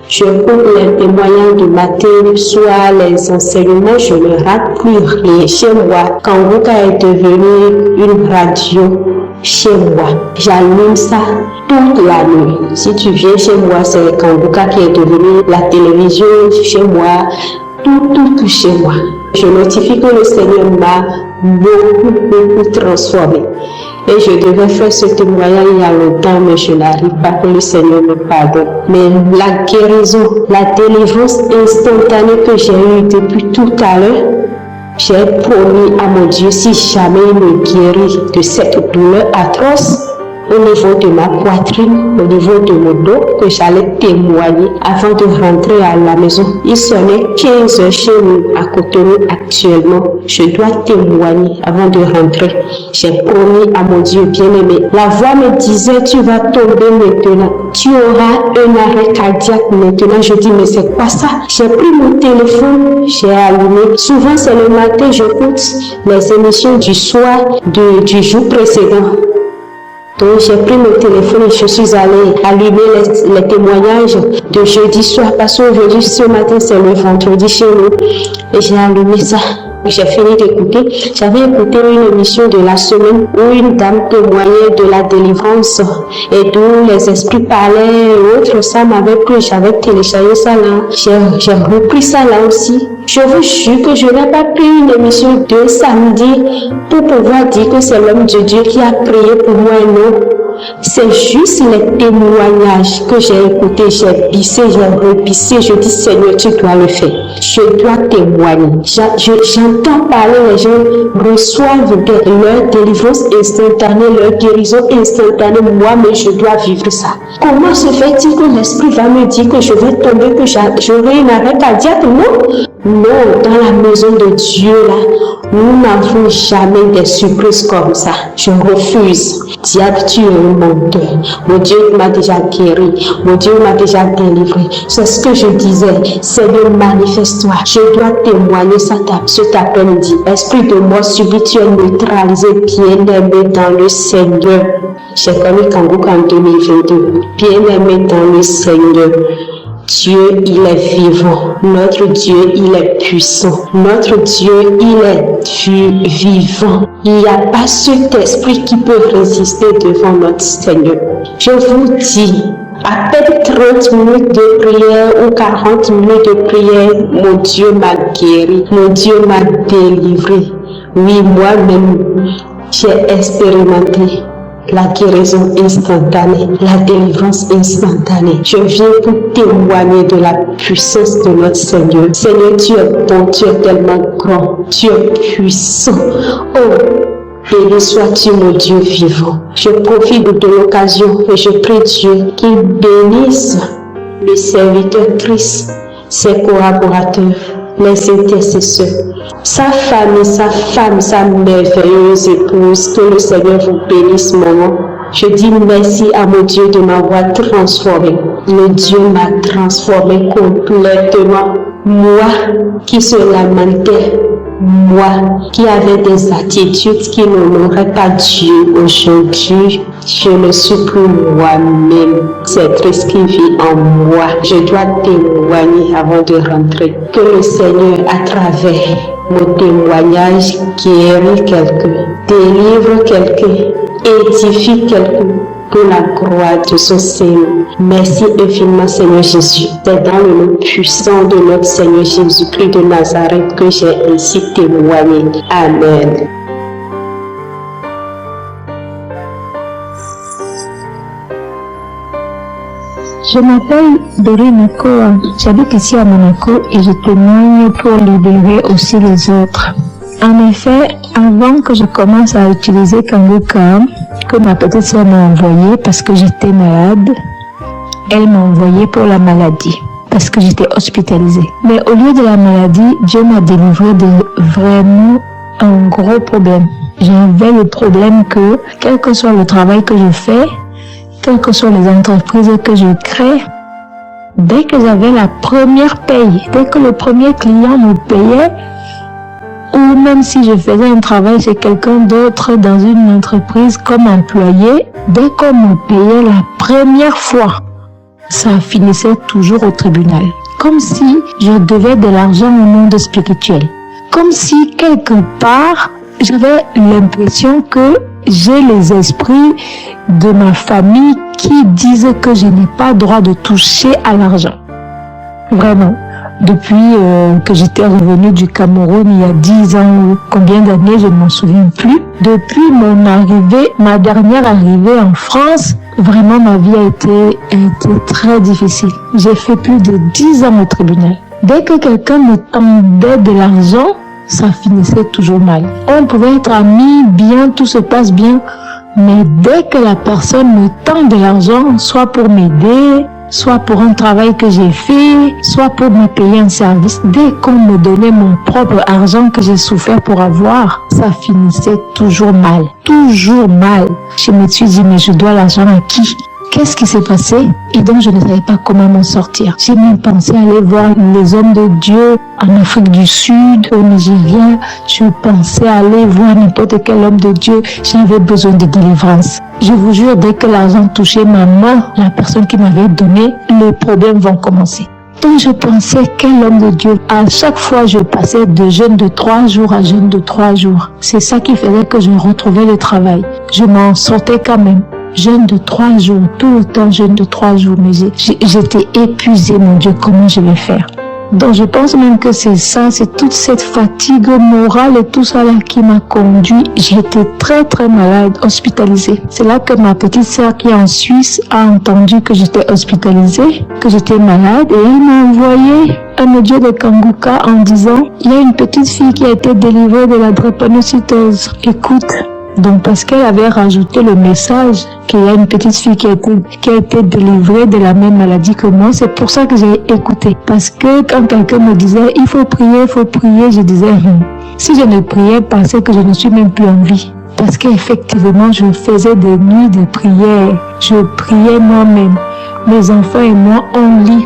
Je coupe les témoignages du matin, soit les enseignements, je ne rate plus rien. Chez moi, Kanguka est devenu une radio chez moi. J'allume ça toute la nuit. Si tu viens chez moi, c'est Kanguka qui est devenu la télévision chez moi, tout chez moi. Je notifie que le Seigneur m'a beaucoup transformé. Et je devais faire ce témoignage il y a longtemps, mais je n'arrive pas, que le Seigneur me pardonne. Mais la guérison, la délivrance instantanée que j'ai eue depuis tout à l'heure, j'ai promis à mon Dieu, si jamais il me guérit de cette douleur atroce, au niveau de ma poitrine, au niveau de mon dos, que j'allais témoigner avant de rentrer à la maison. Il sonnait 15 heures chez nous, à Cotonou actuellement. Je dois témoigner avant de rentrer. J'ai promis à mon Dieu bien-aimé. La voix me disait, tu vas tomber maintenant. Tu auras un arrêt cardiaque maintenant. Je dis, mais c'est quoi ça? J'ai pris mon téléphone, j'ai allumé. Souvent, c'est le matin, j'écoute les émissions du soir du jour précédent. Donc j'ai pris mon téléphone et je suis allée allumer les témoignages de jeudi soir parce qu'aujourd'hui, ce matin, c'est le vendredi chez nous. Et j'ai allumé ça. J'ai fini d'écouter. J'avais écouté une émission de la semaine où une dame témoignait de la délivrance et d'où les esprits parlaient et autres. Ça m'avait plu. J'avais téléchargé ça là. J'ai repris ça là aussi. Je vous jure que je n'ai pas pris une émission de samedi pour pouvoir dire que c'est l'homme de Dieu qui a prié pour moi et non. C'est juste les témoignages que j'ai écoutés, j'ai bissé, j'ai repissé. Je dis, Seigneur, tu dois le faire. Je dois témoigner. J'entends parler, les gens reçoivent leur délivrance instantanée, leur guérison instantanée. Moi, mais je dois vivre ça. Comment se fait-il que l'Esprit va me dire que je vais tomber, que j'aurai un arrêt cardiaque? Non, dans la maison de Dieu, là, nous n'avons jamais des surprises comme ça. Je refuse. Diable, tu es un menteur. Mon Dieu m'a déjà guéri. Mon Dieu m'a déjà délivré. C'est ce que je disais. Seigneur, manifeste-toi. Je dois témoigner cet après-midi. Esprit de mort subit, tu es neutralisé, bien-aimé dans le Seigneur. J'ai connu Kangoukka en 2022. Bien-aimé dans le Seigneur. Dieu, il est vivant. Notre Dieu, il est puissant. Notre Dieu, il est vivant. Il n'y a pas cet esprit qui peut résister devant notre Seigneur. Je vous dis, à peine 30 minutes de prière ou 40 minutes de prière, mon Dieu m'a guéri. Mon Dieu m'a délivré. Oui, moi-même, j'ai expérimenté la guérison instantanée, la délivrance instantanée. Je viens pour témoigner de la puissance de notre Seigneur. Seigneur, tu es bon, tu es tellement grand, tu es puissant. Oh, béni sois-tu, mon Dieu vivant. Je profite de l'occasion et je prie Dieu qu'il bénisse le serviteur Christ, ses collaborateurs, les intercesseurs, sa famille, sa femme, sa merveilleuse épouse. Que le Seigneur vous bénisse, maman. Je dis merci à mon Dieu de m'avoir transformé. Le Dieu m'a transformé complètement. Moi qui se lamentais, moi qui avais des attitudes qui n'honoraient pas Dieu, aujourd'hui, je ne suis plus moi-même. C'est Christ qui vit en moi. Je dois témoigner avant de rentrer. Que le Seigneur, à travers mon témoignage, guérit quelqu'un, délivre quelqu'un, édifie quelqu'un pour la gloire de son Seigneur. Merci infiniment, Seigneur Jésus. C'est dans le nom puissant de notre Seigneur Jésus-Christ de Nazareth que j'ai ainsi témoigné. Amen. Je m'appelle Dorine Akoa, j'habite ici à Monaco et je témoigne pour libérer aussi les autres. En effet, avant que je commence à utiliser Kangoukka, que ma petite soeur m'a envoyé parce que j'étais malade, elle m'a envoyé pour la maladie, parce que j'étais hospitalisée. Mais au lieu de la maladie, Dieu m'a délivré de vraiment un gros problème. J'avais le problème que, quel que soit le travail que je fais, quelles que soient les entreprises que je crée, dès que j'avais la première paye, dès que le premier client me payait, ou même si je faisais un travail chez quelqu'un d'autre dans une entreprise comme employé, dès qu'on me payait la première fois, ça finissait toujours au tribunal. Comme si je devais de l'argent au monde spirituel. Comme si quelque part, j'avais l'impression que j'ai les esprits de ma famille qui disent que je n'ai pas droit de toucher à l'argent. Vraiment. Depuis que j'étais revenue du Cameroun il y a 10 ans ou combien d'années, je ne m'en souviens plus. Depuis mon arrivée, ma dernière arrivée en France, vraiment ma vie a été très difficile. J'ai fait plus de 10 ans au tribunal. Dès que quelqu'un me tendait de l'argent, ça finissait toujours mal. On pouvait être amis, bien, tout se passe bien, Mais dès que la personne me tend de l'argent, soit pour m'aider, soit pour un travail que j'ai fait, soit pour me payer un service, dès qu'on me donnait mon propre argent que j'ai souffert pour avoir, ça finissait toujours mal. Toujours mal. Je me suis dit, mais je dois l'argent à qui? Qu'est-ce qui s'est passé? Et donc je ne savais pas comment m'en sortir. J'ai même pensé aller voir les hommes de Dieu en Afrique du Sud, au Nigeria. Je pensais aller voir n'importe quel homme de Dieu. J'avais besoin de délivrance. Je vous jure, dès que l'argent touchait ma main, la personne qui m'avait donné, les problèmes vont commencer. Donc je pensais, quel homme de Dieu. À chaque fois, je passais de jeûne de 3 jours à jeûne de 3 jours. C'est ça qui faisait que je retrouvais le travail. Je m'en sortais quand même. Jeûne de 3 jours, tout le temps jeûne de 3 jours, mais j'étais épuisée, mon Dieu, comment je vais faire? Donc je pense même que c'est ça, c'est toute cette fatigue morale et tout ça là qui m'a conduit. J'étais très très malade, hospitalisée. C'est là que ma petite sœur qui est en Suisse a entendu que j'étais hospitalisée, que j'étais malade, et elle m'a envoyé un audio de Kanguka en disant, il y a une petite fille qui a été délivrée de la drépanocytose. Écoute. Donc parce qu'elle avait rajouté le message qu'il y a une petite fille qui a été délivrée de la même maladie que moi, c'est pour ça que j'ai écouté. Parce que quand quelqu'un me disait il faut prier, je disais si je ne priais pas, c'est que je ne suis même plus en vie. Parce qu'effectivement, je faisais des nuits de prière. Je priais moi-même. Mes enfants et moi, on lit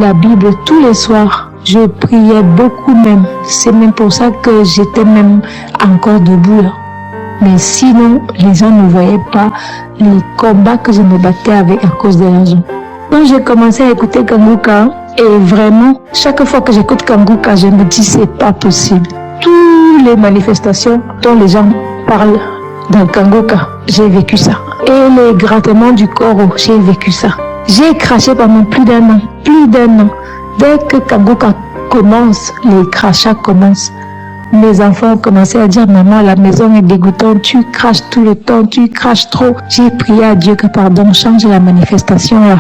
la Bible tous les soirs. Je priais beaucoup même. C'est même pour ça que j'étais même encore debout là. Mais sinon, les gens ne voyaient pas les combats que je me battais avec à cause de l'argent. Donc j'ai commencé à écouter Kanguka et vraiment, chaque fois que j'écoute Kanguka, je me dis c'est pas possible. Toutes les manifestations dont les gens parlent dans Kanguka, j'ai vécu ça. Et les grattements du corps, j'ai vécu ça. J'ai craché pendant plus d'un an. Dès que Kanguka commence, les crachats commencent. Mes enfants ont commencé à dire, maman, la maison est dégoûtante, tu craches tout le temps, tu craches trop. J'ai prié à Dieu que pardon, change la manifestation là.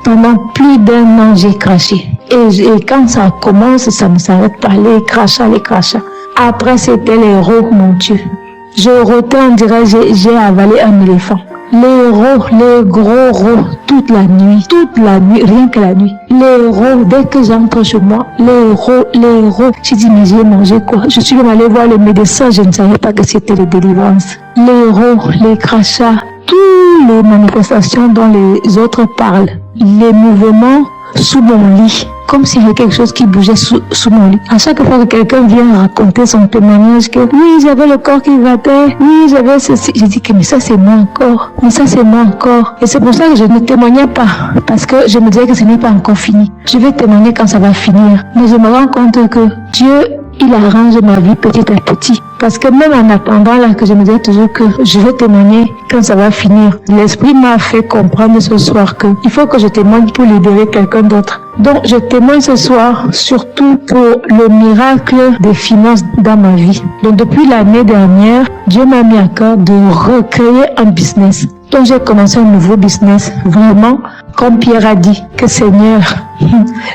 Pendant plus d'un an, j'ai craché. Et quand ça commence, ça ne s'arrête pas, les crachats. Après, c'était les rots, mon Dieu. Je rotais, on dirait, j'ai avalé un éléphant. Les rots, les gros rots, toute la nuit, rien que la nuit. Les rots, dès que j'entre chez moi, les rots. J'ai dit, mais j'ai mangé quoi? Je suis même allée voir le médecin, je ne savais pas que c'était les délivrances. Les rots, les crachats, toutes les manifestations dont les autres parlent. Les mouvements sous mon lit. Comme s'il y avait quelque chose qui bougeait sous mon lit. À chaque fois que quelqu'un vient raconter son témoignage, que oui, j'avais le corps qui battait, oui, j'avais ceci. J'ai dit que mais ça c'est moi encore, Et c'est pour ça que je ne témoignais pas. Parce que je me disais que ce n'est pas encore fini. Je vais témoigner quand ça va finir. Mais je me rends compte que Dieu, il arrange ma vie petit à petit. Parce que même en attendant là, que je me disais toujours que je vais témoigner quand ça va finir. L'Esprit m'a fait comprendre ce soir que il faut que je témoigne pour libérer quelqu'un d'autre. Donc je témoigne ce soir surtout pour le miracle des finances dans ma vie. Donc depuis l'année dernière, Dieu m'a mis à cœur de recréer un business. Donc j'ai commencé un nouveau business, vraiment, comme Pierre a dit, que Seigneur,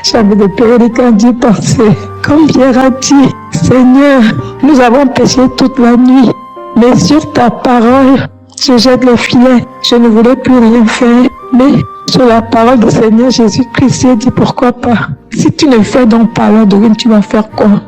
j'avais des périodes quand Dieu pensait, comme Pierre a dit, Seigneur, nous avons péché toute la nuit, mais sur ta parole, je jette le filet, je ne voulais plus rien faire, mais sur la parole du Seigneur Jésus-Christ, j'ai dit pourquoi pas. Si tu ne fais donc pas alors de rien, tu vas faire quoi?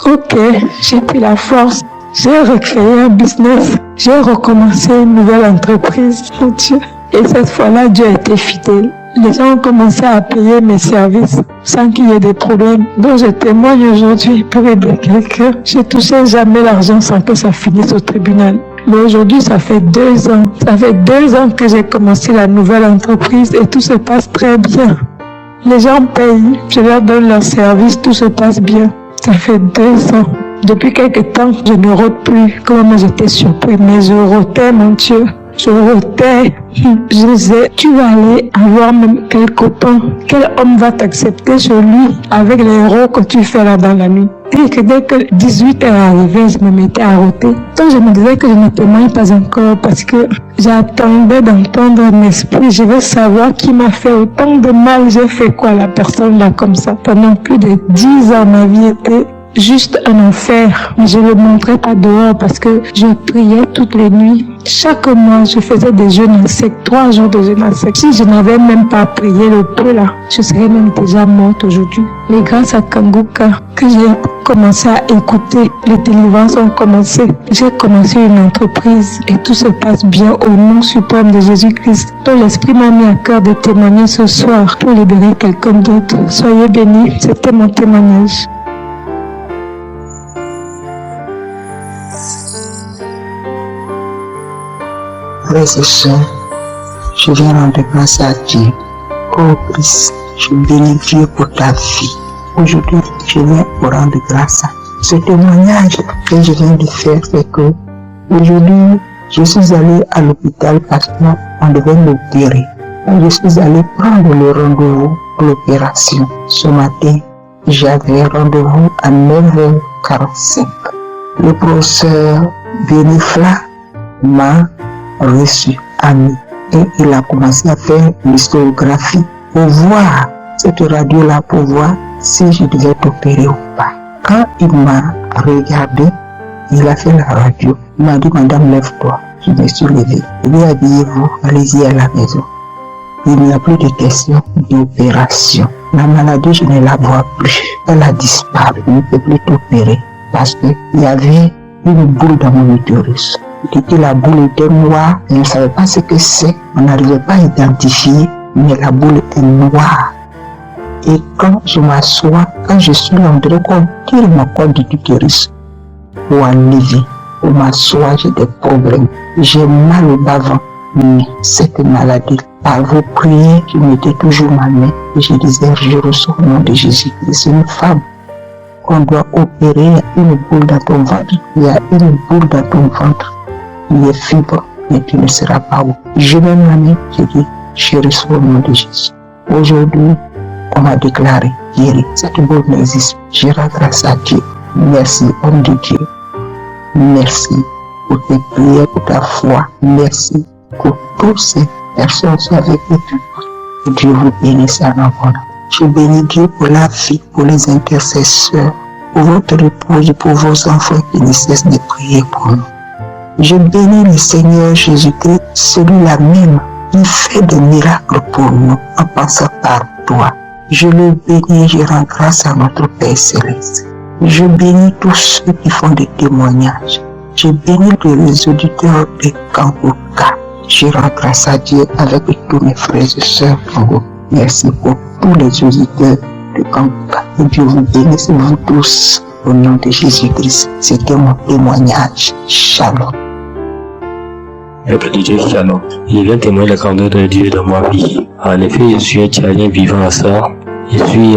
Ok, j'ai pris la force, j'ai recréé un business, j'ai recommencé une nouvelle entreprise, mon Dieu. Et cette fois-là, Dieu a été fidèle. Les gens ont commencé à payer mes services sans qu'il y ait des problèmes. Donc je témoigne aujourd'hui pour aider quelqu'un. Je touchais jamais l'argent sans que ça finisse au tribunal. Mais aujourd'hui, ça fait 2 ans. Ça fait 2 ans que j'ai commencé la nouvelle entreprise et tout se passe très bien. Les gens payent, je leur donne leur service, tout se passe bien. Ça fait 2 ans. Depuis quelque temps, je ne rôde plus. Comment j'étais surpris, mais je rôtais, mon Dieu. Je rôtais. Je disais, tu vas aller avoir même quel copain, quel homme va t'accepter chez lui avec les héros que tu fais là dans la nuit. Dès que 18 est arrivé, je me mettais à rôter. Donc je me disais que je ne témoigne pas encore parce que j'attendais d'entendre un esprit. Je veux savoir qui m'a fait autant de mal. J'ai fait quoi à la personne là comme ça. Pendant plus de 10 ans, ma vie était juste un enfer. Mais je ne le montrais pas dehors parce que je priais toutes les nuits. Chaque mois, je faisais des jeûnes à sec, 3 jours de jeûne à sec. Si je n'avais même pas prié le peu là, je serais même déjà morte aujourd'hui. Mais grâce à Kanguka, que j'ai commencé à écouter, les délivrances ont commencé. J'ai commencé une entreprise et tout se passe bien au nom suprême de Jésus-Christ. Donc l'Esprit m'a mis à cœur de témoigner ce soir pour libérer quelqu'un d'autre. Soyez bénis, c'était mon témoignage. Frères et sœurs, je viens rendre grâce à Dieu. Oh Christ, je bénis Dieu pour ta vie. Aujourd'hui, je viens pour rendre grâce à ce témoignage que je viens de faire, c'est que aujourd'hui, je suis allé à l'hôpital parce qu'on devait m'opérer. Je suis allé prendre le rendez-vous pour l'opération. Ce matin, j'avais rendez-vous à 9h45. Le professeur Benifla m'a reçu ami et il a commencé à faire l'histographie pour voir cette radio-là, pour voir si je devais t'opérer ou pas. Quand il m'a regardé, il a fait la radio. Il m'a dit, madame, lève-toi. Je me suis levé. Il dit, habillez-vous, allez-y à la maison. Il n'y a plus de question d'opération. La maladie, je ne la vois plus. Elle a disparu. Je ne peux plus t'opérer parce qu'il y avait une boule dans mon utérus. Il dit que la boule était noire et on ne savait pas ce que c'est. On n'arrivait pas à identifier, mais la boule était noire. Et quand je m'assois, quand je suis là, on dirait qu'on tire mon corps de l'utérus pour enlever. Pour m'asseoir, j'ai des problèmes. J'ai mal au bas-ventre. Mais cette maladie, par vos prières, je mettais toujours ma main et je disais, je reçois au nom de Jésus. C'est une femme qu'on doit opérer. Il y a une boule dans ton ventre. Il y a une boule dans ton ventre. Il est fibre, mais tu ne seras pas où. Je mets ma main, je dis, je reçois au nom de Jésus. Aujourd'hui, on m'a déclaré guéri. Cette boule n'existe. Je rends grâce à Dieu. Merci, homme de Dieu. Merci pour tes prières, pour ta foi. Merci pour toutes ces personnes avec qui tu es. Que Dieu vous bénisse en abondance. Je bénis Dieu pour la vie, pour les intercesseurs, pour votre épouse, pour vos enfants qui ne cessent de prier pour nous. Je bénis le Seigneur Jésus-Christ, celui-là même qui fait des miracles pour nous en passant par toi. Je le bénis et je rends grâce à notre Père Céleste. Je bénis tous ceux qui font des témoignages. Je bénis les auditeurs de Kanguka. Je rends grâce à Dieu avec tous mes frères et sœurs. Merci pour tous les auditeurs de Kanguka. Que Dieu vous bénisse, vous tous, au nom de Jésus-Christ. C'était mon témoignage. Shalom. Peuple de Dieu, shalom. Je viens témoigner la grandeur de Dieu dans ma vie. En effet, je suis un Tchadien vivant à ça. Je suis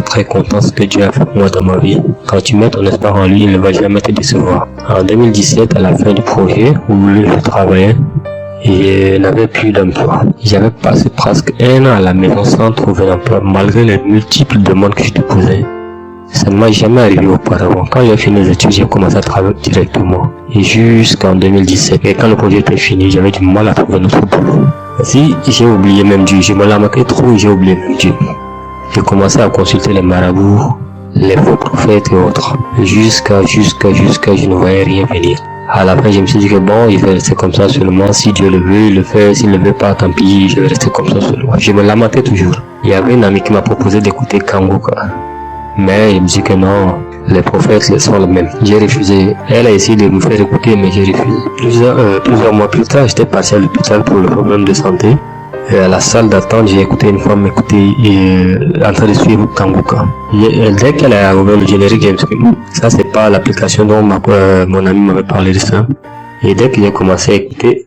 très content de ce que Dieu a fait pour moi dans ma vie. Quand tu mets ton espoir en lui, il ne va jamais te décevoir. En 2017, à la fin du projet où je travaillais, je n'avais plus d'emploi. J'avais passé presque 1 an à la maison sans trouver d'emploi, malgré les multiples demandes que je te posais. Ça ne m'a jamais arrivé auparavant. Quand j'ai fini les études, j'ai commencé à travailler directement. Et jusqu'en 2017, et quand le projet était fini, j'avais du mal à trouver notre boulot. Si j'ai oublié même Dieu, je me lamentais trop et j'ai oublié même Dieu. J'ai commencé à consulter les marabouts, les faux prophètes et autres. Jusqu'à je ne voyais rien venir. À la fin, je me suis dit que bon, il va rester comme ça seulement. Si Dieu le veut, il le fait. S'il ne le veut pas, tant pis, je vais rester comme ça seulement. Je me lamentais toujours. Il y avait une amie qui m'a proposé d'écouter Kanguka. Mais il me dit que non, les prophètes sont les mêmes. J'ai refusé. Elle a essayé de me faire écouter, mais j'ai refusé. Plusieurs mois plus tard, j'étais parti à l'hôpital pour le problème de santé. Et à la salle d'attente, j'ai écouté une femme m'écouter en train de suivre Kanguka. Dès qu'elle a ouvert le générique, je me suis dit, ça c'est pas l'application dont mon ami m'avait parlé de ça. Et dès que j'ai commencé à écouter,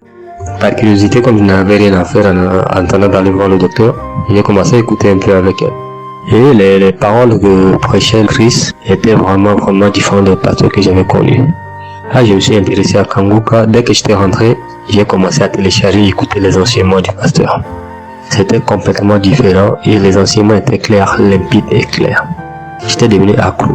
par curiosité, comme je n'avais rien à faire en attendant d'aller voir le docteur, j'ai commencé à écouter un peu avec elle. Et les paroles que prêchait Christ étaient vraiment différentes des pasteurs que j'avais connus. Là, je me suis intéressé à Kanguka. Dès que j'étais rentré, j'ai commencé à télécharger et écouter les enseignements du pasteur. C'était complètement différent et les enseignements étaient clairs, limpides et clairs. J'étais devenu accro.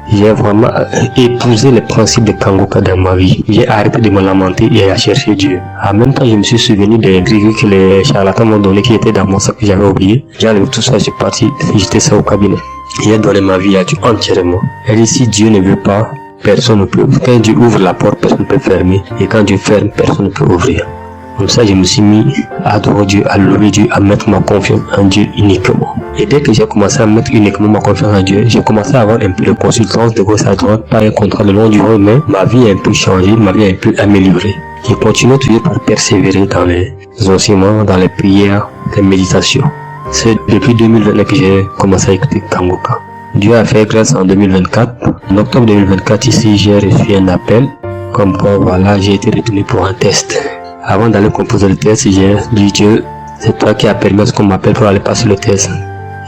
J'ai vraiment épousé les principes de Kanguka dans ma vie. J'ai arrêté de me lamenter et à chercher Dieu. En même temps, je me suis souvenu des grillés que les charlatans m'ont donné qui étaient dans mon sac que j'avais oublié. J'ai enlevé tout ça, je suis parti, j'étais ça au cabinet. J'ai donné ma vie à Dieu entièrement. Et si Dieu ne veut pas, personne ne peut ouvrir. Quand Dieu ouvre la porte, personne ne peut fermer. Et quand Dieu ferme, personne ne peut ouvrir. Comme ça, je me suis mis à adorer Dieu, à louer Dieu, à mettre ma confiance en Dieu uniquement. Et dès que j'ai commencé à mettre uniquement ma confiance en Dieu, j'ai commencé à avoir un peu de consultance de gauche à droite, pas un contrat de long durée, mais ma vie a un peu changé, ma vie a un peu amélioré. Je continue toujours par persévérer dans les enseignements, dans les prières, les méditations. C'est depuis 2020 que j'ai commencé à écouter Kanguka. Dieu a fait grâce en 2024. En octobre 2024, ici, j'ai reçu un appel, comme quoi, voilà, j'ai été retenu pour un test. Avant d'aller composer le test, j'ai dit Dieu, c'est toi qui as permis à ce qu'on m'appelle pour aller passer le test.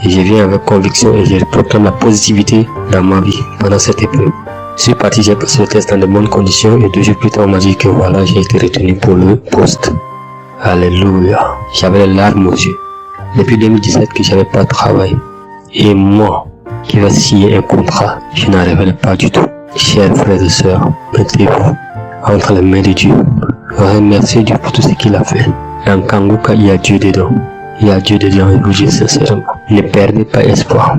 Et je viens avec conviction et je proclame la positivité dans ma vie pendant cette épreuve. Je suis parti, j'ai passé le test dans de bonnes conditions et 2 jours plus tard, on m'a dit que voilà, j'ai été retenu pour le poste. Alléluia. J'avais les larmes aux yeux. Depuis 2017 que j'avais pas de travail. Et moi, qui va signer un contrat, je n'en rêvais pas du tout. Chers frères et sœurs, mettez-vous entre les mains de Dieu. Remerciez Dieu pour tout ce qu'il a fait. Dans Kanguka, il y a Dieu dedans. Il y a Dieu dedans, et vous dites sincèrement. Ne perdez pas espoir.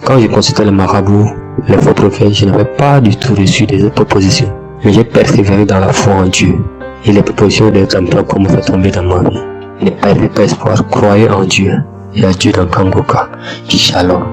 Quand j'ai consulté le marabout, les faux prophètes, je n'avais pas du tout reçu des propositions. Mais j'ai persévéré dans la foi en Dieu. Et les propositions des emploi pour me faire tomber dans ma vie. Ne perdez pas espoir, croyez en Dieu. Il y a Dieu dans Kanguka. Shalom.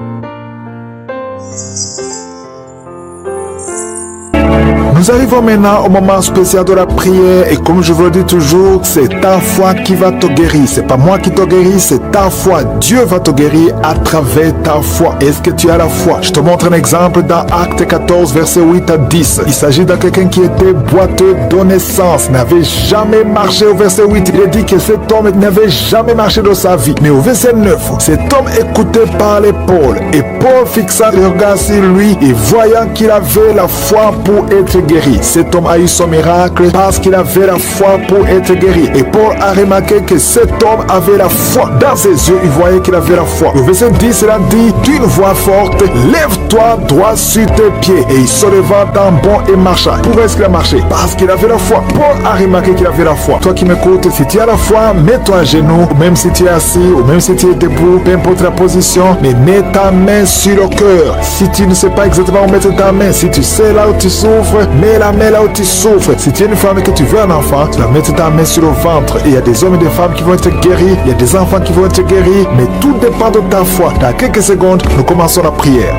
Nous arrivons maintenant au moment spécial de la prière et comme je vous le dis toujours, c'est ta foi qui va te guérir. C'est pas moi qui te guéris, c'est ta foi. Dieu va te guérir à travers ta foi. Est-ce que tu as la foi? Je te montre un exemple dans Acte 14, verset 8 à 10. Il s'agit de quelqu'un qui était boiteux de naissance, n'avait jamais marché. Au verset 8, il est dit que cet homme n'avait jamais marché de sa vie. Mais au verset 9, cet homme écouté parlait Paul. Et Paul fixa le regard sur lui et voyant qu'il avait la foi pour être guéri. Cet homme a eu son miracle parce qu'il avait la foi pour être guéri. Et Paul a remarqué que cet homme avait la foi. Dans ses yeux, il voyait qu'il avait la foi. Au verset 10, il a dit d'une voix forte, lève-toi droit sur tes pieds. Et il se leva d'un bond et marcha. Pourquoi est-ce qu'il a marché? Parce qu'il avait la foi. Paul a remarqué qu'il avait la foi. Toi qui m'écoutes, si tu as la foi, mets-toi à genoux, ou même si tu es assis, ou même si tu es debout, peu importe la position, mais mets ta main sur le cœur. Si tu ne sais pas exactement où mettre ta main, si tu sais là où tu souffres, mets la main là où tu souffres. Si tu es une femme et que tu veux un enfant, tu vas mettre ta main sur le ventre. Et il y a des hommes et des femmes qui vont être guéris. Il y a des enfants qui vont être guéris. Mais tout dépend de ta foi. Dans quelques secondes, nous commençons la prière.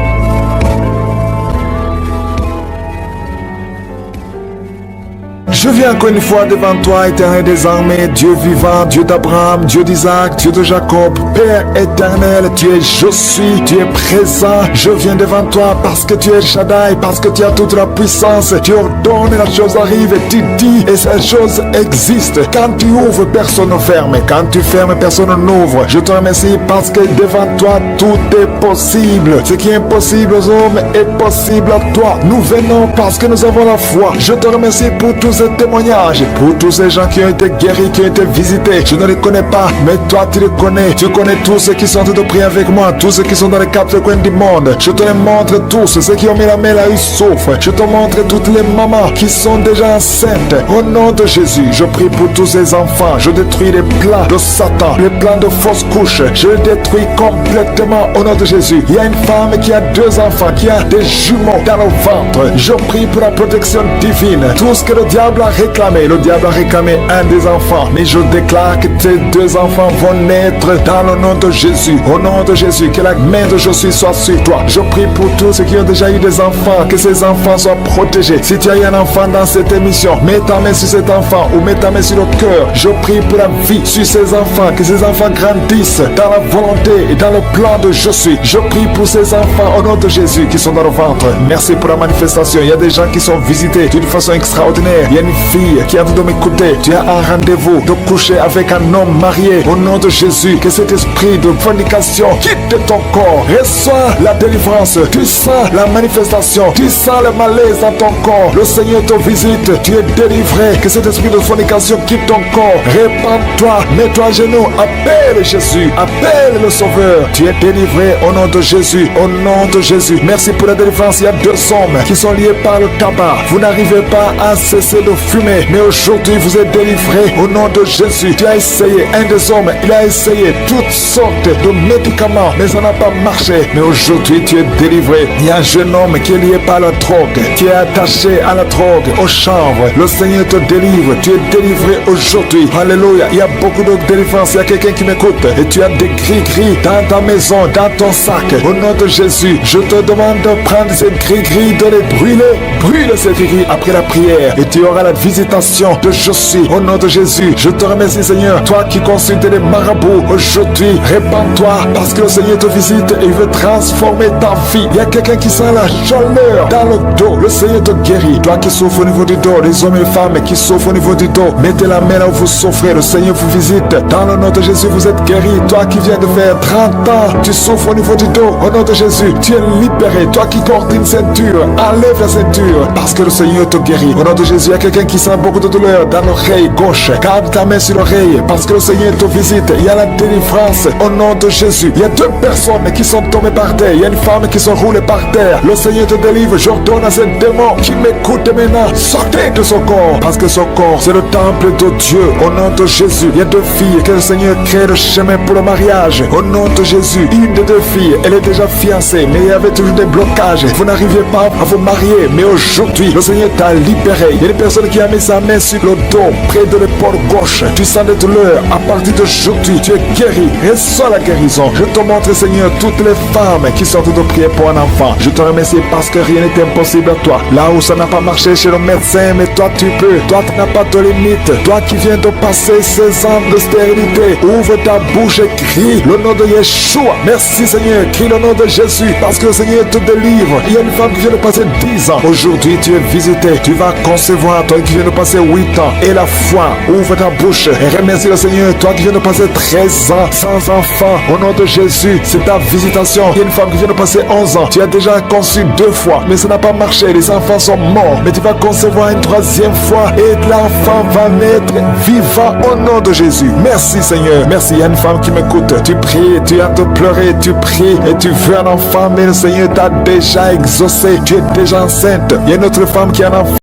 Je viens encore une fois devant toi, éternel des armées, Dieu vivant, Dieu d'Abraham, Dieu d'Isaac, Dieu de Jacob, Père éternel, tu es je suis, tu es présent. Je viens devant toi parce que tu es Shaddai, parce que tu as toute la puissance. Tu ordonnes, la chose arrive et tu dis, et cette chose existe. Quand tu ouvres, personne ne ferme. Quand tu fermes, personne n'ouvre. Je te remercie parce que devant toi, tout est possible. Ce qui est impossible aux hommes est possible à toi. Nous venons parce que nous avons la foi. Je te remercie pour tous ces témoignages, pour tous ces gens qui ont été guéris, qui ont été visités. Je ne les connais pas, mais toi tu les connais. Tu connais tous ceux qui sont en train de prier avec moi, tous ceux qui sont dans les quatre coins du monde. Je te les montre tous, ceux qui ont mis la main là, ils souffrent. Je te montre toutes les mamans qui sont déjà enceintes. Au nom de Jésus, je prie pour tous ces enfants. Je détruis les plans de Satan, les plans de fausses couches. Je les détruis complètement au nom de Jésus. Il y a une femme qui a 2 enfants, qui a des jumeaux dans le ventre. Je prie pour la protection divine. Tout ce que le diable a réclamé, le diable a réclamé un des enfants. Mais je déclare que tes 2 enfants vont naître dans le nom de Jésus. Au nom de Jésus, que la main de Jésus soit sur toi. Je prie pour tous ceux qui ont déjà eu des enfants, que ces enfants soient protégés. Si tu as eu un enfant dans cette émission, mets ta main sur cet enfant ou mets ta main sur le cœur. Je prie pour la vie sur ces enfants, que ces enfants grandissent dans la volonté et dans le plan de je suis. Je prie pour ces enfants au nom de Jésus qui sont dans le ventre. Merci pour la manifestation. Il y a des gens qui sont visités d'une façon extraordinaire. Il y a une fille qui a envie de m'écouter. Tu as un rendez-vous de coucher avec un homme marié. Au nom de Jésus, que cet esprit de fornication quitte ton corps. Reçois la délivrance. Tu sens la manifestation. Tu sens le malaise dans ton corps. Le Seigneur te visite. Tu es délivré. Que cet esprit de fornication quitte ton corps. Répands-toi. Mets-toi à genoux. Appelle Jésus. Appelle le Sauveur. Tu es délivré au nom de Jésus. Au nom de Jésus. Merci pour la délivrance. Il y a 2 hommes qui sont liés par le tabac. Vous n'arrivez pas à cesser de fumée. Mais aujourd'hui, vous êtes délivré au nom de Jésus. Tu as essayé, un des hommes, il a essayé toutes sortes de médicaments, mais ça n'a pas marché. Mais aujourd'hui, tu es délivré. Il y a un jeune homme qui est lié par la drogue, qui est attaché à la drogue, au chanvre. Le Seigneur te délivre. Tu es délivré aujourd'hui. Alléluia. Il y a beaucoup de délivrance. Il y a quelqu'un qui m'écoute et tu as des gris-gris dans ta maison, dans ton sac. Au nom de Jésus, je te demande de prendre ces gris-gris, de les brûler. Brûle ces gris-gris après la prière et tu auras la visitation de Josué. Au nom de Jésus, je te remercie Seigneur. Toi qui consultes les marabouts, aujourd'hui, répands-toi parce que le Seigneur te visite et il veut transformer ta vie. Il y a quelqu'un qui sent la chaleur dans le dos. Le Seigneur te guérit. Toi qui souffres au niveau du dos, les hommes et femmes qui souffrent au niveau du dos, mettez la main là où vous souffrez. Le Seigneur vous visite. Dans le nom de Jésus, vous êtes guéri. Toi qui viens de faire 30 ans, tu souffres au niveau du dos. Au nom de Jésus, tu es libéré. Toi qui portes une ceinture, enlève la ceinture parce que le Seigneur te guérit. Au nom de Jésus, il y a quelqu'un qui sent beaucoup de douleur dans l'oreille gauche. Garde ta main sur l'oreille parce que le Seigneur te visite. Il y a la délivrance au nom de Jésus. Il y a 2 personnes qui sont tombées par terre. Il y a une femme qui se roule par terre. Le Seigneur te délivre. J'ordonne à ce démon qui m'écoute maintenant, sortez de son corps parce que son corps, c'est le temple de Dieu. Au nom de Jésus, il y a 2 filles que le Seigneur crée le chemin pour le mariage. Au nom de Jésus, une des 2 filles, elle est déjà fiancée, mais il y avait toujours des blocages. Vous n'arriviez pas à vous marier, mais aujourd'hui, le Seigneur t'a libéré. Il y a une personne qui a mis sa main sur le dos, près de l'épaule gauche. Tu sens des douleurs. À partir d'aujourd'hui, tu es guéri. Reçois la guérison. Je te montre, Seigneur, toutes les femmes qui sortent de prier pour un enfant. Je te remercie parce que rien n'est impossible à toi. Là où ça n'a pas marché chez le médecin, mais toi tu peux. Toi tu n'as pas de limite. Toi qui viens de passer 16 ans de stérilité, ouvre ta bouche et crie le nom de Yeshua. Merci Seigneur, crie le nom de Jésus parce que le Seigneur te délivre. Il y a une femme qui vient de passer 10 ans. Aujourd'hui tu es visité. Tu vas concevoir. Toi qui viens de passer 8 ans. Et la foi, ouvre ta bouche et remercie le Seigneur. Toi qui viens de passer 13 ans sans enfant. Au nom de Jésus, c'est ta visitation. Il y a une femme qui vient de passer 11 ans. Tu as déjà conçu 2 fois, mais ça n'a pas marché. Les enfants sont morts. Mais tu vas concevoir une 3e fois et l'enfant va naître vivant au nom de Jésus. Merci Seigneur. Merci. Il y a une femme qui m'écoute. Tu pries, tu as te pleurer, tu pries et tu veux un enfant, mais le Seigneur t'a déjà exaucé. Tu es déjà enceinte. Il y a une autre femme qui a un enfant.